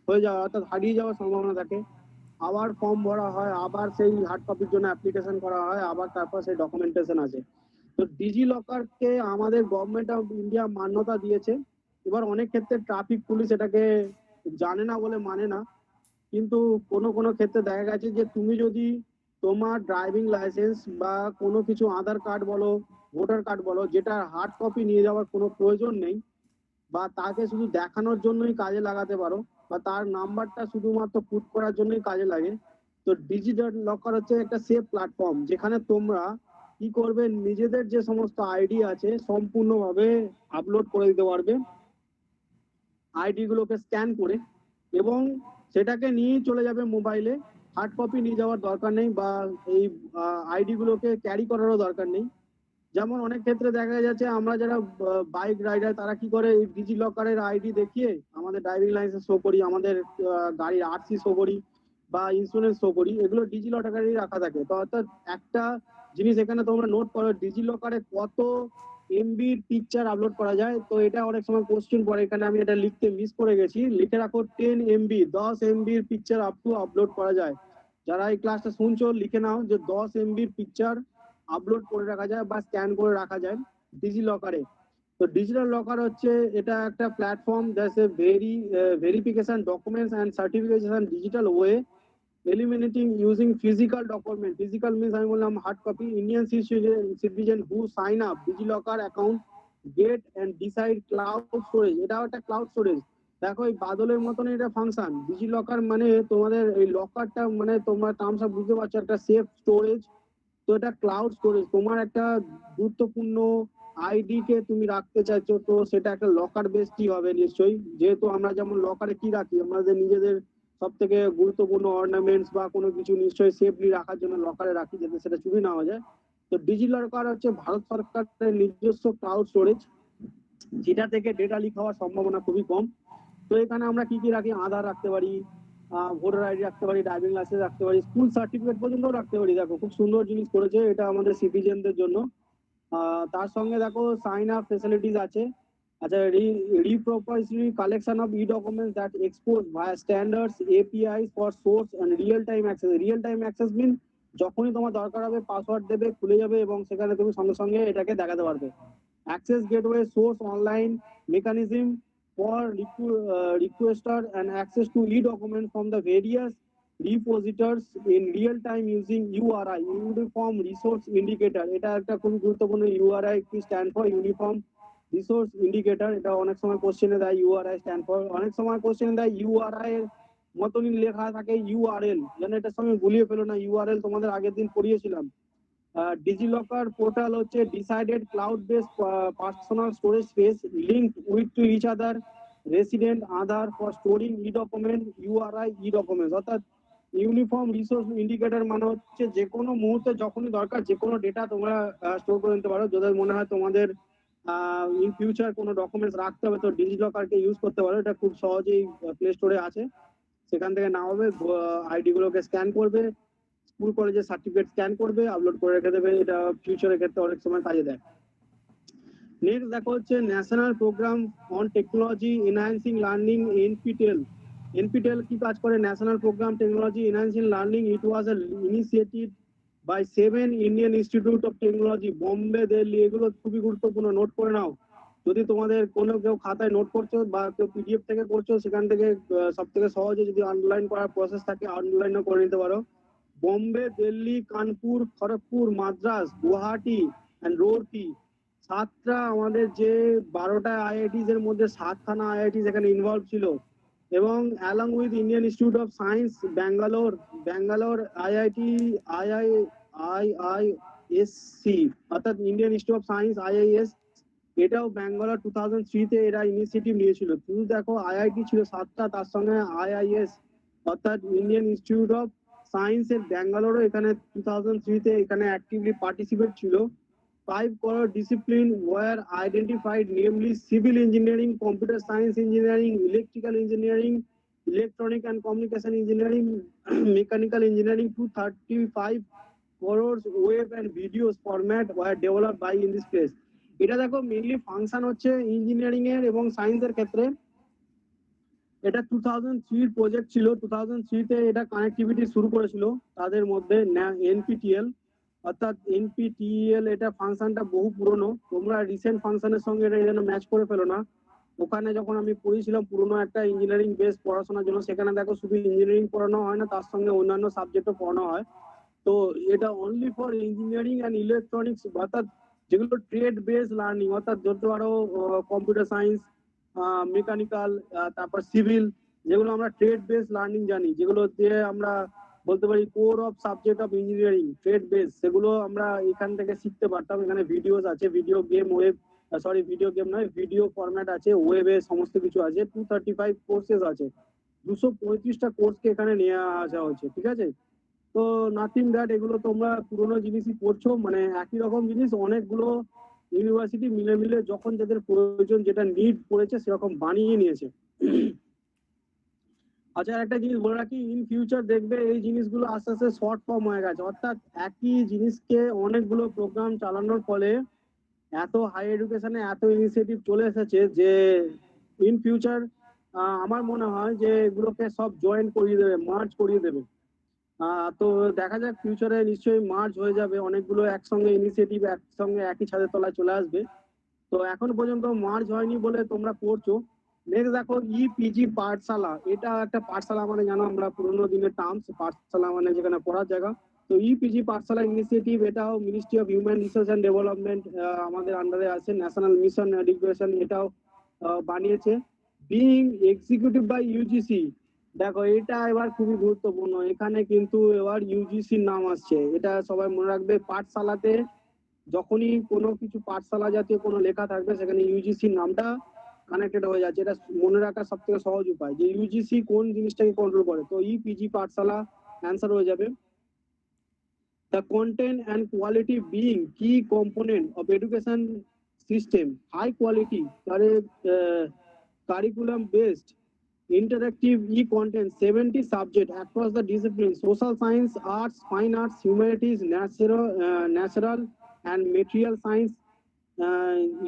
হয়ে যাওয়া অর্থাৎ হারিয়ে যাওয়ার সম্ভাবনা থাকে। আবার ফর্ম ভরা হয়, আবার সেই হার্ড কপির জন্য অ্যাপ্লিকেশন করা হয়, আবার তারপর সেই ডকুমেন্টেশন আছে। তো ডিজি লকারকে আমাদের গভর্নমেন্ট অফ ইন্ডিয়া মান্যতা দিয়েছে। এবার অনেক ক্ষেত্রে ট্রাফিক পুলিশ এটাকে জানে না বলে মানে না, কিন্তু কোনো কোনো ক্ষেত্রে দেখা গেছে যে তুমি যদি তোমার ড্রাইভিং লাইসেন্স বা কোনো কিছু আধার কার্ড বলো, ভোটার কার্ড বলো, যেটা হার্ড কপি নিয়ে যাওয়ার কোনো প্রয়োজন নেই, বা তাকে শুধু দেখানোর জন্যই কাজে লাগাতে পারো, বা তার নাম্বারটা শুধুমাত্র পুট করার জন্যই কাজে লাগে। তো ডিজিটাল লকার হচ্ছে একটা সেফ প্ল্যাটফর্ম, যেখানে তোমরা কি করবে, নিজেদের যে সমস্ত আইডি আছে সম্পূর্ণভাবে আপলোড করে দিতে পারবে আইডি গুলোকে স্ক্যান করে, এবং সেটাকে নিয়ে চলে যাবে মোবাইলে। হার্ড কপি নিয়ে যাওয়ার দরকার নেই, বা এই আইডি গুলোকে ক্যারি করারও দরকার নেই। যেমন অনেক ক্ষেত্রে দেখা যাচ্ছে আমরা যারা বাইক রাইডার, তারা কি করে, এই ডিজি লকারের আইডি দেখিয়ে আমাদের ড্রাইভিং লাইসেন্স শো করি, আমাদের গাড়ির আরসি শো করি, বা ইন্স্যুরেন্স শো করি, এগুলো ডিজি লকারেই রাখা থাকে। তো অর্থাৎ একটা জিনিস এখানে তোমরা নোট করো, ডিজি লকারে কত এমবির পিকচার আপলোড করা যায়। তো এটা অনেক সময় কোশ্চেন পড়ে, এখানে আমি এটা লিখতে মিস করে গেছি, লিখে রাখো 10 এমবি, 10 এমবির পিকচার আপলোড করা যায়। যারা এই ক্লাসটা শুনছো লিখে নাও যে 10 এমবির পিকচার আপলোড করে রাখা যায় বা স্ক্যান করে রাখা যায় ডিজি লকারে। তো ডিজিটাল লকার হচ্ছে এটা একটা platform that's a verification documents and certification digital way, eliminating using physical document. Physical means আমি বললাম hard copy. Indian citizen who sign up DigiLocker account get and decide cloud storage, এটাও একটা cloud storage. দেখো এই বাদলের মতন এটা function. DigiLocker মানে তোমাদের এই লকারটা, মানে তোমরা টার্মস অফ বুঝতে পারছো, একটা সেফ স্টোরেজ। তো এটা ক্লাউড স্টোরেজ, তোমার একটা গুরুত্বপূর্ণ আইডি কে তুমি রাখতে চাইছো, তো সেটা একটা লকার বেসডই হবে নিশ্চয়ই। যেহেতু আমরা যেমন লকারে কি রাখি, আমাদের নিজেদের সব থেকে গুরুত্বপূর্ণ অর্নামেন্টস বা কোনো কিছু নিশ্চয়ই সেফলি রাখার জন্য লকারে রাখি, যাতে সেটা চুরি না হয়ে যায়। তো ডিজি লকার হচ্ছে ভারত সরকারের নিজস্ব ক্লাউড স্টোরেজ, যেটা থেকে ডেটা লিক হওয়ার সম্ভাবনা খুবই কম। তো এখানে আমরা কি কি রাখি, আধার রাখতে পারি, ভোটার আইডি রাখতে পারি, ড্রাইভিং লাইসেন্স রাখতে পারি, স্কুল সার্টিফিকেট পর্যন্ত রাখতে পারি। দেখো খুব সুন্দর জিনিস করেছে এটা আমাদের সিটিজেনদের জন্য। তার সঙ্গে দেখো সাইন আপ ফেসিলিটিস আছে। আচ্ছা, repository collection of e documents that expose via standards APIs for source and real time access. Real time access mean যখনই তোমার দরকার হবে পাসওয়ার্ড দেবে, খুলে যাবে, এবং সেখানে তুমি সঙ্গে সঙ্গে এটাকে দেখাতে পারবে। Access gateway source online mechanism for requester and access to e-document from the various repositories in real time using URI, Uniform Resource Indicator. এটা একটা খুব গুরুত্বপূর্ণ। URI কি stand for uniform resource indicator. এটা অনেক সময় কোশ্চেনে দেয় URI স্ট্যান্ড ফর, অনেক সময় কোশ্চেনে দেয় URI এর মতনই লেখা থাকে URL, যেন এটার সঙ্গে গুলিয়ে ফেলো না। URL তোমাদের আগের দিন পড়িয়েছিলাম। ডিজিলকার পোর্টাল হচ্ছে decided cloud based personal storage space linked with to each other resident Aadhaar for storing e document URI e documents. অর্থাৎ ইউনিফর্ম রিসোর্স ইন্ডিকেটর মানে হচ্ছে যে কোনো মুহূর্তে যখনই দরকার যে কোনো ডেটা তোমরা স্টোর করে নিতে পারো। যদি মনে হয় তোমাদের ইন ফিউচার কোনো ডকুমেন্টস রাখতে হবে, তো ডিজিলকারকে ইউজ করতে পারো। এটা খুব সহজেই প্লে স্টোরে আছে, সেখান থেকে নামাবে, আইডি গুলোকে স্ক্যান করবে, স্কুল কলেজের সার্টিফিকেট স্ক্যান করবে, আপলোড করে রেখে দেবে। এটা ফিউচারের ক্ষেত্রে অনেক সময় কাজে দেয়। নেক্সট দেখো হচ্ছে national programme on technology enhancing learning NPTEL. NPTEL কি কাজ করে? National programme technology enhancing learning. It was a initiative by 7 Indian institute of technology, Bombay, Delhi. এগুলো খুবই গুরুত্বপূর্ণ, নোট করে নাও। যদি তোমাদের কোনো কেউ খাতায় নোট করছো বা কেউ পিডিএফ থেকে করছো, সেখান থেকে সব থেকে সহজে যদি আন্ডারলাইন করার প্রসেস থাকে আন্ডারলাইনও করে নিতে পারো। বোম্বে, দিল্লি, কানপুর, খড়গপুর, মাদ্রাস, গুয়াহাটি এন্ড রুরকি, 7টা আমাদের যে 12টা আইআইটিস এর মধ্যে 7খানা আইআইটিস এখানে ইনভলভ ছিল। এবং along with Indian institute of science Bangalore IIT IISc, অর্থাৎ Indian institute of science IIS, এটাও ব্যাঙ্গালোর 2003-তে এরা ইনিশিয়েটিভ নিয়েছিল। শুধু দেখো আইআইটি ছিল 7টা, তার সঙ্গে IIS অর্থাৎ ইন্ডিয়ান ইনস্টিটিউট অফ সায়েন্স এর ব্যাঙ্গালোরও এখানে 2003-তে এখানে অ্যাক্টিভলি পার্টিসিপেট ছিল। 5 core disciplines were identified, namely civil engineering, computer science engineering, electrical engineering, electronic and communication engineering, mechanical engineering. 235 crores web and videos format were developed by in this place. এটা দেখো mainly function হচ্ছে engineering এর এবং সায়েন্সের ক্ষেত্রে। এটা 2003 project ছিল। 2003-তে এটা কানেক্টিভিটি শুরু করেছিল তাদের মধ্যে NPTEL, অর্থাৎ NPTEL এটা ফাংশনটা বহু পুরনো, তোমরা রিসেন্ট ফাংশনের সঙ্গে এটা যেন ম্যাচ করে ফেলো না। ওখানে যখন আমি পড়েছিলাম পুরনো একটা ইঞ্জিনিয়ারিং বেস পড়াশোনার জন্য, সেখানে দেখো শুধু ইঞ্জিনিয়ারিং পড়ানো হয় না, তার সঙ্গে অন্যান্য সাবজেক্টও পড়ানো হয়। তো এটা only for engineering and electronics, অর্থাৎ যেগুলো ট্রেড বেস লার্নিং, অর্থাৎ যত আরো কম্পিউটার সায়েন্স, মেকানিক্যাল, তারপর সিভিল, যেগুলো আমরা ট্রেড বেস লার্নিং জানি, যেগুলো দিয়ে আমরা বলতে পারি core of subject of engineering trade base, সেগুলো আমরা এখান থেকে শিখতে পারতাম। এখানে ভিডিওস আছে, video game, web, sorry video game নয়, ভিডিও ফরম্যাট আছে, ওয়েবে সমস্ত কিছু আছে, 235 কোর্সেস আছে, 235টা কোর্সকে এখানে নিয়ে আসা হয়েছে, ঠিক আছে। তো নাথিং দ্যাট, এগুলো তোমরা পুরোনো জিনিসই পড়ছো, মানে একই রকম জিনিস অনেকগুলো ইউনিভার্সিটি মিলে মিলে যখন যাদের প্রয়োজন, যেটা নিড পড়েছে সেরকম বানিয়ে নিয়েছে। আচ্ছা, একটা জিনিস বলে রাখি, ইন ফিউচার দেখবে এই জিনিসগুলো আস্তে আস্তে শর্ট ফর্ম হয়ে গেছে, অর্থাৎ একই জিনিসকে অনেকগুলো প্রোগ্রাম চালানোর ফলে এত হাই এডুকেশনে এত ইনিশিয়েটিভ চলে এসেছে যে ইন ফিউচার আমার মনে হয় যে এগুলোকে সব জয়েন করিয়ে দেবে, মার্জ করিয়ে দেবে। তো দেখা যাক ফিউচারে নিশ্চয়ই মার্জ হয়ে যাবে, অনেকগুলো একসঙ্গে ইনিশিয়েটিভ একসঙ্গে একই ছাদের তলায় চলে আসবে। তো এখন পর্যন্ত মার্জ হয়নি বলে তোমরা পড়ছো। নেক্সট দেখো ইপিজি পাঠশালা, এটা একটা পাঠশালা মানে জানো আমরা পুরোনো দিনের টার্মস, পাঠশালা মানে যেখানে পড়ার জায়গা। তো ইপিজি পাঠশালা ইনিশিয়েটিভ, এটাও ministry of human resource and development আমাদের আন্ডারে আছে, ন্যাশনাল মিশন এডুকেশন এটাও বানিয়েছে, বিং এক্সিকিউটিভ বাই ইউজিসি। দেখো এটা এবার খুবই গুরুত্বপূর্ণ, এখানে কিন্তু এবার ইউজিসির নাম আসছে, এটা সবাই মনে রাখবে। পাঠশালাতে যখনই কোনো কিছু পাঠশালা জাতীয় কোনো লেখা থাকবে সেখানে ইউজিসির নামটা কানেক্টেড হয়ে যাচ্ছে, এটা মনে রাখার সব থেকে সহজ উপায় যে ইউজিসি কোন জিনিসটাকে কন্ট্রোল করে। তো ইপিজি পাঠশালা অ্যান্সার হয়ে যাবে। The content and quality being key component of education system, high quality curriculum based interactive e-content, 70 subject across the disciplines, social science, arts, fine arts, humanities, natural and material science,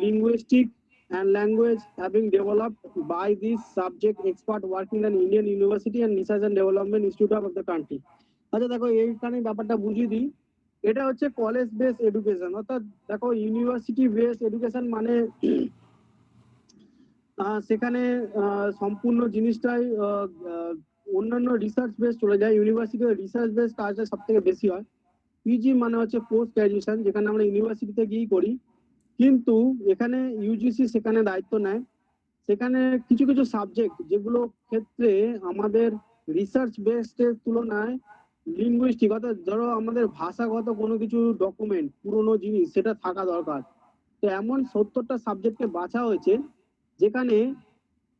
linguistic and language have been developed by this subject expert working in Indian University and Research and Development Institute of the country. আচ্ছা দেখো এইখানে ব্যাপারটা বুঝিয়ে দিই, এটা হচ্ছে college base education, অর্থাৎ দেখো ইউনিভার্সিটি বেস এডুকেশন মানে সেখানে সম্পূর্ণ জিনিসটাই অন্যান্য রিসার্চ বেস চলে যায়, ইউনিভার্সিটি রিসার্চ বেস কাজটা সব থেকে বেশি হয়। পিজি মানে হচ্ছে পোস্ট গ্রাজুয়েশন, যেখানে আমরা ইউনিভার্সিটিতে গিয়েই করি, কিন্তু এখানে ইউজিসি সেখানে দায়িত্ব নেয়। সেখানে কিছু কিছু সাবজেক্ট যেগুলো ক্ষেত্রে আমাদের রিসার্চ বেসডের তুলনায় লিঙ্গুইস্টিক, অর্থাৎ ধরো আমাদের ভাষাগত কোনো কিছু ডকুমেন্ট পুরোনো জিনিস সেটা থাকা দরকার। তো এমন 70টা সাবজেক্টকে বাছা হয়েছে যেখানে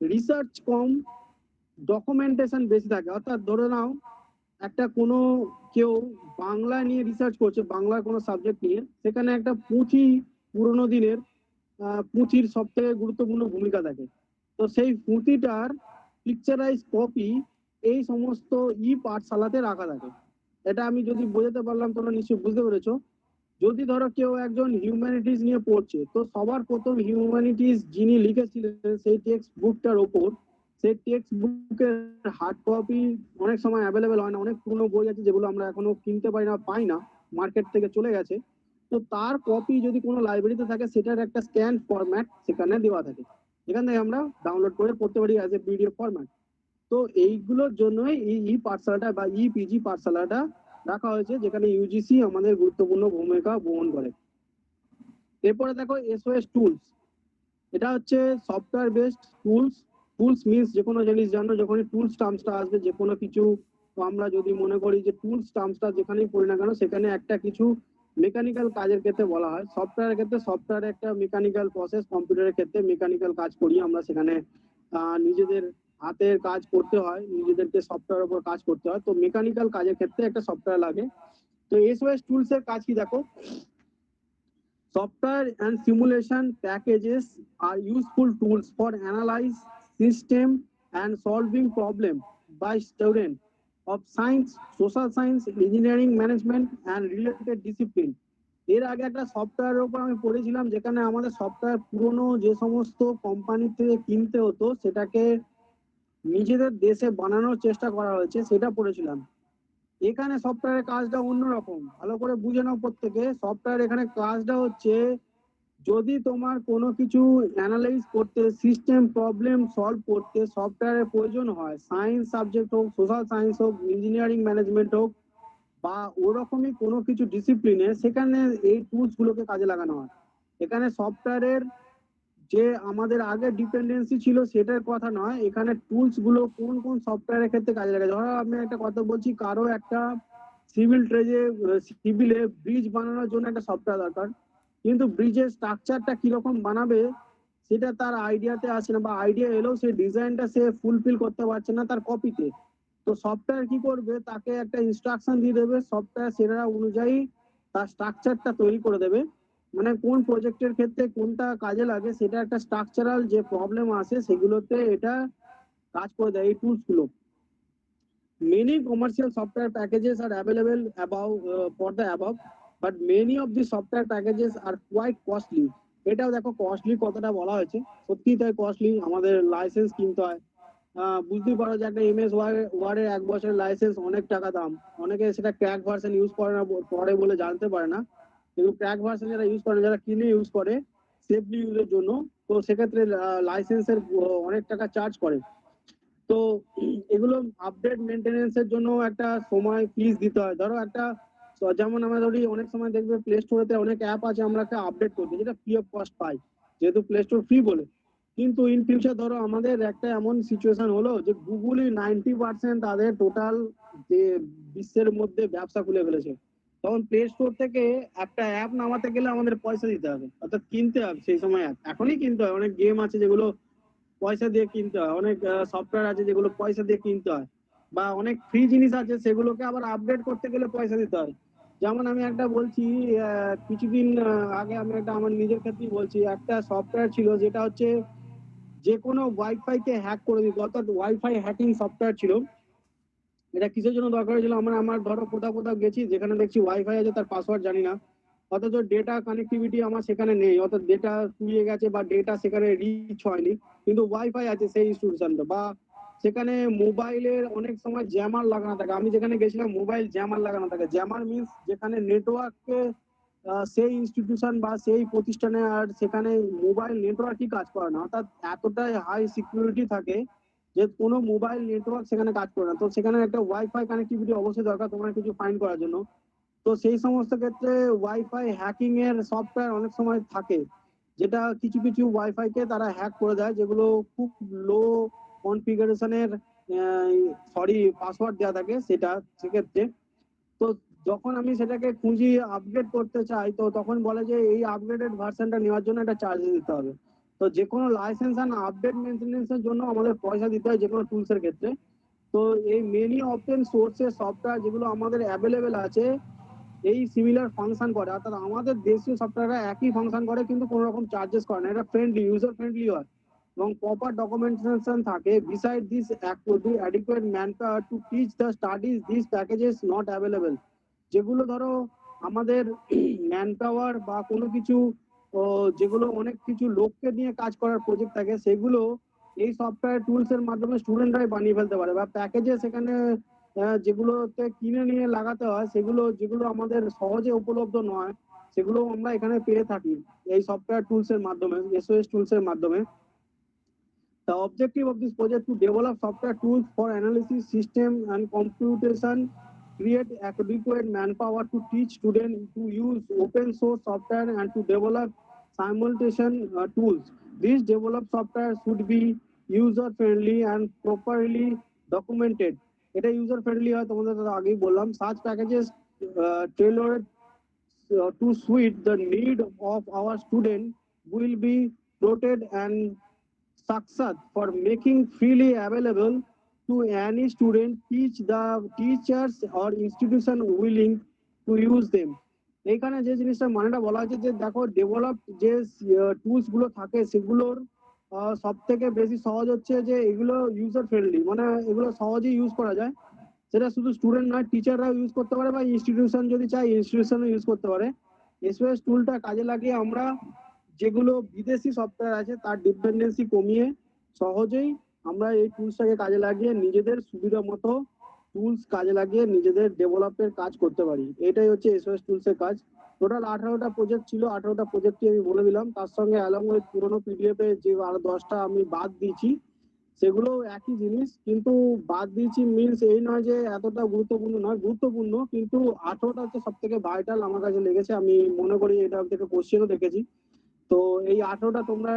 রিসার্চ কম, ডকুমেন্টেশন বেশি থাকে। অর্থাৎ ধরে নাও একটা কোনো কেউ বাংলা নিয়ে রিসার্চ করছে, বাংলার কোনো সাবজেক্ট নিয়ে, সেখানে একটা পুঁথি পুরোনো দিনের পুঁথির সব থেকে গুরুত্বপূর্ণ ভূমিকা থাকে। তো সেই পুঁথিটার পিকচারাইজ কপি এই সমস্ত পাঠশালাতে রাখা থাকে। এটা আমি যদি বোঝাতে পারলাম তোমরা নিশ্চয়ই বুঝতে পেরেছো। যদি ধরো কেউ একজন হিউম্যানিটিস নিয়ে পড়ছে, তো সবার প্রথম হিউম্যানিটিস যিনি লিখেছিলেন সেই টেক্সট বুকটার ওপর, সেই টেক্সট বুকের হার্ড কপি অনেক সময় অ্যাভেলেবেল হয় না, অনেক পুরনো বই আছে যেগুলো আমরা এখনো কিনতে পারি না, পাই না, মার্কেট থেকে চলে গেছে। তো তার কপি যদি কোনো লাইব্রেরিতে থাকে সেটার একটা স্ক্যান ফরম্যাট সেখানে দেওয়া থাকে, এখান থেকে আমরা ডাউনলোড করে পড়তে পারি অ্যাজ এ পিডিএফ ফরম্যাট। তো এইগুলোর জন্যই এই পাঠশালাটা বা ইপিজি পাঠশালাটা রাখা হয়েছে, যেখানে ইউজিসি আমাদের গুরুত্বপূর্ণ ভূমিকা বহন করে। এরপরে দেখো এসওএস টুলস, এটা হচ্ছে software based tools. Tools means যে কোনো জিনিস জানো, যখনই টুলস টার্মসটা আসবে যে কোনো কিছু, তো আমরা যদি মনে করি যে টুলস টার্মসটা যেখানেই পড়ি না কেন সেখানে একটা কিছু মেকানিক্যাল কাজের ক্ষেত্রে বলা হয়। সফটওয়্যারের ক্ষেত্রে সফটওয়্যার একটা মেকানিক্যাল প্রসেস, কম্পিউটারের ক্ষেত্রে মেকানিক্যাল কাজ করি আমরা, সেখানে নিজেদের হাতের কাজ করতে হয়, নিজেদেরকে সফটওয়্যার উপর কাজ করতে হয়। তো মেকানিক্যাল কাজের ক্ষেত্রে একটা সফটওয়্যার লাগে। তো এসওএস টুলস এর কাজ কি দেখো, software and simulation packages are useful tools for analyze system and solving problem by student of science, social science, engineering, management and related discipline. এর আগে একটা সফটওয়্যারের উপর আমি পড়েছিলাম, যেখানে আমাদের সফটওয়্যার পুরনো যে সমস্ত কোম্পানি থেকে কিনতে হতো সেটাকে নিজেদের দেশে বানানোর চেষ্টা করা হয়েছে, সেটা পড়েছিলাম। এখানে সফটওয়্যারের কাজটা অন্যরকম, ভালো করে বুঝে নাও প্রত্যেকে। সফটওয়্যার এখানে কাজটা হচ্ছে, যদি তোমার কোনো কিছু অ্যানালাইজ করতে, সিস্টেম প্রবলেম সলভ করতে সফটওয়্যারের প্রয়োজন হয়, সায়েন্স সাবজেক্ট হোক, সোশ্যাল সায়েন্স হোক, ইঞ্জিনিয়ারিং ম্যানেজমেন্ট হোক, বা ওরকমই কোনো কিছু ডিসিপ্লিনে, সেখানে এই টুলস গুলোকে কাজে লাগানো হয়। এখানে সফটওয়্যারের যে আমাদের আগে ডিপেন্ডেন্সি ছিল সেটার কথা নয়, এখানে টুলস গুলো কোন কোন সফটওয়্যারের ক্ষেত্রে কাজে লাগে। ধরো আমি একটা কথা বলছি, কারো একটা সিভিলে ব্রিজ বানানোর জন্য একটা সফটওয়্যার দরকার, কিন্তু ব্রিজের স্ট্রাকচারটা কিরকম বানাবে সেটা তার আইডিয়াতে আসে না, বা আইডিয়া এলেও সেই ডিজাইনটা সে ফুলফিল করতে পারছে না তার কপিতে। তো সফটওয়্যার কি করবে, তাকে একটা ইনস্ট্রাকশন দিয়ে দেবে, সফটওয়্যার সেটা অনুযায়ী তার স্ট্রাকচারটা তৈরি করে দেবে। মানে কোন প্রজেক্টের ক্ষেত্রে কোনটা কাজে লাগে সেটা একটা স্ট্রাকচারাল যে প্রবলেম আসে সেগুলোতে এটা কাজ করে দেয় এই টুলস গুলো। Many commercial software packages are available for the above, but many of the software packages are quite costly. এটাও দেখো কস্টলি কতটা বলা হয়েছে, সত্যি তাই কস্টলি, আমাদের লাইসেন্স কিনতে হয়। বুঝতেই পারো যে একটা এমএস ওয়ার্ড এর 1 বছরের লাইসেন্স অনেক টাকা দাম। অনেকে সেটা ক্র্যাক ভার্সন ইউজ করে না, পরে বলে জানতে পারে না, কিন্তু ক্র্যাক ভার্সন যারা ইউজ করে, যারা কিনে ইউজ করে সেফলি ইউজের জন্য, তো সেক্ষেত্রে লাইসেন্সের অনেক টাকা চার্জ করে। তো এগুলো আপডেট মেনটেনেন্সের জন্য একটা সময় ফিস দিতে হয়। ধরো একটা যেমন আমরা ধরি অনেক সময় দেখবে প্লে স্টোরেতে অনেক অ্যাপ আছে আমরা একটা আপডেট করতে, যেটা ফ্রি অফ কস্ট পাই, যেহেতু প্লে স্টোর ফ্রি বলে। কিন্তু ইন ফিউচার ধরো আমাদের একটা এমন সিচুয়েশন হলো যে গুগলই 90% তাদের টোটাল যে বিশ্বের মধ্যে ব্যবসা খুলে ফেলেছে, তখন প্লে স্টোর থেকে একটা অ্যাপ নামাতে গেলে আমাদের পয়সা দিতে হবে, অর্থাৎ কিনতে হবে। সেই সময় এখনই কিনতে হয়, অনেক গেম আছে যেগুলো পয়সা দিয়ে কিনতে হয়, অনেক সফটওয়্যার আছে যেগুলো পয়সা দিয়ে কিনতে হয়, বা অনেক ফ্রি জিনিস আছে সেগুলোকে আবার আপডেট করতে গেলে পয়সা দিতে হয়। যেমন আমি একটা বলছি, কিছুদিন আগে আমি একটা আমার নিজের ক্ষেত্রেই বলছি, একটা সফটওয়্যার ছিল যেটা হচ্ছে যে কোনো ওয়াইফাই কে হ্যাক করে দিত, অর্থাৎ ওয়াইফাই হ্যাকিং সফটওয়্যার ছিল। এটা কিসের জন্য দরকার হয়েছিল, আমার ধরো কোথাও কোথাও গেছি যেখানে দেখছি ওয়াইফাই আছে তার পাসওয়ার্ড জানি না, অথচ ডেটা কানেক্টিভিটি আমার সেখানে নেই, অর্থাৎ ডেটা ফুরিয়ে গেছে বা ডেটা সেখানে রিচ হয়নি, কিন্তু ওয়াইফাই আছে সেই ইনস্টিটিউশনটা। বা সেখানে মোবাইলের অনেক সময় জ্যামার লাগানো থাকে, আমি যেখানে গেছিলাম মোবাইল জ্যামার লাগানো থাকে। জ্যামার মিনস যেখানে নেটওয়ার্কে সেই ইনস্টিটিউশন বা সেই প্রতিষ্ঠানে আর সেখানে মোবাইল নেটওয়ার্কই কাজ করে না, অর্থাৎ এতটাই হাই সিকিউরিটি থাকে যে কোনো মোবাইল নেটওয়ার্ক সেখানে কাজ করে না। তো সেখানে একটা ওয়াইফাই কানেক্টিভিটি অবশ্যই দরকার তোমার কিছু ফাইন্ড করার জন্য। তো সেই সমস্ত ক্ষেত্রে ওয়াইফাই হ্যাকিং এর সফটওয়্যার অনেক সময় থাকে, যেটা কিছু কিছু ওয়াইফাই কে তারা হ্যাক করে দেয়, যেগুলো খুব লো কনফিগারেশনের পাসওয়ার্ড দেওয়া থাকে সেটা, সেক্ষেত্রে তো যখন আমি সেটাকে খুঁজি আপগ্রেড করতে চাই, তো তখন বলে যে এই আপগ্রেডেড ভার্সনটা নেওয়ার জন্য একটা চার্জ দিতে হবে। তো যে কোনো লাইসেন্স এন্ড আপডেট মেনটেনেন্সের জন্য আমাদের পয়সা দিতে হয় যে কোনো টুলস এর ক্ষেত্রে। তো এই মেনি ওপেন সোর্সের সফটওয়্যার যেগুলো আমাদের অ্যাভেলেবেল আছে এই সিমিলার ফাংশন করে, অর্থাৎ আমাদের দেশীয় সফটওয়্যাররা একই ফাংশন করে কিন্তু কোনো রকম চার্জেস করে না, এটা ফ্রেন্ডলি, ইউজার ফ্রেন্ডলি হয় এবং প্রপার ডকুমেন্টেশন থাকে। Beside this adequate manpower to teach the studies this packages not available. যেগুলো ধরো আমাদের ম্যান পাওয়ার বা কোনো কিছু যেগুলো অনেক কিছু লোককে নিয়ে কাজ করার প্রজেক্ট থাকে, সেগুলো এই সফটওয়্যার টুলস এর মাধ্যমে স্টুডেন্টরাই বানিয়ে ফেলতে পারে, বা প্যাকেজে সেখানে যেগুলোতে কিনে নিয়ে লাগাতে হয় সেগুলো, যেগুলো আমাদের সহজে উপলব্ধ নয়, সেগুলো আমরা এখানে পেয়ে থাকি এই সফটওয়্যার টুলস এর মাধ্যমে, এসওএস টুলস এর মাধ্যমে। The objective of this project to develop software tools for analysis, system and computation, create adequate manpower to teach students to use open source software and to develop simultation tools. These developed software should be user friendly and properly documented. এটা user friendly হয় তোমাদের আগেই বললাম। Such packages tailored to suit the need of our student will be plotted and success for making freely available to any student, teach the teachers or institution willing to use them. এইখানে যে জিনিসটা মানেটা বলা হয়েছে যে দেখো develop যে tools গুলো থাকে সেগুলোর সব থেকে বেশি সহজ হচ্ছে যে এগুলো ইউজার ফ্রেন্ডলি, মানে এগুলো সহজেই ইউজ করা যায়। সেটা শুধু স্টুডেন্ট নয়, টিচাররাও ইউজ করতে পারে বা ইনস্টিটিউশন যদি চায় ইনস্টিটিউশনও ইউজ করতে পারে। এসওএস টুলটা কাজে লাগিয়ে আমরা যেগুলো বিদেশি সফটওয়্যার আছে তার ডিপেন্ডেন্সি কমিয়ে সহজেই আমরা এই টুলসটাকে কাজে লাগিয়ে নিজেদের সুবিধা মতো টুলস কাজে লাগিয়ে নিজেদের ডেভেলপের কাজ করতে পারি। এটাই হচ্ছে এসওএস টুলস এর কাজ। টোটাল 18টা প্রজেক্ট ছিল, 18টা প্রজেক্টই আমি বলে দিলাম। তার সঙ্গে অ্যালং উইথ পুরোনো পিডিএফ এ যে আরো 10টা আমি বাদ দিয়েছি, সেগুলো একই জিনিস, কিন্তু বাদ দিয়েছি মিনস এই নয় যে এতটা গুরুত্বপূর্ণ নয়, গুরুত্বপূর্ণ, কিন্তু 18টা হচ্ছে সব থেকে ভাইটাল আমার কাছে লেগেছে। আমি মনে করি এটা থেকে কোশ্চেনও দেখেছি। তো এই 18টা তোমরা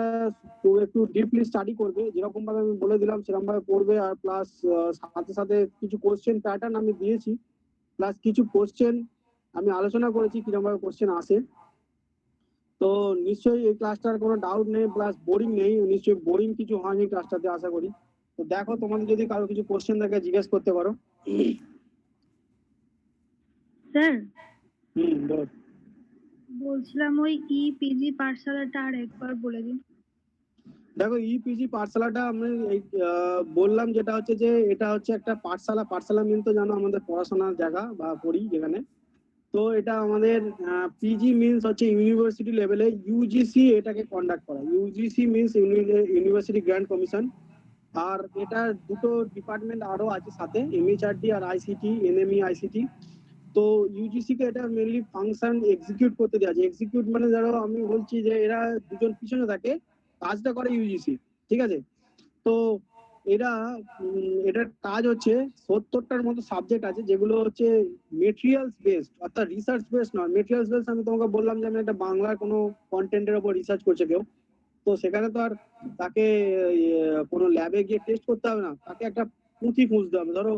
একটু ডিপলি স্টাডি করবে, যেরকম ভাবে আমি বলে দিলাম সেরকম ভাবে পড়বে। আর প্লাস সাথে সাথে কিছু কোশ্চেন প্যাটার্ন আমি দিয়েছি, প্লাস কিছু কোশ্চেন আমি আলোচনা করেছি কিরকম ভাবে কোশ্চেন আসে। তো নিশ্চয়ই এই ক্লাসটার কোনো ডাউট নেই, প্লাস বোরিং নেই, নিশ্চয়ই বোরিং কিছু হয়নি ক্লাসটাতে আশা করি। তো দেখো, তোমাদের যদি কারো কিছু কোশ্চেন থাকে জিজ্ঞেস করতে পারো। স্যার বলো। বলছিলাম ওই ইপিজি পাঠশালাটা আর একবার বলে দিন। দেখো, ইপিজি পাঠশালাটা আমি বললাম যেটা হচ্ছে যে এটা হচ্ছে একটা পাঠশালা। পাঠশালা মিন তো জানো আমাদের পড়াশোনার জায়গা বা পড়ি যেখানে। তো এটা আমাদের পিজি মিনস হচ্ছে ইউনিভার্সিটি লেভেলে, ইউজিসি এটাকে কন্ডাক্ট করা। UGC means university grand commission. আর এটা দুটো ডিপার্টমেন্ট আরো আছে সাথে, এমএইচআরডি আর আইসিটি, এনএমই আইসিটি। তো ইউজিসি কে এটা মেনলি ফাংশন এক্সিকিউট করতে দেওয়া আছে। এক্সিকিউট মানে ধরো আমি বলছি যে এরা দুজন পিছনে থাকে, কাজটা করে ইউজিসি, ঠিক আছে? তো এরা এটার কাজ হচ্ছে 70টার মতো সাবজেক্ট আছে, যেগুলো হচ্ছে মেটেরিয়ালস বেসড, অর্থাৎ রিসার্চ বেসড নয়। মেটেরিয়ালস বেসড আমি তোমাকে বললাম যে আমি একটা বাংলার কোনো কন্টেন্টের উপর রিসার্চ করছে কেউ, তো সেখানে তো আর তাকে কোনো ল্যাবে গিয়ে টেস্ট করতে হবে না, তাকে একটা পুঁথি খুঁজতে হবে। ধরো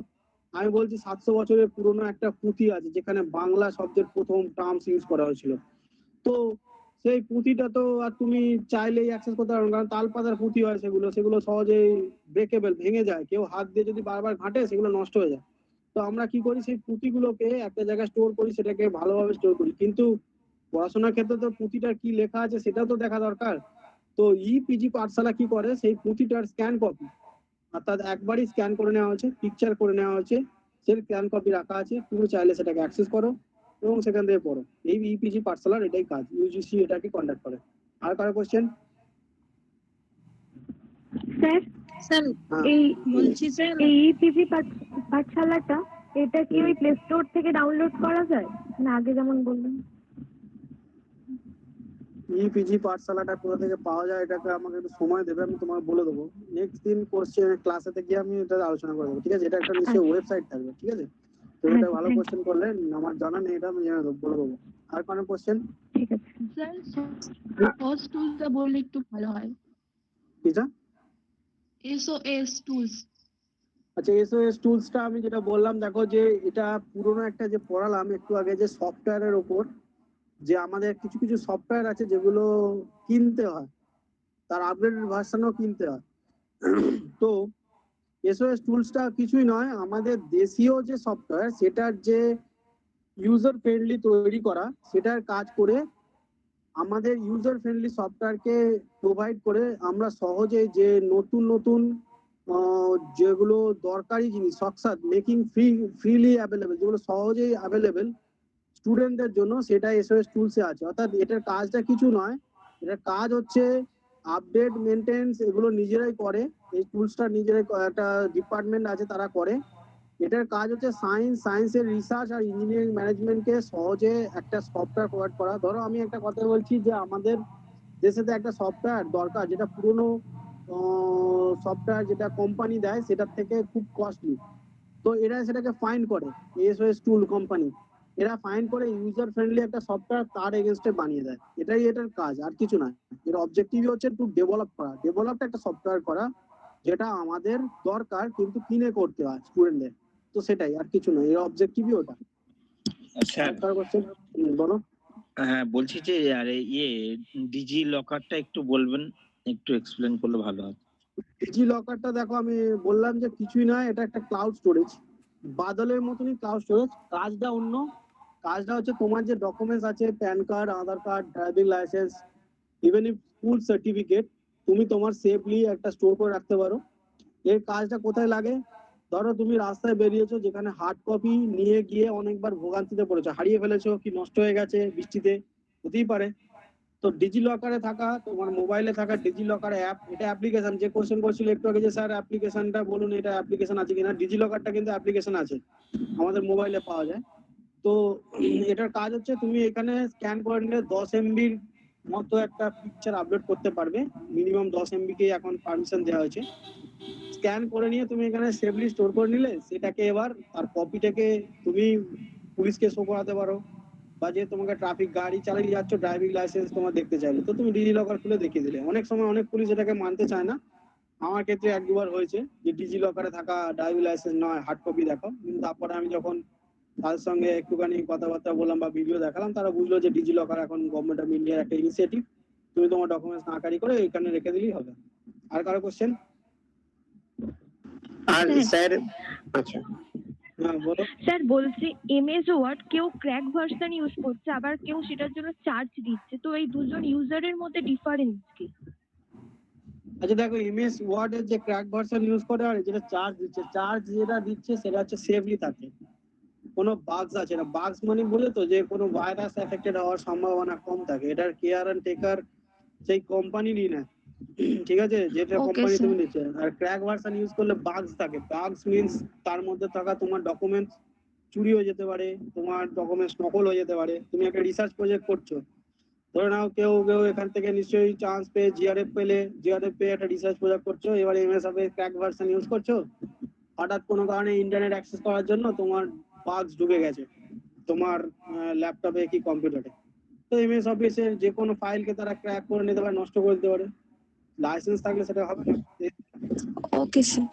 আমি বলছি 700 বছরের পুরনো একটা পুঁথি আছে যেখানে বাংলা শব্দের প্রথম টার্মস ইউজ করা হয়েছিল। তো সেই পুঁথিটা তো আর তুমি চাইলেই অ্যাক্সেস করতে পারবে না, কারণ তালপাতার পুঁথি হয় সেগুলো, সেগুলো সহজেই ব্রেকেবল, ভেঙে যায়। কেউ হাত দিয়ে যদি বারবার ঘাঁটে সেগুলো নষ্ট হয়ে যায়। তো আমরা কি করি, সেই পুঁথিগুলোকে একটা জায়গায় স্টোর করি, সেটাকে ভালোভাবে স্টোর করি। কিন্তু পড়াশোনার ক্ষেত্রে তো পুঁথিটার কি লেখা আছে সেটাও তো দেখা দরকার। তো ইপিজি পাঠশালা কি করে, সেই পুঁথিটার স্ক্যান কপি, অর্থাৎ একবারই স্ক্যান করে নেওয়া হচ্ছে, পিকচার করে নেওয়া হচ্ছে, সেই স্ক্যান কপি রাখা আছে, তুমি চাইলে সেটাকে অ্যাক্সেস করো এবং সেখান থেকে পড়ো। এই ইপিজি পাঠশালার এটাই কাজ, ইউজিসি এটাকে কন্ডাক্ট করে। আর কারো কোশ্চেন? স্যার স্যার এই বলছি স্যার এই ইপিজি পাঠশালাটা এটা কি ওই প্লে স্টোর থেকে ডাউনলোড করা যায় না আগে যেমন বললেন? ইপিজি পাঠশালাটা কোথা থেকে পাওয়া যায় এটাকে আমাকে একটু সময় দেবে, আমি তোমাকে বলে দেবো। নেক্সট দিন কোশ্চেন ক্লাসেতে গিয়ে আমি এটা আলোচনা করে দেবো, ঠিক আছে? এটা একটা নিশ্চয়ই ওয়েবসাইট থাকবে, ঠিক আছে? তো এটা ভালো কোশ্চেন করলে, আমার জানা নেই এটা, আমি জেনে দেবো, বলে দেবো। আর কোনো কোশ্চেন? ঠিক আছে স্যার সহজ টুলসটা বললে একটু ভালো হয়। কিটা? SOS tools. আচ্ছা, এসওএস টুলসটা আমি যেটা বললাম, দেখো যে এটা পুরোনো একটা যে পড়ালাম একটু আগে, যে সফটওয়্যারের ওপর, যে আমাদের কিছু কিছু সফটওয়্যার আছে যেগুলো কিনতে হয়, তার আপডেটেড ভার্সনও কিনতে হয়। তো এসওএস টুলসটা কিছুই নয়, আমাদের দেশীয় যে সফটওয়্যার সেটার যে ইউজার ফ্রেন্ডলি তৈরি করা, সেটার কাজ করে আমাদের ইউজার ফ্রেন্ডলি সফটওয়্যারকে প্রোভাইড করে আমরা সহজে যে নতুন নতুন যেগুলো দরকারি জিনিস, সক্সাদ মেকিং ফ্রিলি অ্যাভেলেবেল, যেগুলো সহজেই অ্যাভেলেবেল স্টুডেন্টদের জন্য, সেটা এসওএস টুলসে আছে। অর্থাৎ এটার কাজটা কিছু নয়, এটার কাজ হচ্ছে আপডেট, মেনটেন্স, এগুলো নিজেরাই করে। এই টুলসটা নিজেরাই একটা ডিপার্টমেন্ট আছে তারা করে। এটার কাজ হচ্ছে সায়েন্সের রিসার্চ আর ইঞ্জিনিয়ারিং ম্যানেজমেন্টকে সহজে একটা সফটওয়্যার প্রোভাইড করা। ধরো আমি একটা কথা বলছি যে আমাদের দেশেতে একটা সফটওয়্যার দরকার যেটা পুরনো সফটওয়্যার যেটা কোম্পানি দেয় সেটার থেকে খুব কস্টলি, তো এরা সেটাকে ফাইন্ড করে, এসওএস টুল কোম্পানি, এরা ফাইন্ড করে ইউজার ফ্রেন্ডলি একটা সফটওয়্যার তার এগেনস্টে বানিয়ে দেয়। এটাই এটার কাজ, আর কিছু নয়। এর অবজেক্টিভই হচ্ছে টু ডেভেলপ করা, ডেভেলপড একটা সফটওয়্যার করা যেটা আমাদের দরকার কিন্তু কিনে করতে হয় স্টুডেন্টদের। তো সেটাই, আর কিছু নয়, এর অবজেক্টিভই ওটা। স্যার বলো। হ্যাঁ, বলছি যে আরে ডিজি লকারটা একটু বলবেন, একটু এক্সপ্লেন করলে ভালো হয়। ডিজি লকারটা দেখো আমি বললাম যে কিছুই নয়, এটা একটা ক্লাউড স্টোরেজ, বাদলের মতনই ক্লাউড স্টোরেজ। কাজটা অন্য, কাজটা হচ্ছে তোমার যে ডকুমেন্টস আছে, pan card, Aadhaar card, driving licence, even if school certificate, তুমি তোমার সেফলি একটা স্টোর করে রাখতে পারো। এর কাজটা কোথায় লাগে, ধরো তুমি রাস্তায় বেরিয়েছো, যেখানে হার্ড কপি নিয়ে গিয়ে অনেকবার ভোগান্তিতে পড়েছো, হারিয়ে ফেলেছো কি নষ্ট হয়ে গেছে বৃষ্টিতে, হতেই পারে। তো ডিজি লকারে থাকা, তোমার মোবাইলে থাকা ডিজি লকার অ্যাপ, এটা অ্যাপ্লিকেশন। যে কোশ্চেন করছিল একটু আগে যে স্যার অ্যাপ্লিকেশনটা বলুন, এটা অ্যাপ্লিকেশন আছে কিনা, ডিজি লকারটা কিন্তু অ্যাপ্লিকেশন আছে, আমাদের মোবাইলে পাওয়া যায়। তো এটার কাজ হচ্ছে তুমি এখানে স্ক্যান করে নিলে 10 এমবির মতো একটা পিকচার আপলোড করতে পারবে, মিনিমাম 10 এমবি কে এখন পারমিশন দেওয়া হয়েছে। স্ক্যান করে নিয়ে তুমি এখানে সেভলি স্টোর করে নিলে সেটাকে এবার তার কপিটাকে তুমি পুলিশকে শো করাতে পারো, বা যে তোমাকে ট্রাফিক গাড়ি চালিয়ে যাচ্ছ, ড্রাইভিং লাইসেন্স তোমার দেখতে চাইলো, তো তুমি ডিজি লকার খুলে দেখিয়ে দিলে। অনেক সময় অনেক পুলিশ এটাকে মানতে চায় না, আমার ক্ষেত্রে 1-2 বার হয়েছে যে ডিজি লকারে থাকা ড্রাইভিং লাইসেন্স নয়, হার্ড কপি দেখাও। কিন্তু তারপরে আমি যখন তাদের সঙ্গে একটুখানি কথাবার্তা বললাম বা ভিডিও দেখালাম, তারা বুঝলো যে ডিজি লকার এখন গভর্নমেন্ট অফ ইন্ডিয়ার একটা ইনিশিয়েটিভ, তুমি তোমার ডকুমেন্টস না ক্যারি করে এখানে রেখে দিলেই হবে। আর কারো কোশ্চেন? আর স্যার, আচ্ছা হ্যাঁ বলো। স্যার বলছি এমএস ওয়ার্ড কেউ ক্র্যাক ভার্সন ইউজ করছে, আবার কেউ সেটার জন্য চার্জ দিচ্ছে, তো এই দুজন ইউজারের মধ্যে ডিফারেন্স কি? আচ্ছা দেখো, এমএস ওয়ার্ড এর যে ক্র্যাক ভার্সন ইউজ করে আর যেটা চার্জ দিচ্ছে, চার্জ যেটা দিচ্ছে সেটা হচ্ছে সেফলি থাকে, কোনো বাগস আছে না। বাগস মানে বলে তো যে কোনো ভাইরাস এফেক্টেড হওয়ার সম্ভাবনা কম থাকে, এটার কেয়ার এন্ড টেকার সেই কোম্পানিরই না, ঠিক আছে, যেটা Okay, কোম্পানি sir. তুমি নিচ্ছে। আর ক্র্যাক ভার্সন ইউজ করলে বাগস থাকে, বাগস মিন্স তার মধ্যে থাকা তোমার ডকুমেন্টস চুরি হয়ে যেতে পারে, তোমার ডকুমেন্টস নকল হয়ে যেতে পারে। তুমি একটা রিসার্চ প্রজেক্ট করছো, ধরে নাও কেউ এখান থেকে নিশ্চয়ই চান্স পেয়ে জিআরএফ পেয়ে একটা রিসার্চ প্রজেক্ট করছো, এবার এমএসএফ এর ক্র্যাক ভার্সন ইউজ করছো, হঠাৎ কোনো কারণে ইন্টারনেট অ্যাক্সেস করার জন্য তোমার বাগস ঢুকে গেছে তোমার ল্যাপটপে কি কম্পিউটারে, তো এমএস অফিসের যে কোনো ফাইলকে তারা ক্র্যাক করে নিতে পারে, নষ্ট করে দিতে পারে। লাইসেন্স থাকলে সেটা হবে না। Okay sir.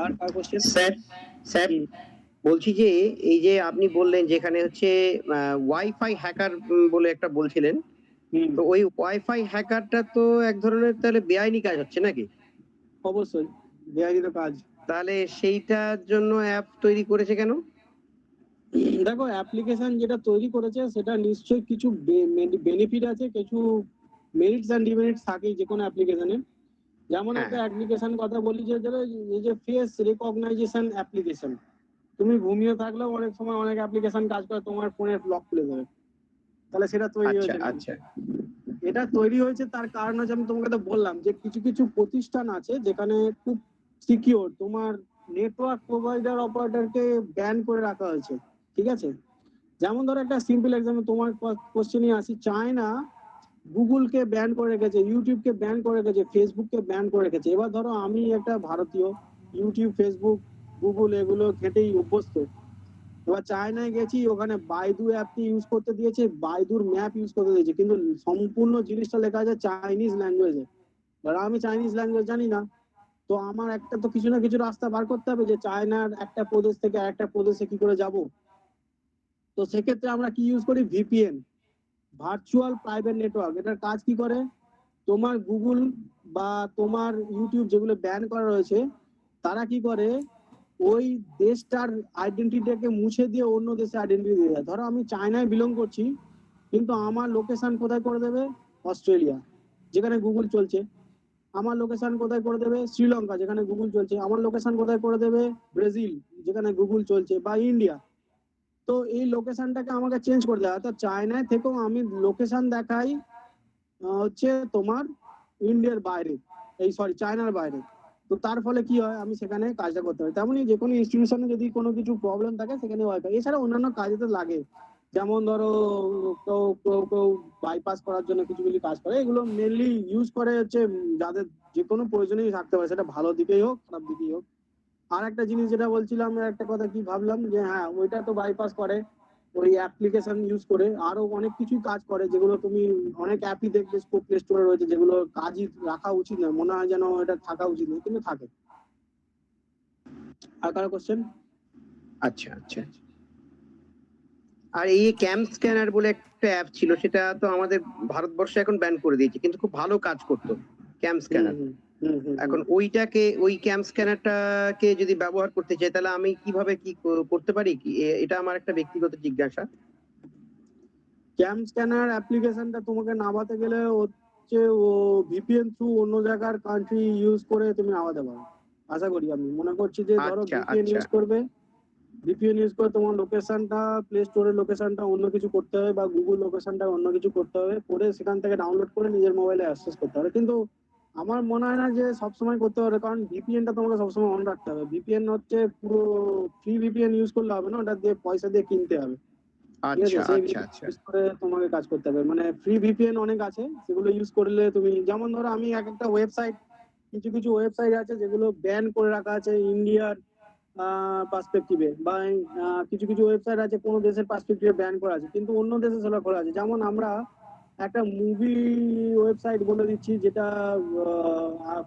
আর কার কোশ্চেন? স্যার, স্যার বলছি যে এই যে আপনি বললেন যেখানে হচ্ছে ওয়াইফাই হ্যাকার বলে একটা বলছিলেন, তো ওই ওয়াইফাই হ্যাকারটা তো এক ধরনের তাহলে বেআইনি কাজ হচ্ছে নাকি? অবশ্যই বেআইনি কাজ। তাহলে সেইটার জন্য অ্যাপ তৈরি করেছে কেন? দেখো, অ্যাপ্লিকেশন যেটা তৈরি করেছে সেটা নিশ্চয়ই কিছু বেনিফিট আছে, কিছু মেরিটস এন্ড ডিমেরিটস থাকে যে কোনো অ্যাপ্লিকেশনে। যেমন একটা অ্যাপ্লিকেশন কথা বলি, যে এই যে ফেস রিকগনাইজেশন অ্যাপ্লিকেশন, তুমি ঘুমিয়ে থাকলেও অনেক সময় অনেক অ্যাপ্লিকেশন কাজ করে তোমার ফোনের লক খুলে দেবে, তাহলে সেটা তৈরি আচ্ছা হয়েছে। আচ্ছা, এটা তৈরি হয়েছে তার কারণ হচ্ছে, আমি তোমাকে তো বললাম যে কিছু কিছু প্রতিষ্ঠান আছে যেখানে খুব সিকিউর, তোমার নেটওয়ার্ক প্রোভাইডার অপারেটরকে ব্যান করে রাখা হয়েছে, ঠিক আছে। যেমন ধরো একটা সিম্পল এক্সাম্পল, তোমার কোশ্চেনে আসি, চায়না গুগলকে ব্যান করে রেখেছে, ইউটিউবকে ব্যান করে রেখেছে, ফেসবুককে ব্যান করে রেখেছে। এবার ধরো আমি একটা ভারতীয়, ইউটিউব, ফেসবুক, গুগল এগুলো ঘেটেই অভ্যস্ত। এবার চায়নায় গেছি, ওখানে বাইদু অ্যাপটি ইউজ করতে দিয়েছে, বাইদুর ম্যাপ ইউজ করতে দিয়েছে, কিন্তু সম্পূর্ণ জিনিসটা লেখা আছে চাইনিজ ল্যাঙ্গুয়েজে। এবার আমি চাইনিজ ল্যাঙ্গুয়েজ জানি না, তো আমার একটা তো কিছু না কিছু রাস্তা বার করতে হবে যে চায়নার একটা প্রদেশ থেকে আরেকটা প্রদেশে কি করে যাব। তো সেক্ষেত্রে আমরা কি ইউজ করি? VPN, virtual private network. এটার কাজ কি করে? তোমার গুগল বা তোমার ইউটিউব যেগুলো ব্যান করা রয়েছে, তারা কি করে ওই দেশটার আইডেন্টিটিকে মুছে দিয়ে অন্য দেশে আইডেন্টিটি দিয়ে দেয়। ধরো আমি চায়নায় বিলং করছি, কিন্তু আমার লোকেশন কোথায় করে দেবে? অস্ট্রেলিয়া, যেখানে গুগল চলছে। আমার লোকেশন কোথায় করে দেবে? শ্রীলঙ্কা, যেখানে গুগল চলছে। আমার লোকেশন কোথায় করে দেবে? ব্রাজিল, যেখানে গুগল চলছে, বা ইন্ডিয়া। তো এই লোকেশনটাকে আমাকে চেঞ্জ করে দেয়। অর্থাৎ চায়নায় থেকেও আমি লোকেশন দেখাই হচ্ছে তোমার ইন্ডিয়ার বাইরে, চায়নার বাইরে। তো তার ফলে কি হয়, আমি সেখানে কাজটা করতে পারি। তেমনই যে কোনো ইনস্টিটিউশনে যদি কোনো কিছু প্রবলেম থাকে সেখানে ওয়াইফাই, এছাড়া অন্যান্য কাজে তো লাগে। যেমন ধরো কেউ বাইপাস করার জন্য কিছু কিছু কাজ করে, এগুলো মেনলি ইউজ করে হচ্ছে যাদের যে কোনো প্রয়োজনেই থাকতে পারে, সেটা ভালো দিকেই হোক খারাপ দিকেই হোক। আর একটা জিনিস যেটা বলছিলাম, একটা কথা কি ভাবলাম যে হ্যাঁ, ওইটা তো বাইপাস করে ওই অ্যাপ্লিকেশন ইউজ করে, আরো অনেক কিছুই কাজ করে যেগুলো তুমি অনেক অ্যাপই দেখবে প্লে স্টোরে রয়েছে, যেগুলো কাজই রাখা উচিত না, মনে হয় যেন এটা থাকা উচিত না, কিন্তু থাকে। আর কারো কোশ্চেন? আচ্ছা আচ্ছা। আর এই ক্যাম স্ক্যানার বলে একটা অ্যাপ ছিল, সেটা তো আমাদের ভারতবর্ষে এখন ব্যান করে দিয়েছে, কিন্তু খুব ভালো কাজ করতো ক্যাম স্ক্যানার। এখন ওই ক্যাম স্ক্যানারটাকে যদি ব্যবহার করতে চাই, তাহলে আমি কিভাবে কি করতে পারি? এটা আমার একটা ব্যক্তিগত জিজ্ঞাসা। ক্যাম স্ক্যানার অ্যাপ্লিকেশনটা তোমাকে নামাতে গেলে হচ্ছে ও ভিপিএন থ্রু অন্য জায়গার কান্ট্রি ইউজ করে তুমি নামাতে পারো। আশা করি, আমি মনে করছি যে ধরো ভিপিএন ইউজ করবে, ভিপিএন ইউজ করে তোমার লোকেশনটা, প্লে স্টোরের লোকেশনটা অন্য কিছু করতে হবে, বা গুগল লোকেশনটা অন্য কিছু করতে হবে, করে সেখান থেকে ডাউনলোড করে নিজের মোবাইলে অ্যাক্সেস করতে হবে। কিন্তু আমার মনে হয় না যে সবসময় করতে হবে, কারণ ভিপিএনটা তোমাকে সবসময় অন রাখতে হবে। ভিপিএন হচ্ছে পুরো ফ্রি ভিপিএন ইউজ করলে হবে না, ওটা দিয়ে পয়সা দিয়ে কিনতে হবে। ঠিক আছে, আচ্ছা সেই আচ্ছা আচ্ছা ইউজ করে তোমাকে কাজ করতে হবে। মানে ফ্রি ভিপিএন অনেক আছে, সেগুলো ইউজ করলে তুমি, যেমন ধরো আমি এক একটা ওয়েবসাইট, কিছু কিছু ওয়েবসাইট আছে যেগুলো ব্যান করে রাখা আছে ইন্ডিয়ার পার্সপেক্টিভে, বা কিছু কিছু ওয়েবসাইট আছে কোনো দেশের পার্সপেক্টিভে ব্যান করা আছে, কিন্তু অন্য দেশে সেটা খোলা আছে। যেমন আমরা একটা মুভি ওয়েবসাইট বলে দিচ্ছি, যেটা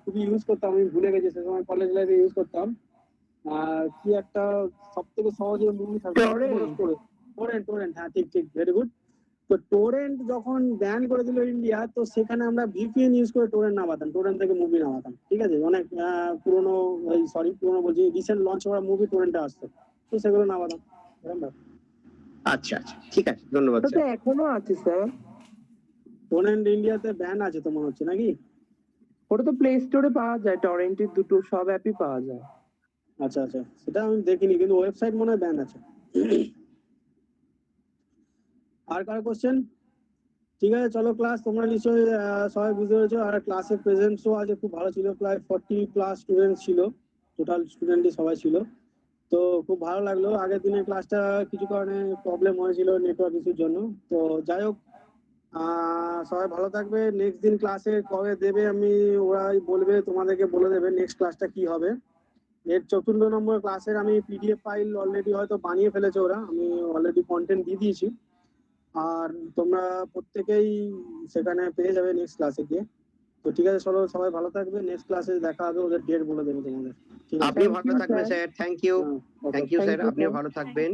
খুবই ইউজ করতাম, আমি ভুলে গেছি, সে সময় কলেজ লাইফে ইউজ করতাম। কি একটা সব থেকে সহজে মুভি থাকবে, টোরেন্ট। টোরেন্ট, হ্যাঁ ঠিক ঠিক, ভেরি গুড। তো টোরেন্ট যখন ব্যান করে দিল ইন্ডিয়া, তো সেখানে আমরা ভিপিএন ইউজ করে টোরেন্ট নামাতাম, টোরেন্ট থেকে মুভি নামাতাম। ঠিক আছে, অনেক পুরোনো, পুরোনো বলছি, রিসেন্ট লঞ্চ করা মুভি টোরেন্টে আসতো, তো সেগুলো নামাতাম। আচ্ছা আচ্ছা, ঠিক আছে, ধন্যবাদ স্যার। এখনো আছে স্যার? টোরেন্ট ইন্ডিয়াতে ব্যান আছে তো মনে হচ্ছে, নাকি? ওটা তো প্লে স্টোরে পাওয়া যায়, টরেন্টের দুটো সব অ্যাপই পাওয়া যায়। আচ্ছা আচ্ছা, সেটা আমি দেখিনি, কিন্তু ওয়েবসাইট মনে হয় ব্যান আছে। আর কারো কোশ্চেন? ঠিক আছে, চলো ক্লাস, তোমরা নিশ্চয়ই সবাই বুঝতে পেরেছো। আর ক্লাসের প্রেজেন্টসও আজ খুব ভালো ছিল, প্রায় 40+ স্টুডেন্ট ছিল, টোটাল স্টুডেন্টই সবাই ছিল। তো খুব ভালো লাগলো। আগের দিনের ক্লাসটা কিছু কারণে প্রবলেম হয়েছিল নেটওয়ার্ক ইস্যুর জন্য। তো যাই হোক, সবাই ভালো থাকবে। নেক্সট দিন ক্লাসে কবে দেবে আমি, ওরাই বলবে, তোমাদেরকে বলে দেবে নেক্সট ক্লাসটা কি হবে। এর 4 নম্বর ক্লাসের আমি পিডিএফ ফাইল অলরেডি হয়তো বানিয়ে ফেলেছে ওরা, আমি অলরেডি কন্টেন্ট দিয়ে দিয়েছি। আর তোমরা প্রত্যেকেই সেখানে পেয়ে যাবে নেক্সট ক্লাসে গিয়ে। তো ঠিক আছে, চলো সবাই ভালো থাকবে, নেক্সট ক্লাসে দেখা হবে, ওদের ডেট বলে দেবে তোমাদের। ঠিক আছে, আপনি ভালো থাকবেন sir, thank you. Thank you sir, আপনিও ভালো থাকবেন।